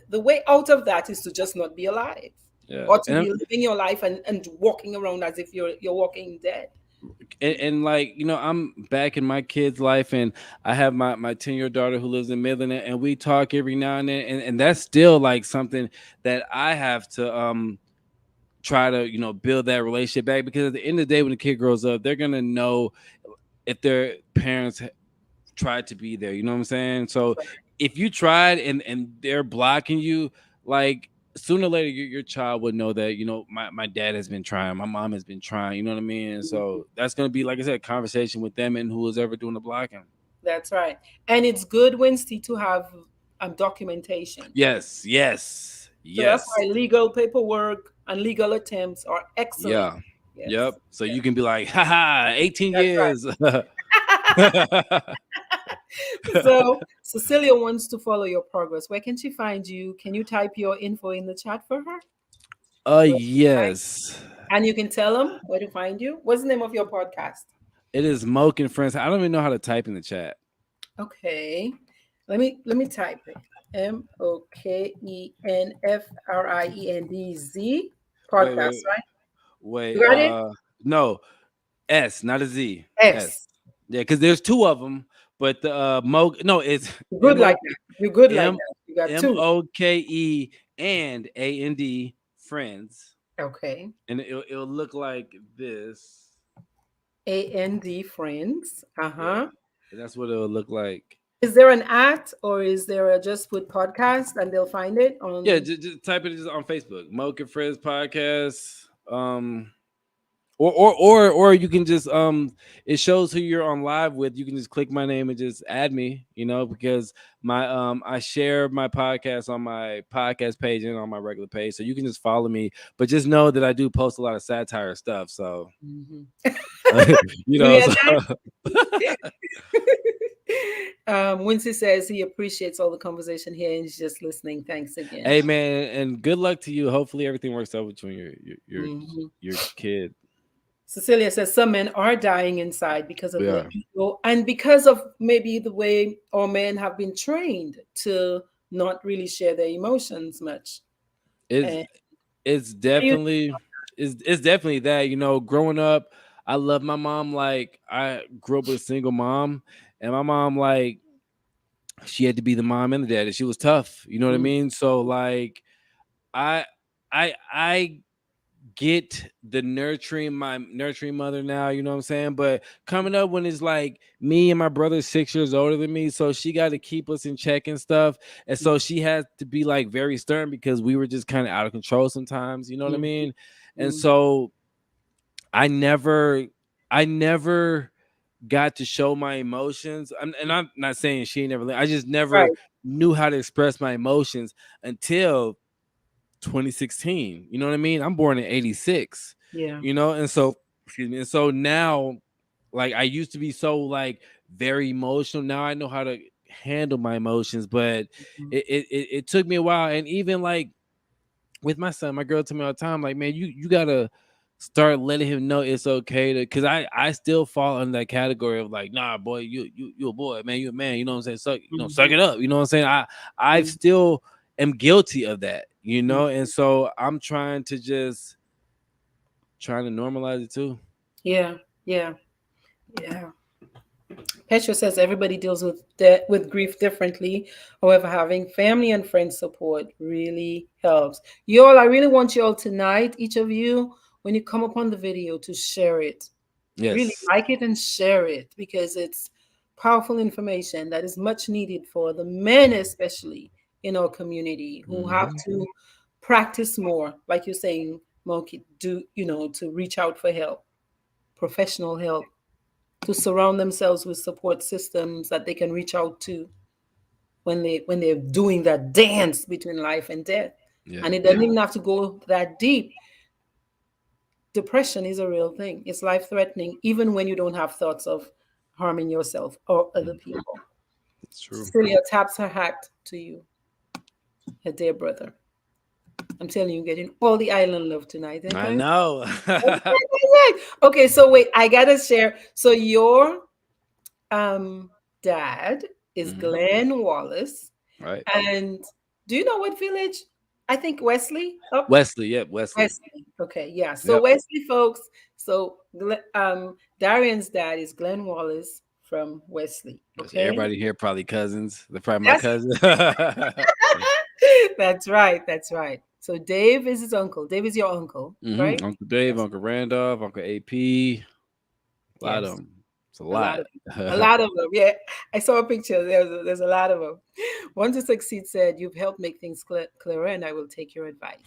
The way out of that is to just not be alive, Yeah. or to be living your life and walking around as if you're walking dead. And like I'm back in my kid's life, and I have my 10-year daughter who lives in Midland, and we talk every now and then, and that's still like something that I have to try to build that relationship back, because at the end of the day, when the kid grows up, they're gonna know if their parents tried to be there. You know what I'm saying? So if you tried and they're blocking you, like sooner or later your child would know that my dad has been trying, my mom has been trying. You know what I mean? And Mhm. so that's gonna be, like I said, a conversation with them and who is ever doing the blocking. That's right. And it's good, Winsty, to have documentation. Yes, yes, So that's yes, why legal paperwork and legal attempts are excellent. yeah, Yes. yep. So Yes. you can be like, haha, 18 That's years. right. So Cecilia wants to follow your progress. Where can she find you? Can you type your info in the chat for her? Where can she find Yes. you? And you can tell them where to find you. What's the name of your podcast? It is Moke and Friends. I don't even know how to type in the chat. Okay. Let me type it. MokeNFriend Wait, podcast, wait, right? wait. You got it? No, S, not a Z. S. S. Yeah, because there's two of them, but the Mo. No, it's You're good M like O that. You're good like M that. You got M two. O K E and AND Friends, Okay. and it'll look like this. AND friends. Yeah, Uh-huh. that's what it'll look like. Is there an at or is there a just put podcast and they'll find it Yeah, on? just type it just on Facebook, Moke and Friends podcast. Or you can just it shows who you're on live with. You can just click my name and just add me, because my I share my podcast on my podcast page and on my regular page, so you can just follow me. But just know that I do post a lot of satire stuff, so Mhm. you You know hear so that? Wincy says he appreciates all the conversation here and he's just listening. Thanks again. hey man, and good luck to you. Hopefully everything works out with you and Mhm. your kid. Cecilia says some men are dying inside because of the Yeah. ego and because of maybe the way our men have been trained to not really share their emotions much. It's And it's what do you definitely it's definitely that. Growing up, I love my mom. Like I grew up with a single mom, and my mom, like, she had to be the mom and the dad, and she was tough. You know what I Mm, mean? So like I I get the nurturing, my nurturing mother now, you know what I'm saying? But coming up when it's like me and my brother's 6 years older than me, so she got to keep us in check and stuff. And mm, so she had to be like very stern because we were just kind of out of control sometimes, you know what I mm, mean? And mm. so I never I never got to show my emotions. And I'm not saying she never I just never Right. knew how to express my emotions until 2016. You know what I mean? I'm born in 86. Yeah. And so excuse me. And so now, like, I used to be so like very emotional. Now I know how to handle my emotions, but Mm, it took me a while. And even like with my son, my girl told me all the time, like, man, you gotta start letting him know it's okay to, because I still fall in that category of like, nah, boy, you a boy, man, you a man, you know what I'm saying? Suck mhm, it up, you know what I'm saying? I mm, still am guilty of that, mm. and so I'm trying to normalize it too. Yeah. Yeah. Yeah. Petra says everybody deals with grief differently. However, having family and friends support really helps. You all, I really want you all tonight, each of you, when you come upon the video, to share it. Really Yes. like it and share it because it's powerful information that is much needed for the men, especially. in our community who have Hmm. to practice more, like you're saying, Moki, do to reach out for help, professional help, to surround themselves with support systems that they can reach out to when they're doing that dance between life and death. Yeah. And it doesn't even have to go that deep. Depression is a real thing. It's life threatening, even when you don't have thoughts of harming yourself or other Mhm. people. It's true. Celia taps her hat to you, her dear brother. I'm telling you, getting all the island love tonight. I Okay. know. Okay, so wait, I gotta share. So your um dad is Hmm. Glenn Wallace. Right. And do you know what village? I think Wesley. Oh, Wesley. Yep. Wesley. Wesley. Okay, yeah. So Yep. Wesley, folks. So Darian's dad is Glenn Wallace from Wesley. Okay, Everybody here probably cousins. They're probably my that's cousin. that's right. That's right. So Dave is his uncle. Dave is your uncle, Hmm. right? Uncle Dave, Yes. Uncle Randolph, Uncle AP. A lot of Yes. them. It's a A lot lot. of a lot of them. Yeah, I saw a picture. There's a lot of them. Want to Succeed said, "You've helped make things clearer, and I will take your advice."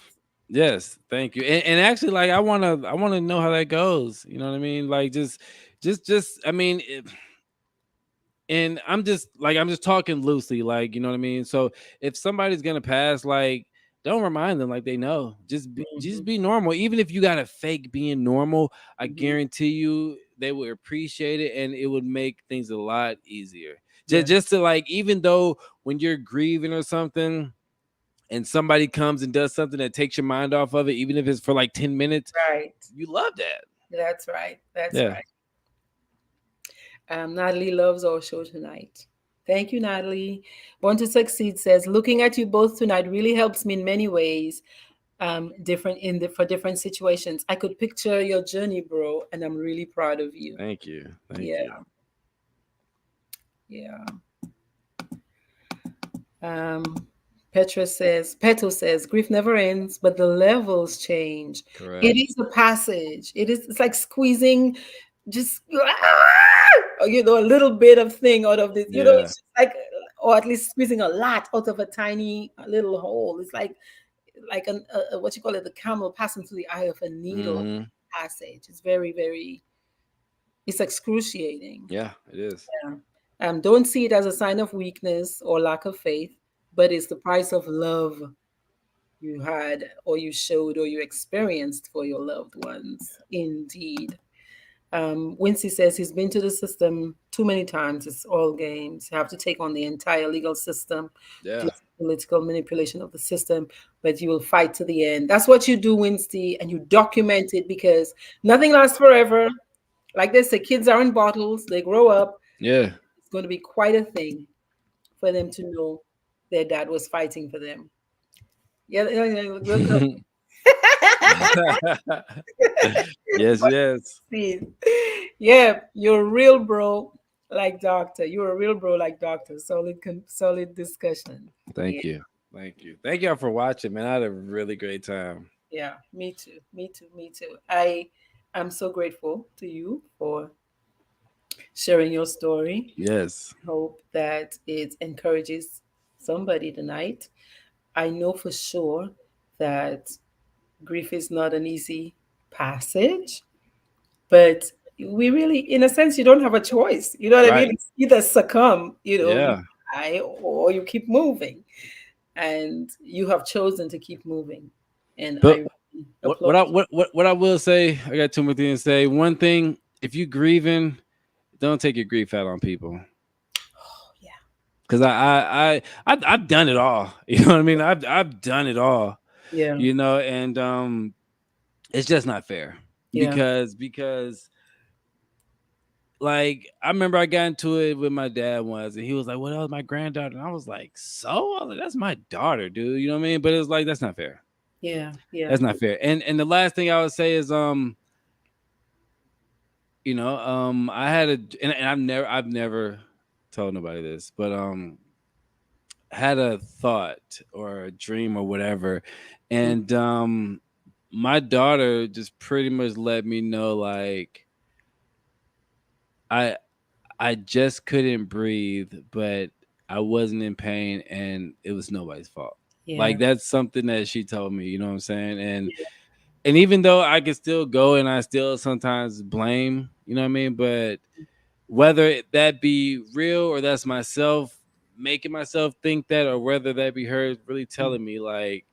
Yes, thank you. And actually, like, I wanna know how that goes. You know what I mean? Like, just. I mean, and I'm just talking loosely, like, you know what I mean. So if somebody's gonna pass, like, don't remind them like they know. Just Hmm. be normal. Even if you gotta fake being normal, I Hmm. guarantee you they would appreciate it, and it would make things a lot easier. Just Yes. just to, like, even though when you're grieving or something, and somebody comes and does something that takes your mind off of it, even if it's for like 10 minutes, Right. you love that. That's right. That's Yeah, right. Natalie loves our show tonight. Thank you, Natalie. Born to Succeed says, looking at you both tonight really helps me in many ways. Different for different situations. I could picture your journey, bro, and I'm really proud of you. thank you, thank Yeah, you. yeah. Um, Petro says, grief never ends, but the levels change. It Correct. is a passage. It's like squeezing just a little bit of thing out of this. Yeah. It's just like, or at least squeezing a lot out of a tiny little hole. It's like what you call it, the camel passing through the eye of a needle Hmm. passage. It's very, very, it's excruciating. Yeah, it is. Yeah. Don't see it as a sign of weakness or lack of faith, but it's the price of love you had or you showed or you experienced for your loved ones. Indeed. Wincy says he's been to the system too many times. It's all games. You have to take on the entire legal system, Yeah. political manipulation of the system, but you will fight to the end. That's what you do, Wincy, and you document it because nothing lasts forever. Like they say, kids are in bottles, they grow up. Yeah. It's going to be quite a thing for them to know their dad was fighting for them. Yeah, yeah, yeah, look up. Yes, yes. See, yeah, you're a real bro like doctor. You're a real bro like doctor. Solid discussion. Yeah, Thank you. Thank you. Thank y'all for watching, man. I had a really great time. yeah. Me too. Me too. Me too. I am so grateful to you for sharing your story. Yes. Hope that it encourages somebody tonight. I know for sure that grief is not an easy passage, but we really, in a sense, you don't have a choice. You know what I mean? Right. It's either succumb, you Yeah. die, or you keep moving. And you have chosen to keep moving. And But I really what applaud what I you. what I will say, I got two more things to say. One thing, if you grieving, don't take your grief out on people. Oh, yeah. Cause I've done it all. You know what I mean? I've done it all. Yeah. And it's just not fair. Yeah. Because like, I remember I got into it with my dad once, and he was like, "Well, that was my granddaughter," and I was like, "So?" I was like, "That's my daughter, dude." You know what I mean? But it's like, that's not fair. Yeah. Yeah. That's not fair. And the last thing I would say is, I had and I've never told nobody this, but had a thought or a dream or whatever, Mm. and my daughter just pretty much let me know, like, I I just couldn't breathe, but I wasn't in pain and it was nobody's fault. Yeah. Like that's something that she told me, you know what I'm saying? Yeah. And even though I can still go and I still sometimes blame, you know what I mean? But whether that be real or that's myself making myself think that, or whether that be her really telling me like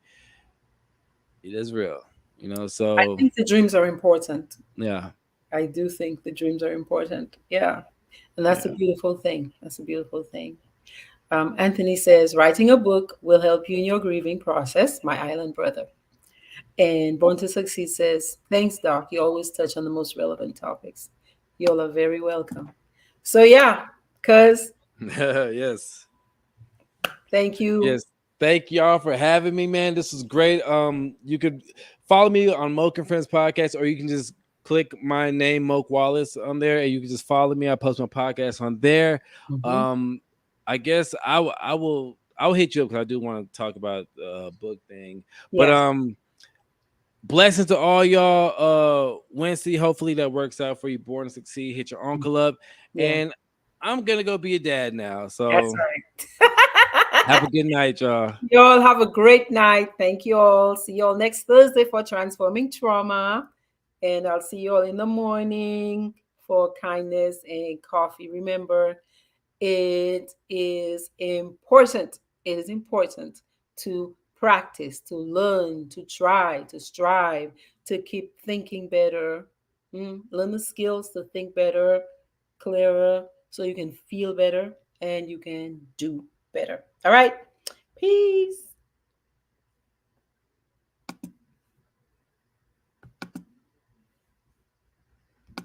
it is real, you know. I So think the dreams are important. yeah, I do think the dreams are important. Yeah. And that's a yeah. beautiful thing. That's a beautiful thing. Anthony says, writing a book will help you in your grieving process, my island brother. And Born to Succeed says, thanks, Doc. You always touch on the most relevant topics. You all are very welcome. So, yeah, cuz, Yes. thank you. Yes. Thank y'all for having me, man. This was great. You could follow me on Moke and Friends podcast, or you can just click my name, MokeWallace, on there, and you can just follow me. I post my podcast on there. Mhm. Um, I guess I'll hit you up because I do want to talk about the book thing. But Yes. blessings to all y'all. Wednesday, hopefully that works out for you. Born to Succeed. Hit your uncle up, Yeah, and I'm gonna go be a dad now. that's So have right. a good night, y'all. You all have a great night. Thank you all. See you all next Thursday for Transforming Trauma. And I'll see you all in the morning for kindness and coffee. Remember, it is important. It is important to practice, to learn, to try, to strive, to keep thinking better. Learn the skills to think better, clearer, so you can feel better and you can do better. All right. Peace.